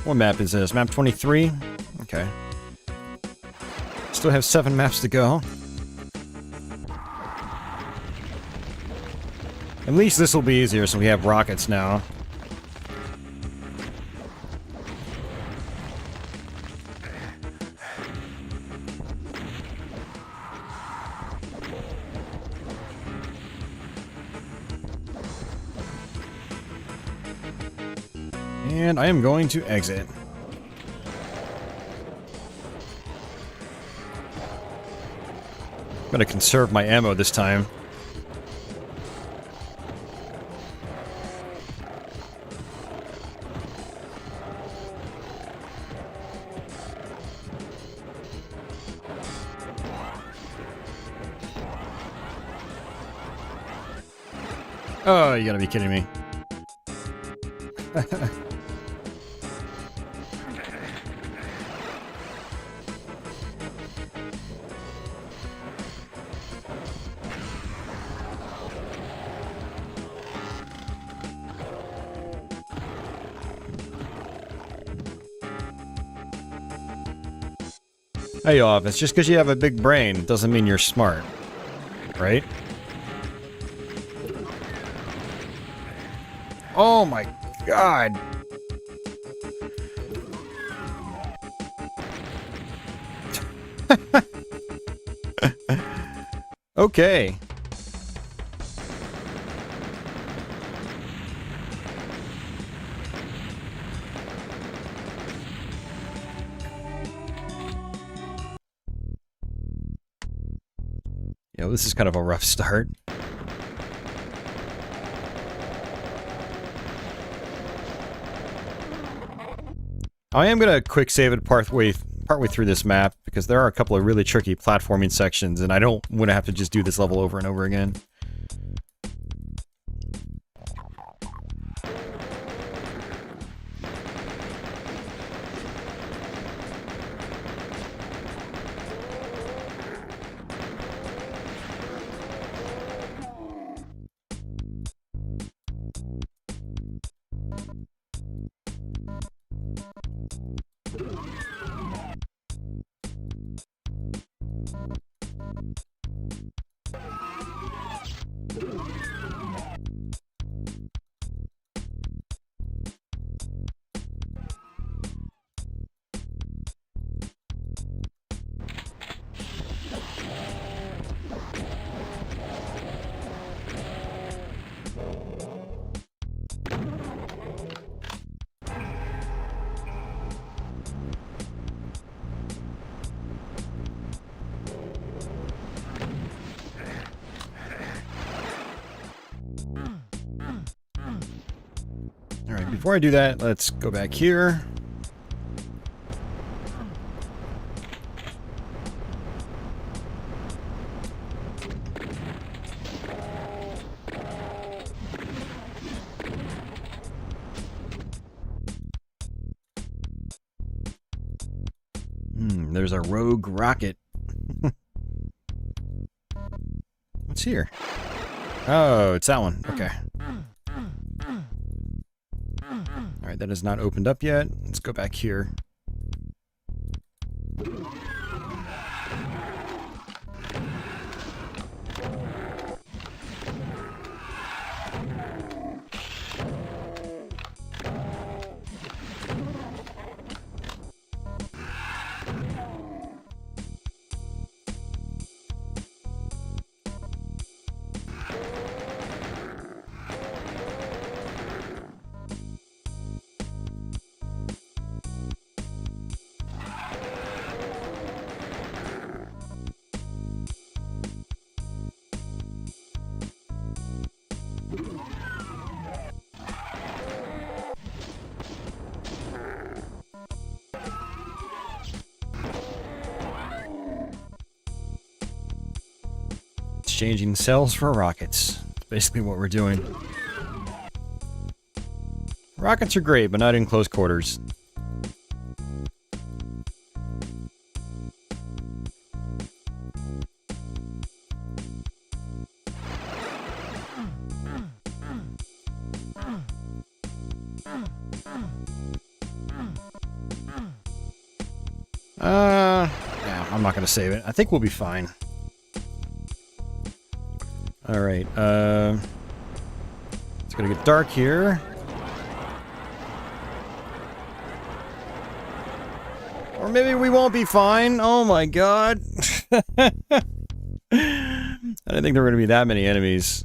What map is this? Map 23? Okay. Still have 7 maps to go. At least this will be easier, so we have rockets now. And I am going to exit. I'm gonna conserve my ammo this time. Oh, you gotta be kidding me. Hey, Office, just because you have a big brain doesn't mean you're smart. Right? Oh my god! Okay. Yeah, this is kind of a rough start. I am gonna quick save it partway through this map, because there are a couple of really tricky platforming sections, and I don't want to have to just do this level over and over again. Alright, before I do that, let's go back here. There's a rogue rocket. What's here? Oh, it's that one. Okay. Alright, that is not opened up yet. Let's go back here. Exchanging cells for rockets. That's basically what we're doing. Rockets are great, but not in close quarters. Yeah, I'm not gonna save it. I think we'll be fine. Alright, it's gonna get dark here. Or maybe we won't be fine. Oh my god. I didn't think there were gonna be that many enemies.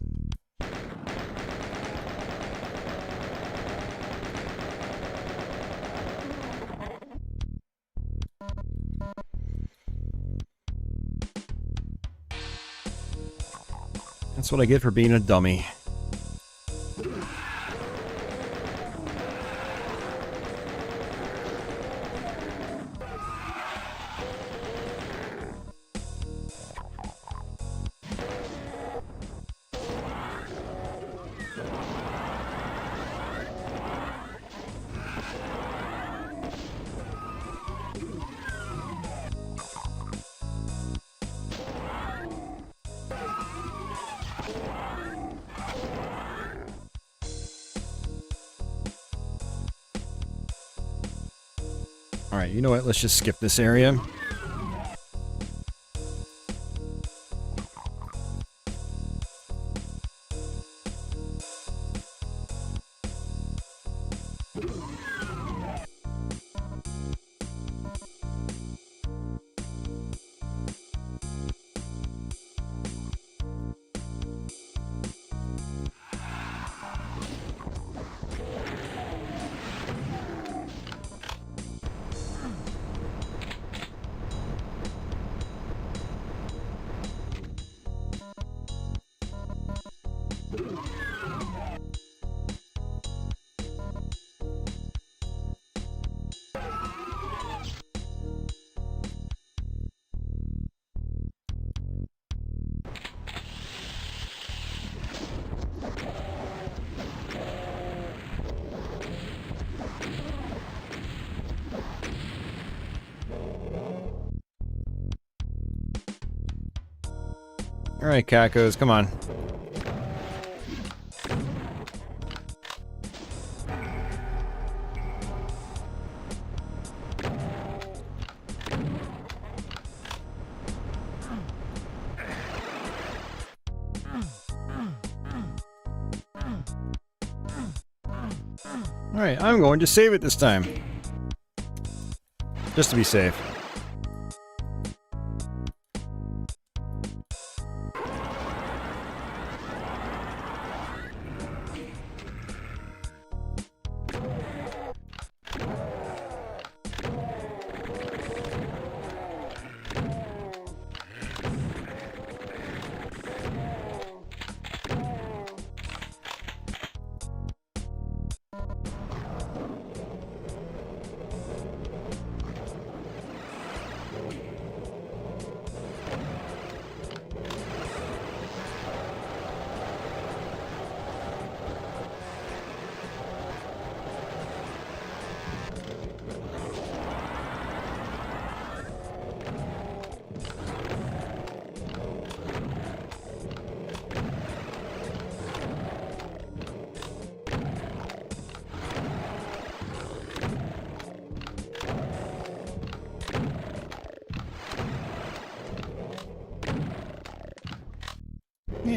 That's what I get for being a dummy. Alright, you know what? Let's just skip this area. Alright, Cacos, come on. Alright, I'm going to save it this time. Just to be safe.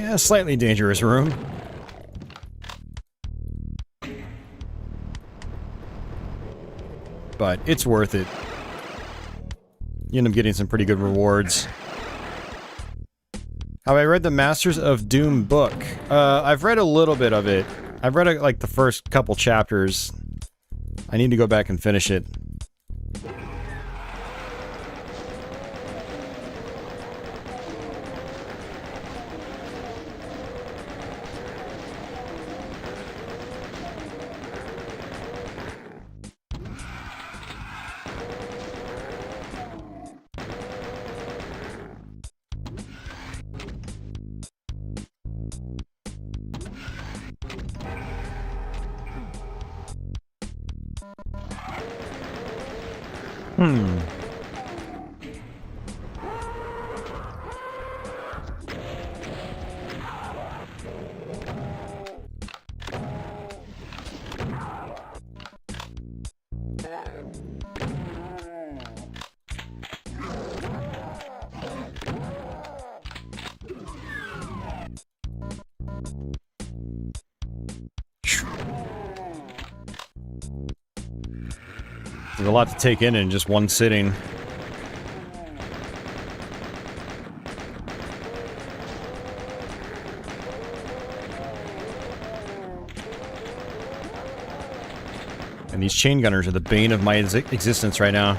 Yeah, slightly dangerous room. But it's worth it. You end up getting some pretty good rewards. Have I read the Masters of Doom book? I've read a little bit of it. I've read like the first couple chapters. I need to go back and finish it. There's a lot to take in just one sitting. And these chain gunners are the bane of my existence right now.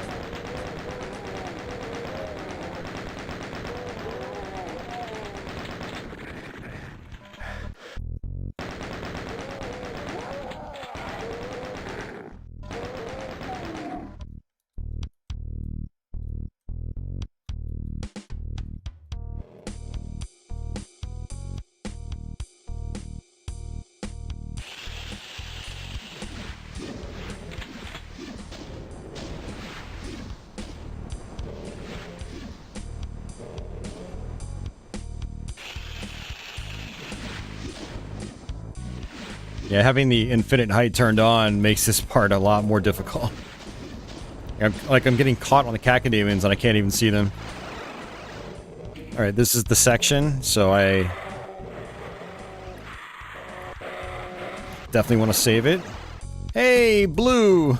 Yeah, having the infinite height turned on makes this part a lot more difficult. I'm getting caught on the cacodemons and I can't even see them. Alright, this is the section, so I definitely want to save it. Hey, blue!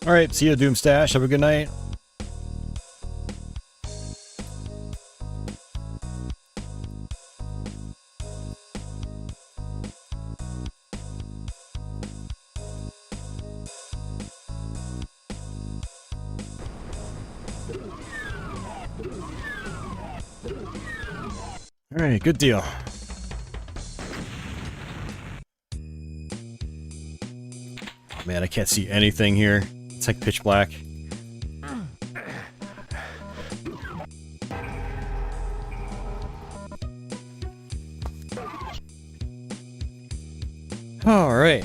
Alright, see you, Doom Stash. Have a good night. Alright, good deal. Oh man, I can't see anything here. It's like pitch black. Alright.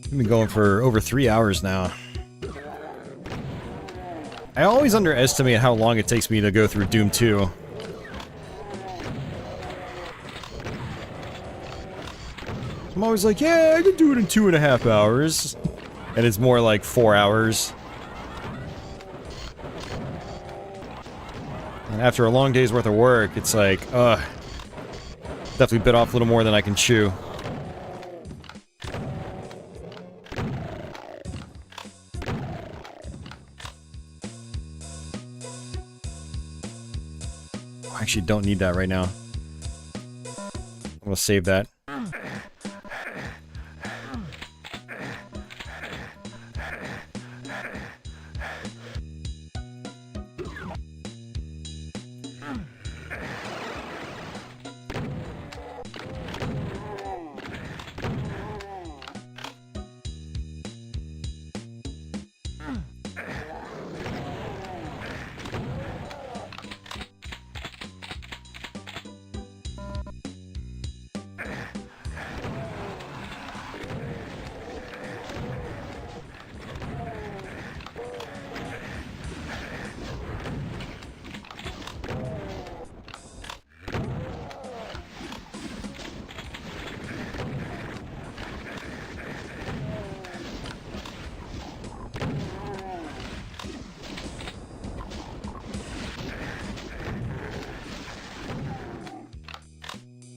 We've been going for over 3 hours now. I always underestimate how long it takes me to go through Doom 2. I'm always like, yeah, I can do it in 2.5 hours. And it's more like 4 hours. And after a long day's worth of work, it's like, definitely bit off a little more than I can chew. I actually don't need that right now. I'm gonna save that.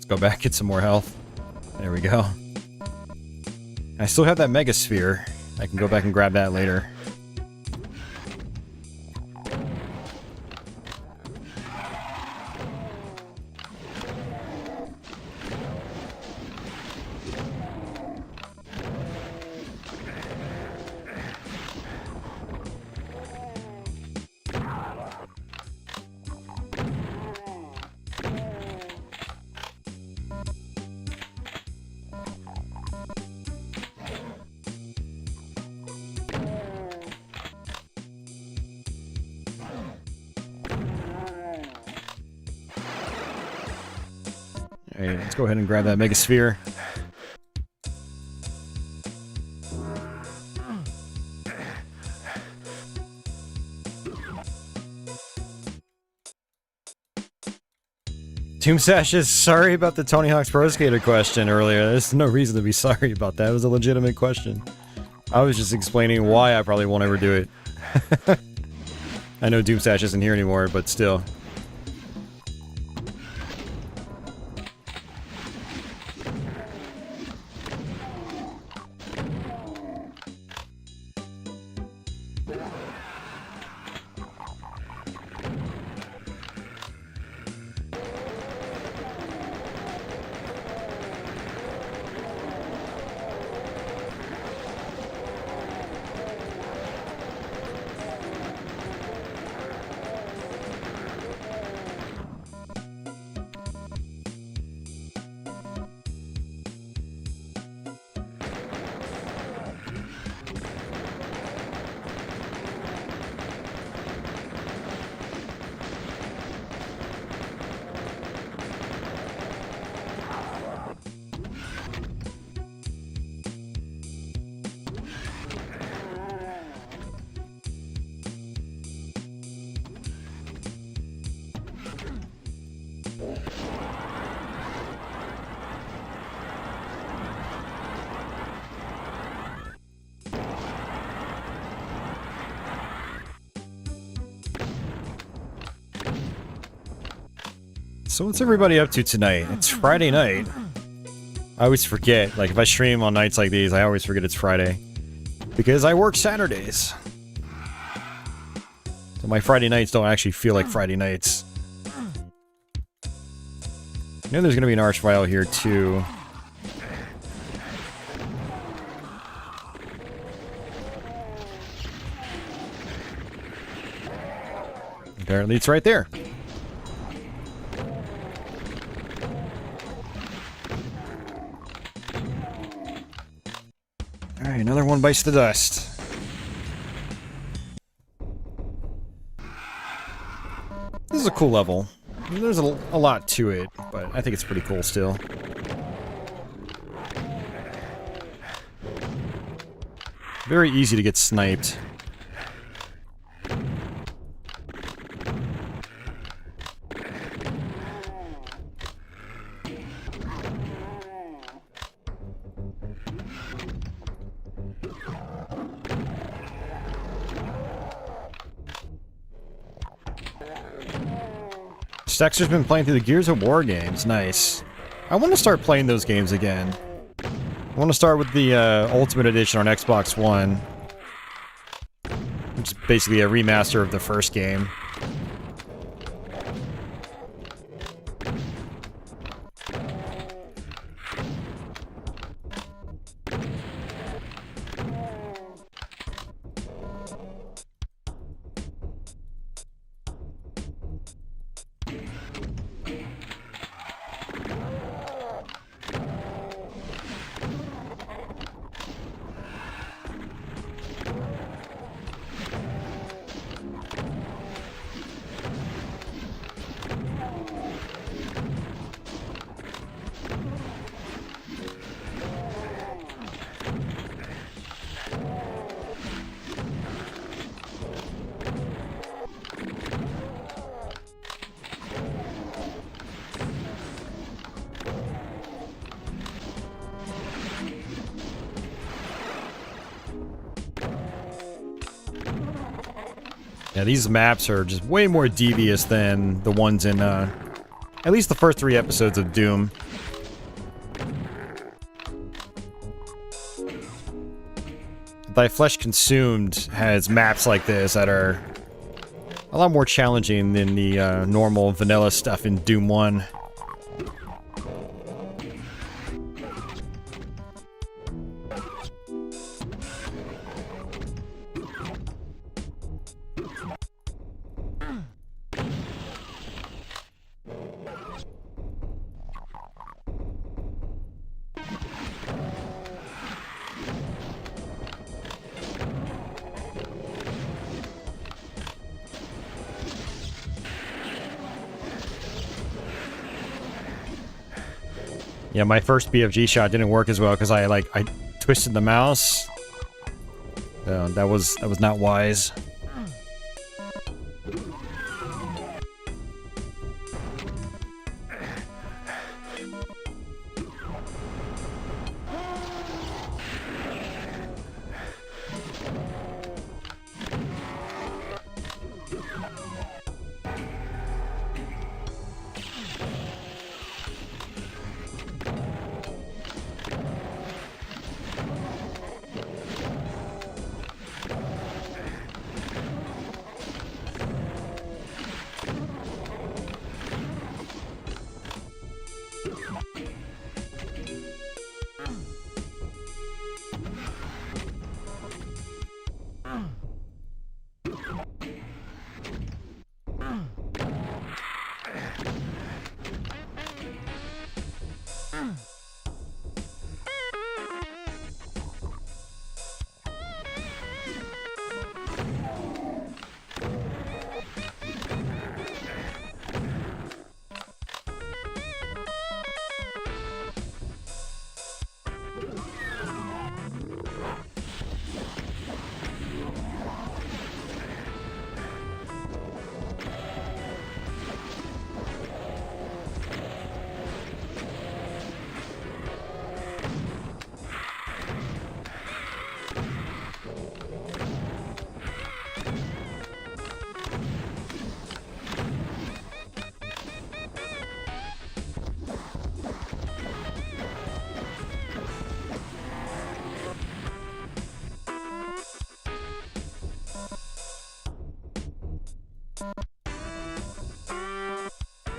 Go back, get some more health. There we go. I still have that Mega Sphere. I can go back and grab that later. Alright, let's go ahead and grab that Mega Sphere. Doom Sashes, sorry about the Tony Hawk's Pro Skater question earlier. There's no reason to be sorry about that. It was a legitimate question. I was just explaining why I probably won't ever do it. I know Doom Sash isn't here anymore, but still. So what's everybody up to tonight? It's Friday night. I always forget, like if I stream on nights like these, I always forget it's Friday. Because I work Saturdays. So my Friday nights don't actually feel like Friday nights. I know there's gonna be an Archvile here too. Apparently it's right there. Alright, another one bites the dust. This is a cool level. There's a lot to it, but I think it's pretty cool still. Very easy to get sniped. Stexter's been playing through the Gears of War games. Nice. I want to start playing those games again. I want to start with the Ultimate Edition on Xbox One, which is basically a remaster of the first game. Yeah, these maps are just way more devious than the ones in, at least the first 3 episodes of Doom. Thy Flesh Consumed has maps like this that are a lot more challenging than the normal vanilla stuff in Doom 1. Yeah, my first BFG shot didn't work as well because I twisted the mouse. That was not wise.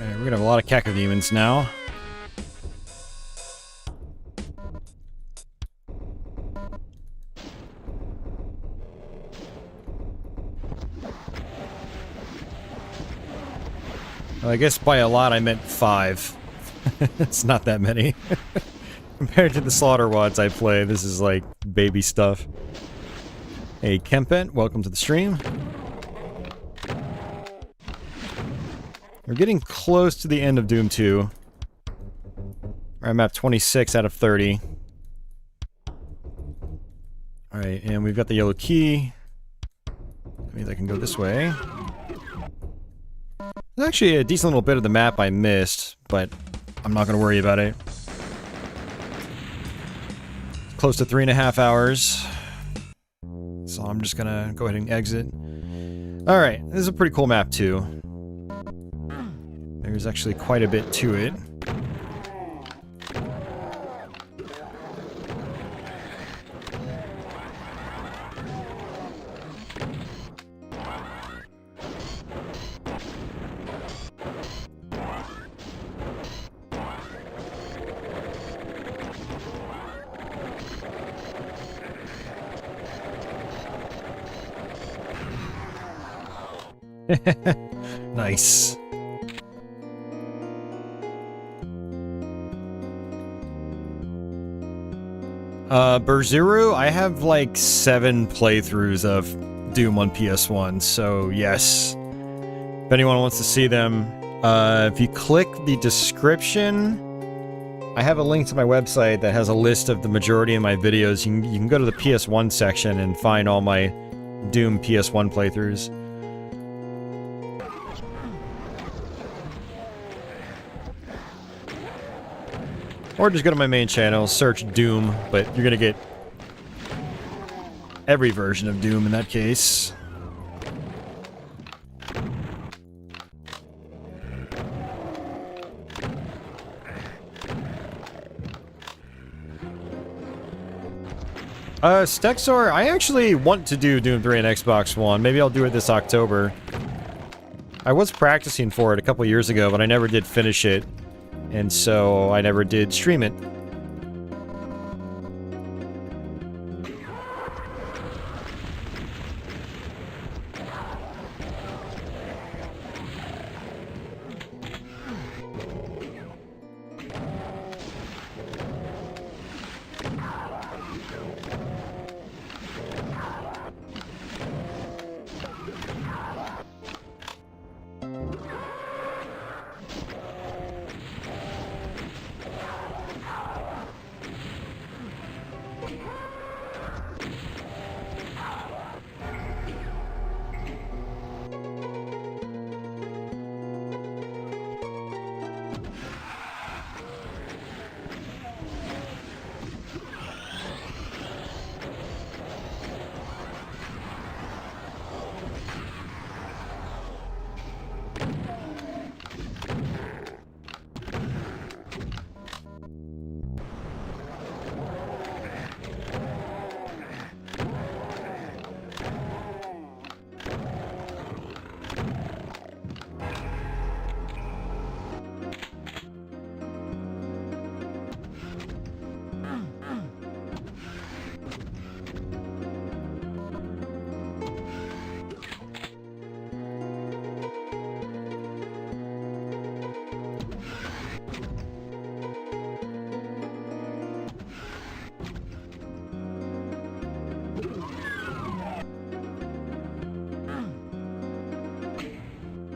Alright, we're gonna have a lot of cacodemons now. Well, I guess by a lot I meant 5. It's not that many. Compared to the slaughter wads I play, this is like baby stuff. Hey Kempet, welcome to the stream. We're getting close to the end of Doom 2. I'm at 26 out of 30. Alright, and we've got the yellow key. That means I can go this way. There's actually a decent little bit of the map I missed, but I'm not going to worry about it. Close to 3.5 hours. So I'm just going to go ahead and exit. Alright, this is a pretty cool map too. There's actually quite a bit to it. Nice. Berzuru, I have like 7 playthroughs of Doom on PS1, so yes. If anyone wants to see them, if you click the description, I have a link to my website that has a list of the majority of my videos. You can go to the PS1 section and find all my Doom PS1 playthroughs. Or just go to my main channel, search Doom, but you're gonna get every version of Doom in that case. Stexor, I actually want to do Doom 3 on Xbox One. Maybe I'll do it this October. I was practicing for it a couple years ago, but I never did finish it. And so I never did stream it.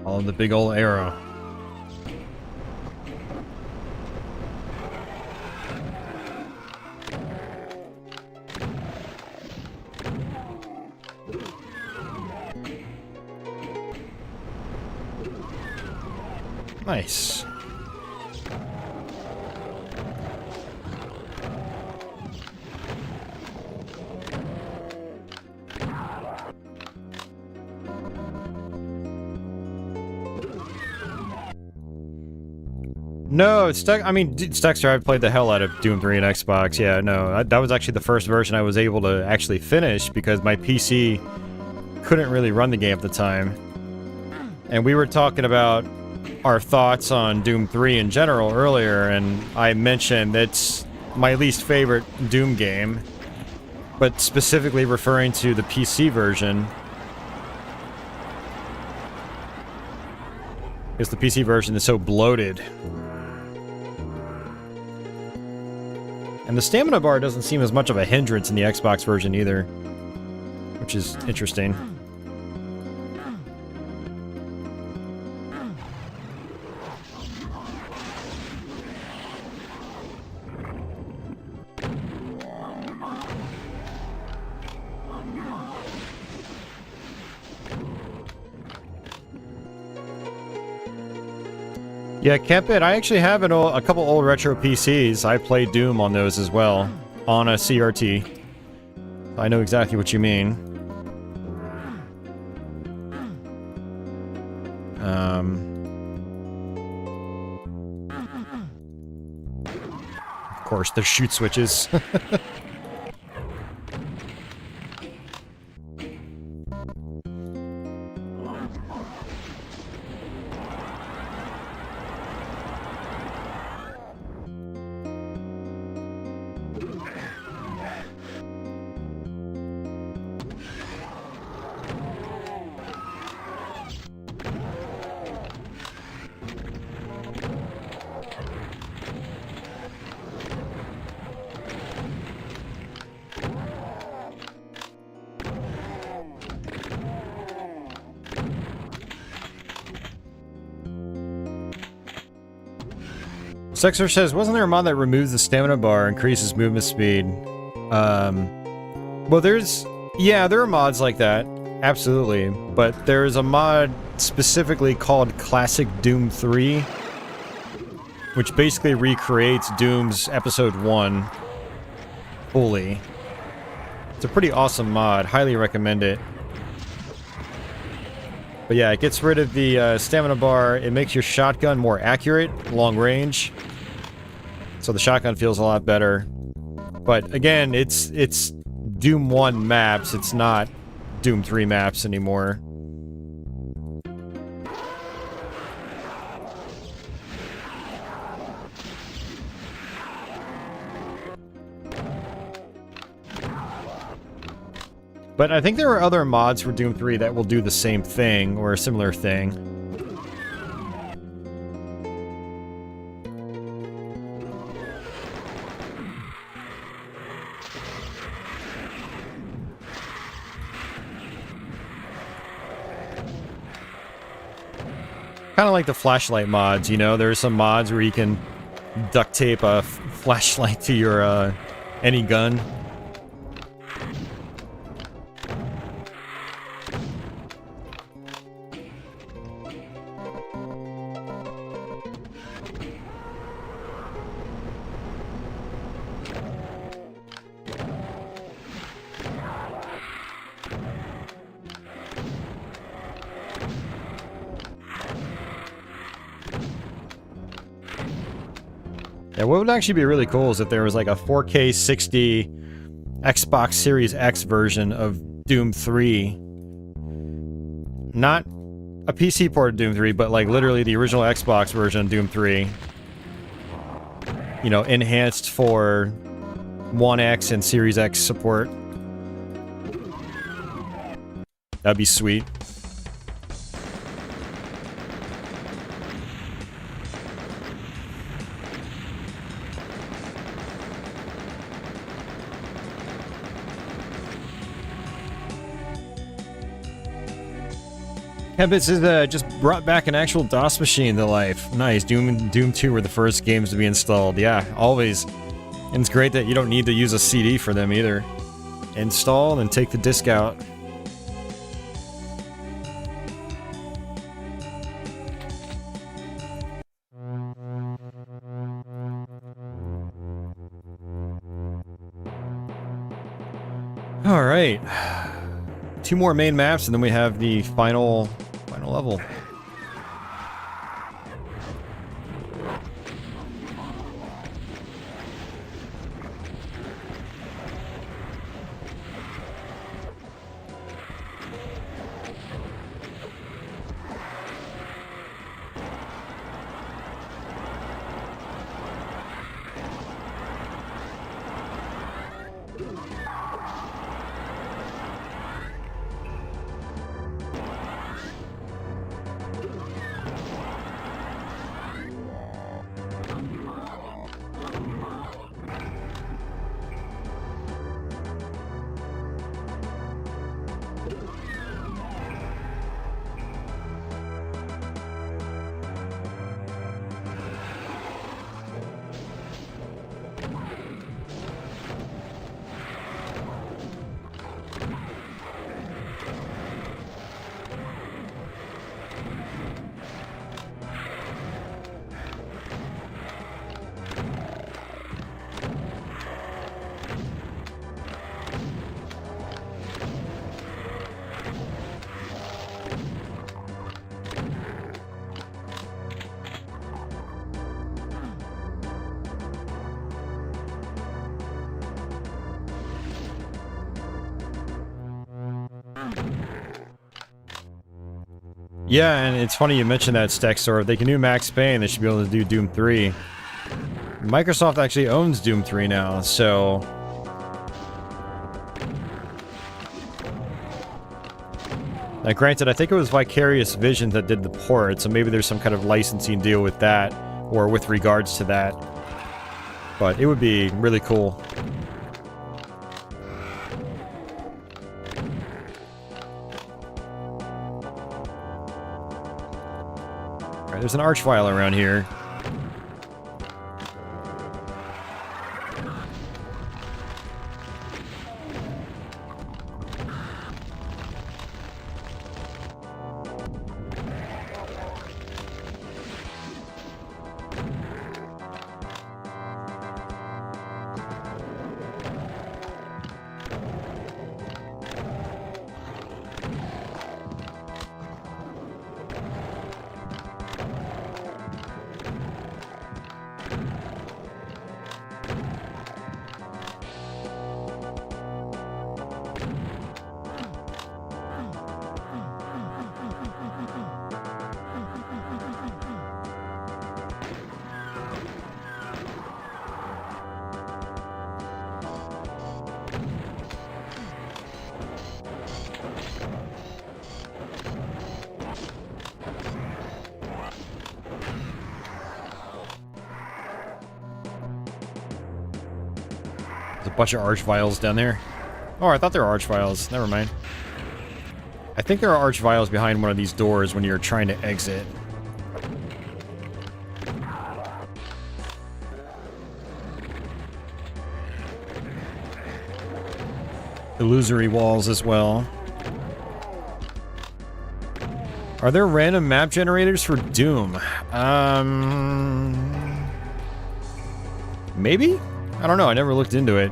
Oh, the big old arrow. Nice. No, I mean, Stexter, I've played the hell out of Doom 3 and Xbox. Yeah, no, that was actually the first version I was able to actually finish because my PC couldn't really run the game at the time. And we were talking about our thoughts on Doom 3 in general earlier, and I mentioned it's my least favorite Doom game, but specifically referring to the PC version. Because the PC version is so bloated. And the stamina bar doesn't seem as much of a hindrance in the Xbox version either, which is interesting. Yeah, Kempit, I actually have a couple old retro PCs. I played Doom on those as well, on a CRT. I know exactly what you mean. course, they're shoot switches. Sexer says, wasn't there a mod that removes the stamina bar, increases movement speed? Well, yeah, there are mods like that, absolutely. But there's a mod specifically called Classic Doom 3, which basically recreates Doom's Episode 1 fully. It's a pretty awesome mod, highly recommend it. But yeah, it gets rid of the stamina bar, it makes your shotgun more accurate, long range. So the shotgun feels a lot better. But again, it's Doom 1 maps, it's not Doom 3 maps anymore. But I think there are other mods for Doom 3 that will do the same thing, or a similar thing. Kind of like the flashlight mods, you know? There's some mods where you can duct tape a flashlight to your, any gun. Yeah, what would actually be really cool is if there was like a 4K 60 Xbox Series X version of Doom 3. Not a PC port of Doom 3, but like literally the original Xbox version of Doom 3. You know, enhanced for One X and Series X support. That'd be sweet. Habits is just brought back an actual DOS machine to life. Nice. Doom and Doom 2 were the first games to be installed. Yeah, always. And it's great that you don't need to use a CD for them either. Install and take the disc out. Alright. 2 more main maps and then we have the final level. Yeah, and it's funny you mentioned that, Stexor. If they can do Max Payne, they should be able to do Doom 3. Microsoft actually owns Doom 3 now, so... Now, granted, I think it was Vicarious Visions that did the port, so maybe there's some kind of licensing deal with that, or with regards to that. But it would be really cool. Alright, there's an archvile around here. There's a bunch of archviles down there. Oh, I thought there were archviles. Never mind. I think there are archviles behind one of these doors when you're trying to exit. Illusory walls as well. Are there random map generators for Doom? Maybe? I don't know, I never looked into it.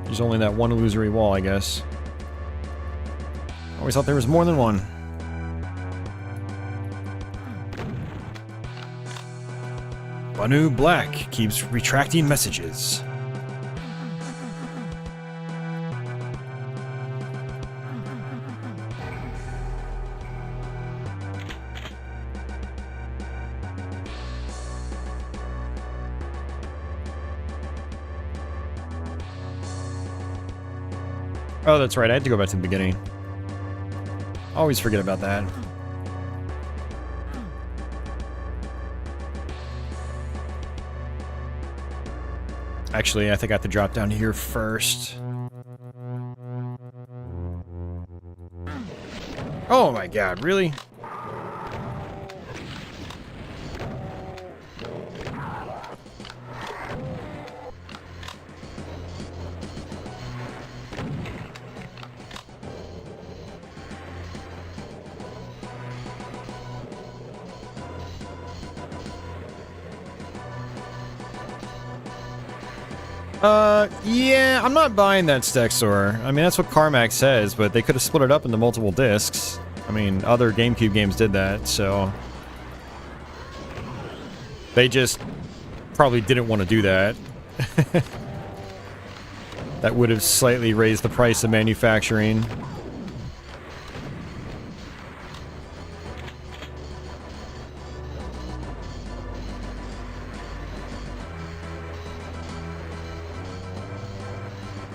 There's only that one illusory wall, I guess. Always thought there was more than one. Banu Black keeps retracting messages. Oh, that's right. I had to go back to the beginning. Always forget about that. Actually, I think I have to drop down here first. Oh my god, really? Yeah, I'm not buying that Stexor. I mean, that's what Carmack says, but they could have split it up into multiple discs. I mean, other GameCube games did that, so... They just probably didn't want to do that. That would have slightly raised the price of manufacturing.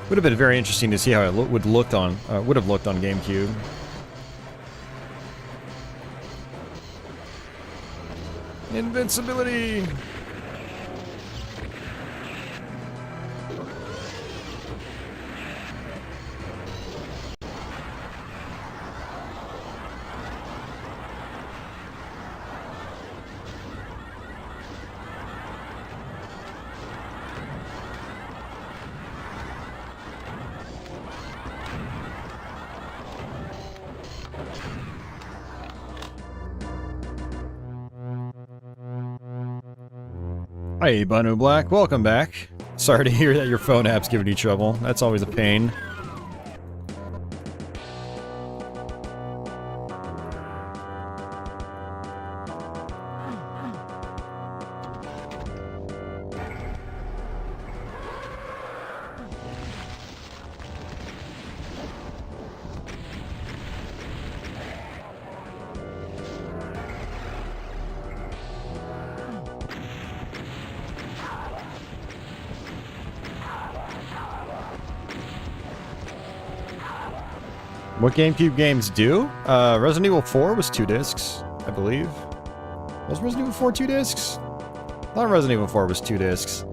Would have been very interesting to see how it would have looked on GameCube. Invincibility! Hey, Banu Black, welcome back. Sorry to hear that your phone app's giving you trouble. That's always a pain. What GameCube games do? Resident Evil 4 was 2 discs, I believe. Was Resident Evil 4 2 discs? I thought Resident Evil 4 was 2 discs.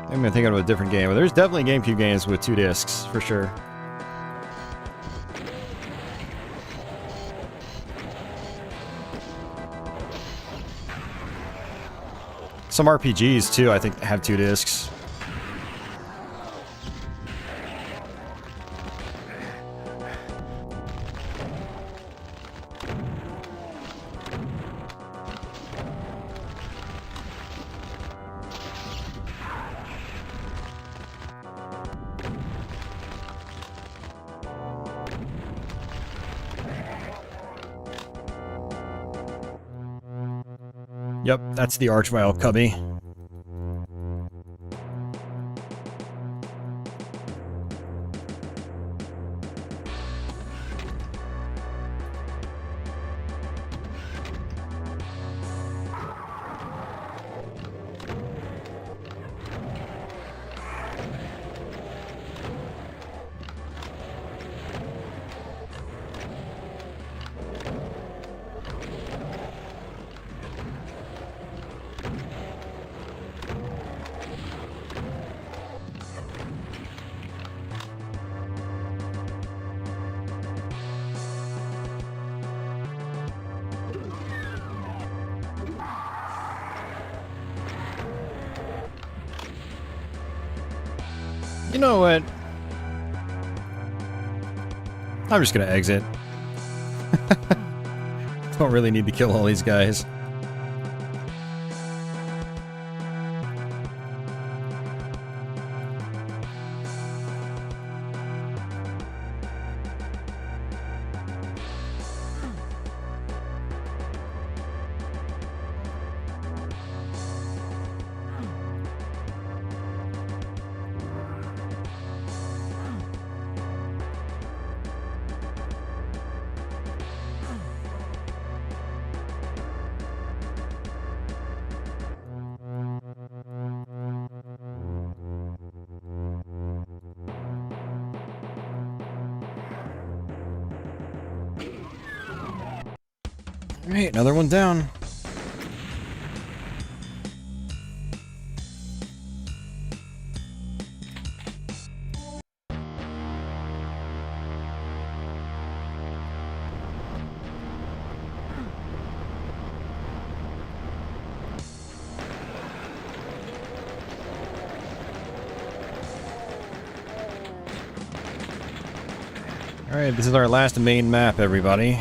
I'm thinking of a different game, but there's definitely GameCube games with 2 discs, for sure. Some RPGs, too, I think, have 2 discs. Yep, that's the Archvile cubby. You know what? I'm just gonna exit. Don't really need to kill all these guys. Alright, another one down. Alright, this is our last main map, everybody.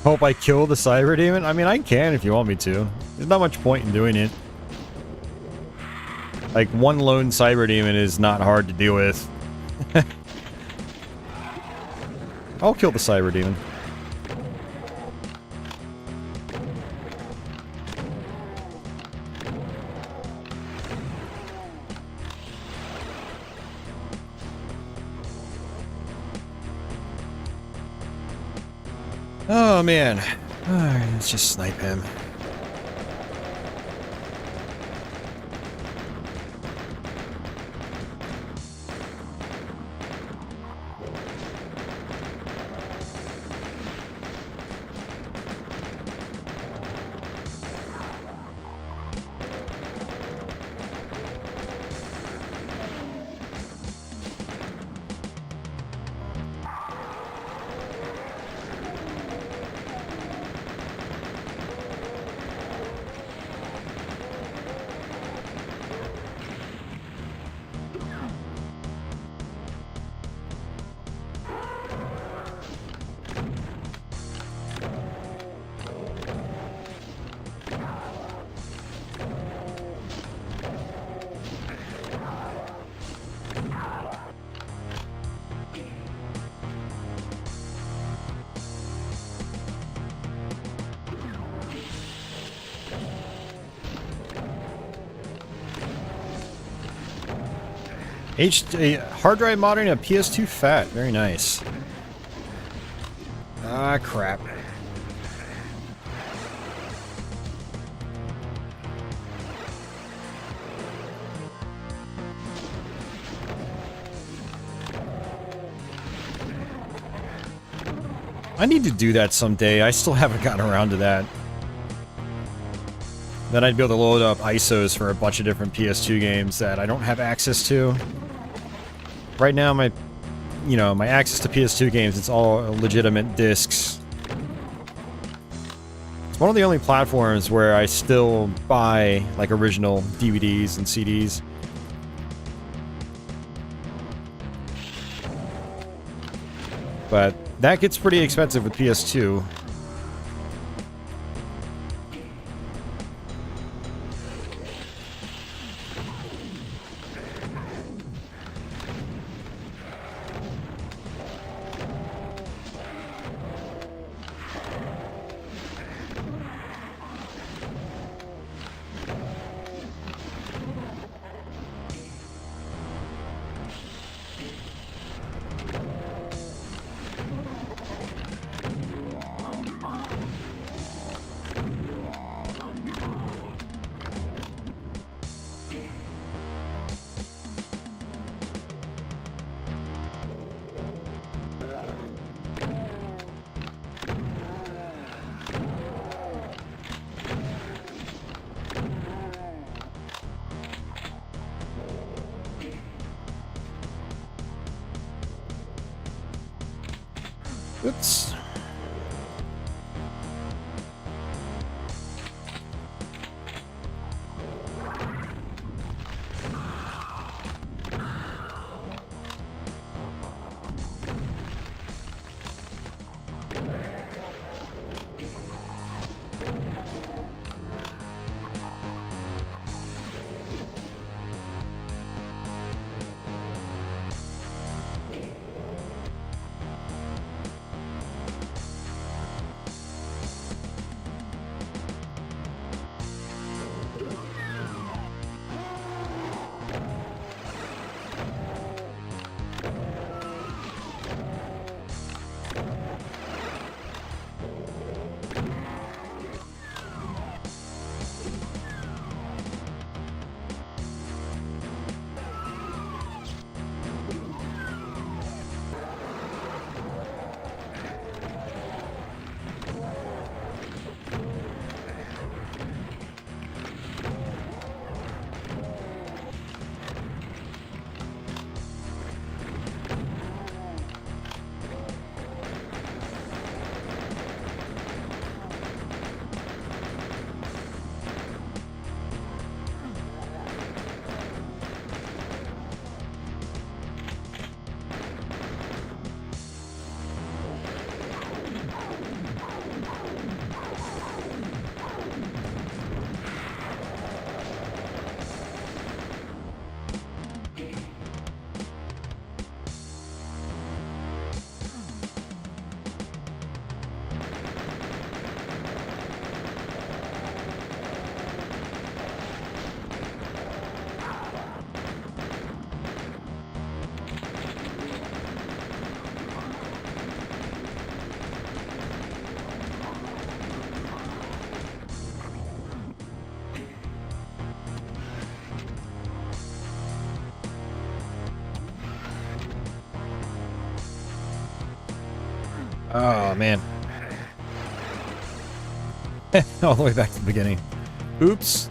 Hope I kill the Cyber Demon? I mean, I can if you want me to. There's not much point in doing it. Like, one lone Cyber Demon is not hard to deal with. I'll kill the Cyber Demon. Oh man. Alright, let's just snipe him. Hard drive modding a PS2 fat. Very nice. Ah, crap. I need to do that someday. I still haven't gotten around to that. Then I'd be able to load up ISOs for a bunch of different PS2 games that I don't have access to. Right now, my access to PS2 games, it's all legitimate discs. It's one of the only platforms where I still buy, like, original DVDs and CDs. But that gets pretty expensive with PS2. Oops. Oh, man. All the way back to the beginning. Oops.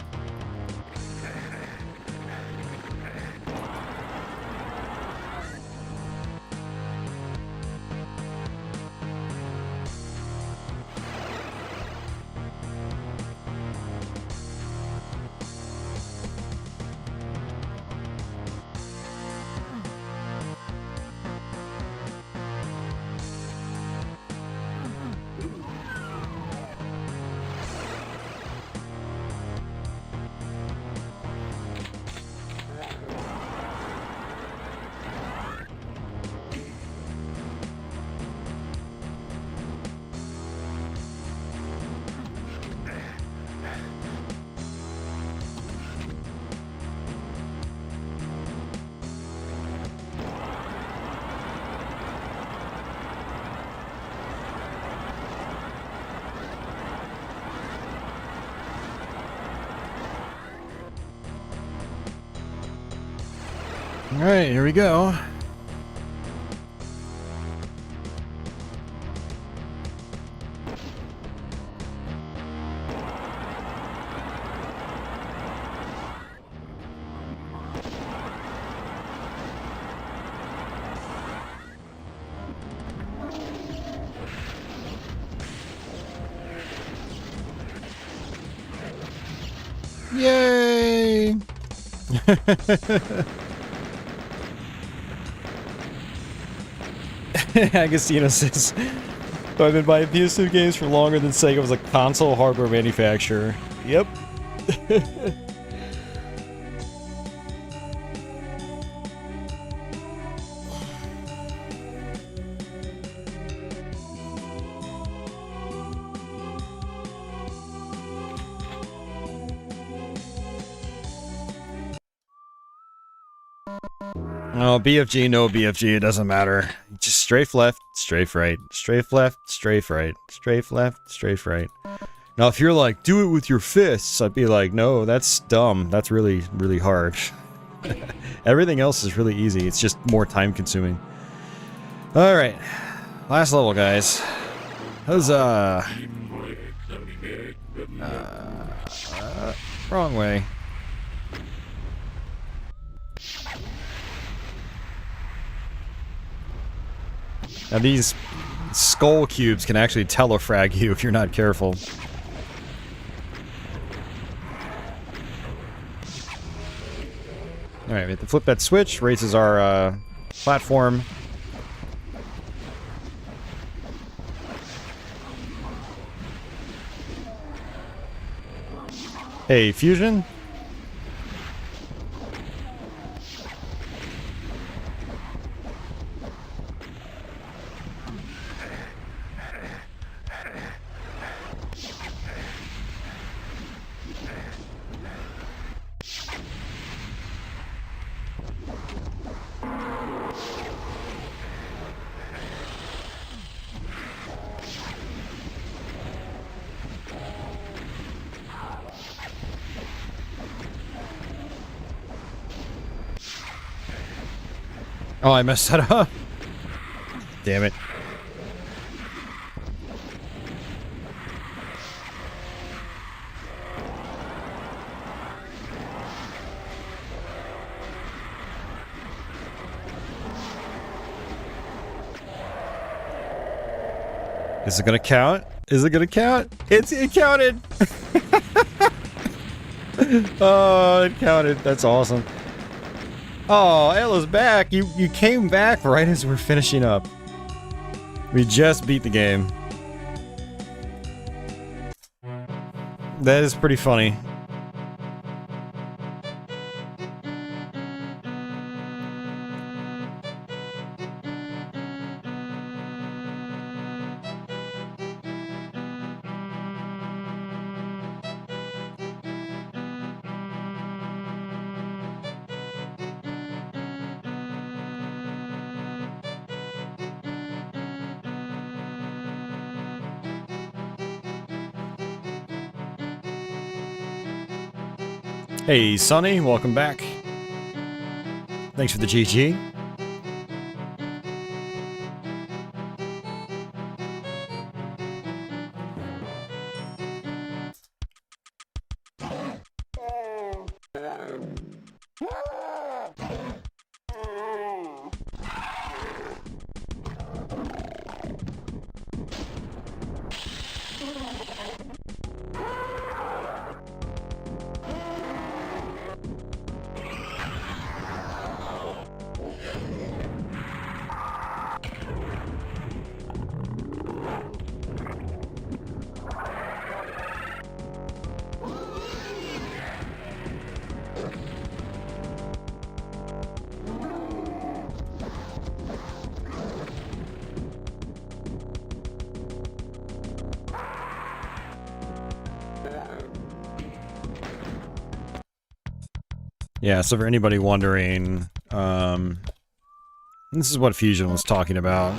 Alright, here we go. Yay! Agostino says, I've been buying PS2 games for longer than Sega was a console hardware manufacturer. Yep. Oh, BFG, no BFG, it doesn't matter. Just strafe left, strafe right, strafe left, strafe right, strafe left, strafe right. Now, if you're like, do it with your fists, I'd be like, no, that's dumb. That's really, really hard. Everything else is really easy. It's just more time consuming. Alright. Last level, guys. Huzzah! Wrong way. Now these skull cubes can actually telefrag you if you're not careful. Alright, we have to flip that switch, raises our platform. Hey, Fusion? Oh, I messed that up. Damn it. Is it gonna count? Is it gonna count? It counted! Oh, it counted. That's awesome. Oh, Ella's back. You came back right as we're finishing up. We just beat the game. That is pretty funny. Hey, Sonny, welcome back. Thanks for the GG. Yeah, so for anybody wondering, this is what Fusion was talking about.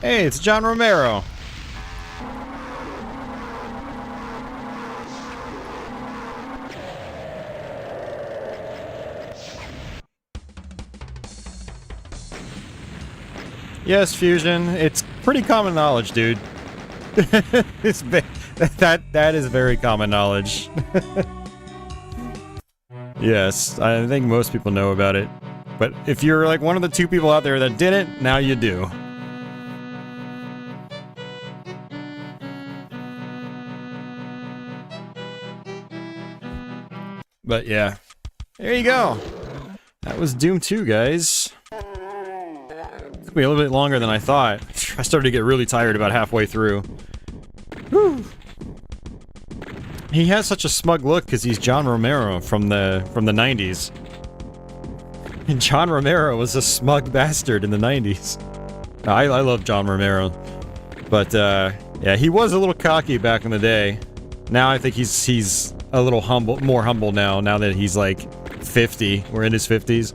Hey, it's John Romero. Yes, Fusion. It's pretty common knowledge, dude. That is very common knowledge. Yes, I think most people know about it. But if you're like one of the 2 people out there that didn't, now you do. But yeah, there you go. That was Doom 2, guys. Took me a little bit longer than I thought. I started to get really tired about halfway through. Whew. He has such a smug look because he's John Romero from the 90s. And John Romero was a smug bastard in the 90s. I love John Romero. But, yeah, he was a little cocky back in the day. Now I think he's a little humble, more humble now that he's like 50. We're in his 50s.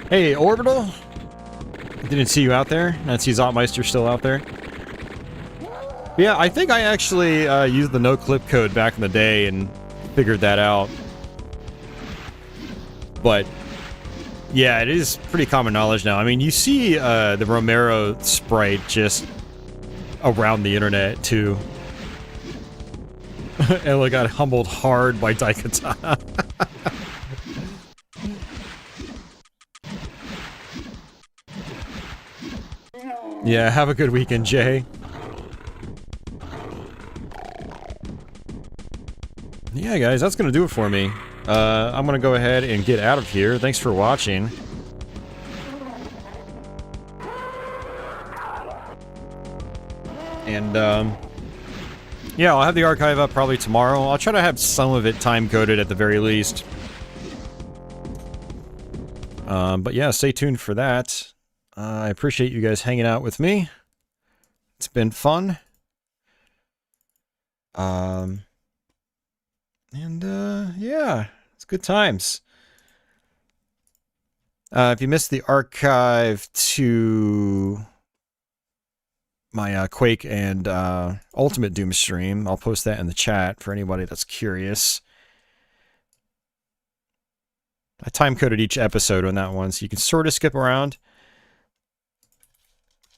Hey, Orbital? I didn't see you out there. I see Zotmeister still out there. Yeah, I think I actually used the no-clip code back in the day and figured that out. But, yeah, it is pretty common knowledge now. I mean, you see the Romero sprite just around the internet, too. Ella got humbled hard by Daikatana. Yeah, have a good weekend, Jay. Yeah, guys, that's gonna do it for me. I'm gonna go ahead and get out of here. Thanks for watching. And, yeah, I'll have the archive up probably tomorrow. I'll try to have some of it time-coded at the very least. But yeah, stay tuned for that. I appreciate you guys hanging out with me. It's been fun. Yeah, it's good times. If you missed the archive to my Quake and Ultimate Doom stream, I'll post that in the chat for anybody that's curious. I time-coded each episode on that one, so you can sort of skip around.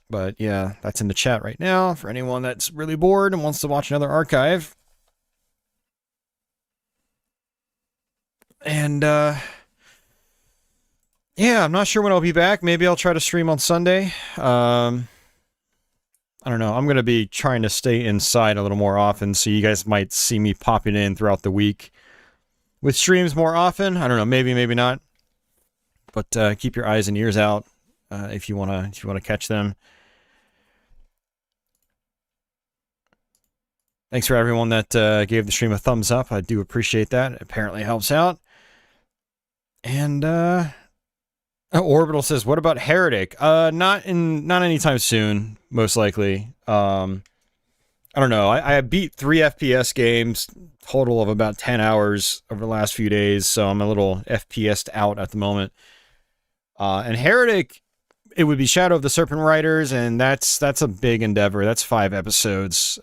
But yeah, that's in the chat right now for anyone that's really bored and wants to watch another archive. And, yeah, I'm not sure when I'll be back. Maybe I'll try to stream on Sunday. I don't know. I'm going to be trying to stay inside a little more often, so you guys might see me popping in throughout the week with streams more often. I don't know. Maybe, maybe not. But keep your eyes and ears out if you want to catch them. Thanks for everyone that gave the stream a thumbs up. I do appreciate that. It apparently helps out. And Orbital says, "What about Heretic?" Not anytime soon, most likely. I don't know. I beat 3 FPS games, total of about 10 hours over the last few days, so I'm a little FPS'd out at the moment. And Heretic, it would be Shadow of the Serpent Riders, and that's a big endeavor. That's 5 episodes.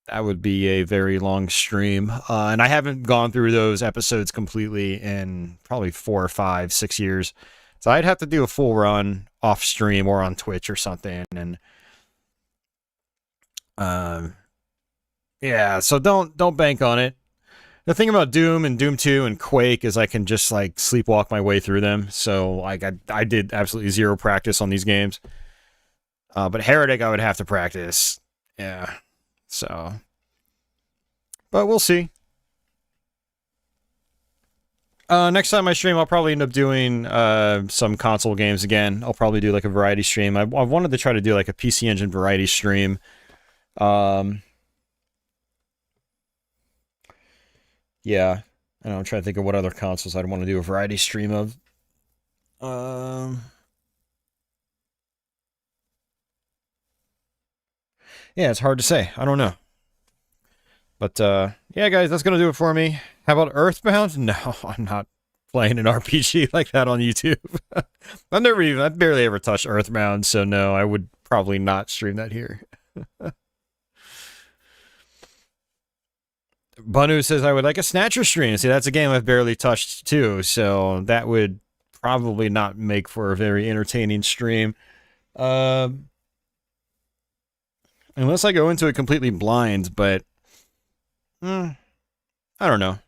That would be a very long stream. And I haven't gone through those episodes completely in probably 4 or 5, 6 years. So I'd have to do a full run off stream or on Twitch or something. And yeah, so don't bank on it. The thing about Doom and Doom 2 and Quake is I can just like sleepwalk my way through them. So like I did absolutely zero practice on these games. But Heretic I would have to practice. Yeah. So, but we'll see. Next time I stream, I'll probably end up doing some console games again. I'll probably do like a variety stream. I wanted to try to do like a PC Engine variety stream. Yeah, and I'm trying to think of what other consoles I'd want to do a variety stream of. Yeah, it's hard to say. I don't know. But, yeah, guys, that's going to do it for me. How about Earthbound? No, I'm not playing an RPG like that on YouTube. I've barely ever touched Earthbound, so no, I would probably not stream that here. Banu says, I would like a Snatcher stream. See, that's a game I've barely touched too, so that would probably not make for a very entertaining stream. Unless I go into it completely blind, but I don't know.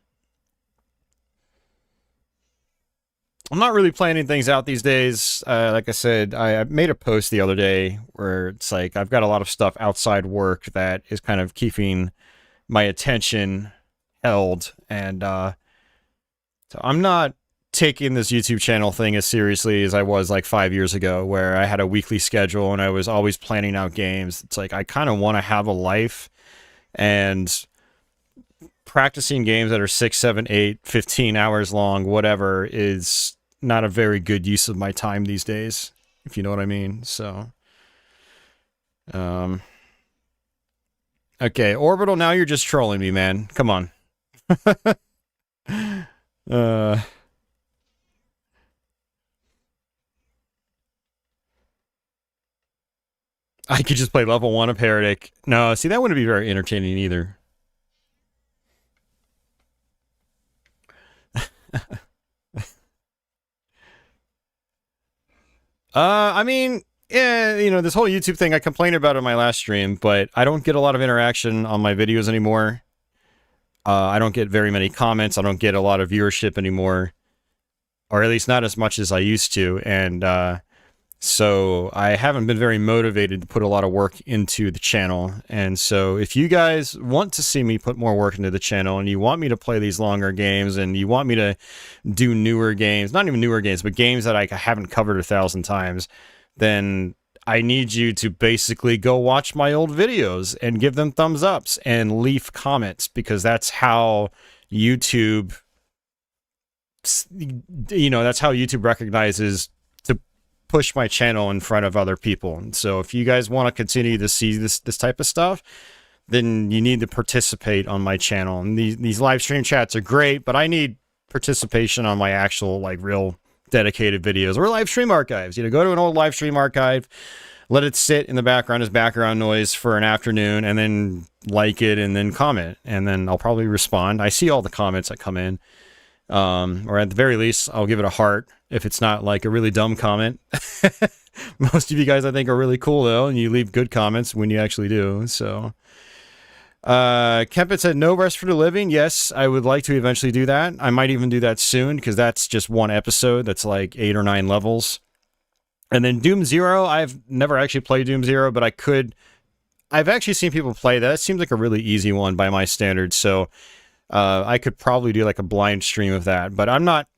I'm not really planning things out these days. Like I said, I made a post the other day where it's like I've got a lot of stuff outside work that is kind of keeping my attention held, and so I'm not taking this YouTube channel thing as seriously as I was like 5 years ago, where I had a weekly schedule and I was always planning out games. It's like I kind of want to have a life, and practicing games that are 6, 7, 8, 15 hours long, whatever, is not a very good use of my time these days, if you know what I mean. So, okay, Orbital, now you're just trolling me, man. Come on. I could just play level 1 of Heretic. No, see, that wouldn't be very entertaining either. I mean, yeah, you know, this whole YouTube thing, I complained about it in my last stream, but I don't get a lot of interaction on my videos anymore. I don't get very many comments. I don't get a lot of viewership anymore, or at least not as much as I used to. And so I haven't been very motivated to put a lot of work into the channel. And so if you guys want to see me put more work into the channel, and you want me to play these longer games, and you want me to do newer games, not even newer games, but games that I haven't covered 1,000 times, then I need you to basically go watch my old videos and give them thumbs ups and leave comments, because that's how YouTube, you know, that's how YouTube recognizes to push my channel in front of other people. And so if you guys want to continue to see this type of stuff, then you need to participate on my channel. And these live stream chats are great, but I need participation on my actual, like, real dedicated videos or live stream archives. You know, go to an old live stream archive, let it sit in the background as background noise for an afternoon, and then like it, and then comment, and then I'll probably respond. I see all the comments that come in, or at the very least, I'll give it a heart if it's not like a really dumb comment. Most of you guys, I think, are really cool though, and you leave good comments when you actually do. So, Kempit said no rest for the living. Yes, I would like to eventually do that. I might even do that soon, because that's just one episode. That's like 8 or 9 levels. And then Doom Zero, I've never actually played Doom Zero, but I've actually seen people play that. It seems like a really easy one by my standards. So I could probably do like a blind stream of that, but I'm not,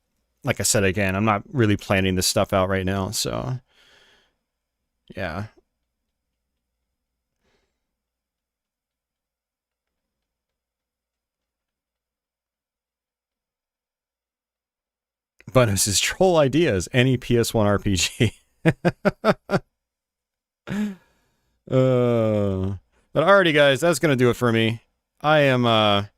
like I said again, I'm not really planning this stuff out right now. So yeah. But this is troll ideas, any PS1 RPG. But alrighty, guys, that's gonna do it for me. I'm gonna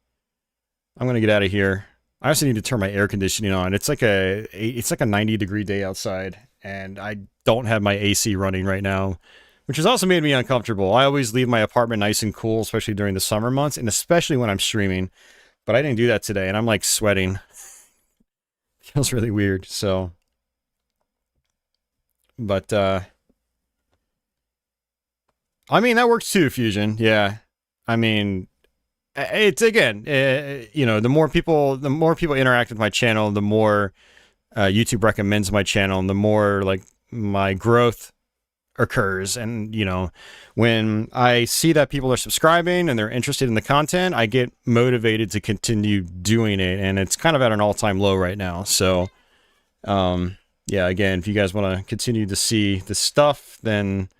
get out of here. I also need to turn my air conditioning on. It's like a 90-degree day outside, and I don't have my AC running right now, which has also made me uncomfortable. I always leave my apartment nice and cool, especially during the summer months, and especially when I'm streaming. But I didn't do that today, and I'm like sweating. Feels really weird. So, but I mean, that works too, Fusion. Yeah. I mean, it's, again, you know, the more people interact with my channel, the more YouTube recommends my channel, and the more, like, my growth occurs. And, you know, when I see that people are subscribing and they're interested in the content, I get motivated to continue doing it. And it's kind of at an all-time low right now. So, yeah, again, if you guys want to continue to see this stuff, then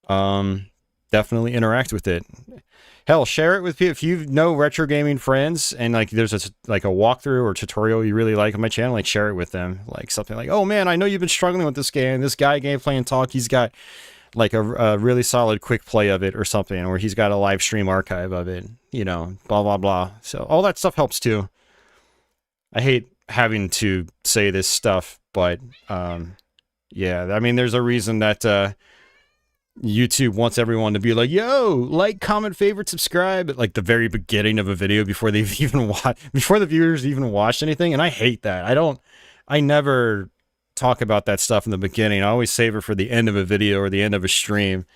definitely interact with it. Hell, share it with people. If you know retro gaming friends, and like there's a walkthrough or tutorial you really like on my channel, like share it with them. Like something like, oh man, I know you've been struggling with this game. This guy Gameplay and Talk, he's got like a really solid quick play of it or something, or he's got a live stream archive of it, you know, blah, blah, blah. So all that stuff helps too. I hate having to say this stuff, but yeah, I mean, there's a reason that YouTube wants everyone to be like, yo, like, comment, favorite, subscribe at like the very beginning of a video before they've even before the viewers even watched anything. And I hate that. I never talk about that stuff in the beginning. I always save it for the end of a video or the end of a stream.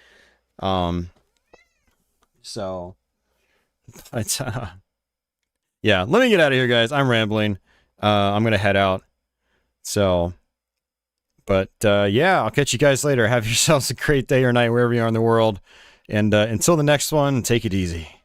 So it's, yeah, let me get out of here, guys. I'm rambling. I'm going to head out. So, but yeah, I'll catch you guys later. Have yourselves a great day or night wherever you are in the world. And until the next one, take it easy.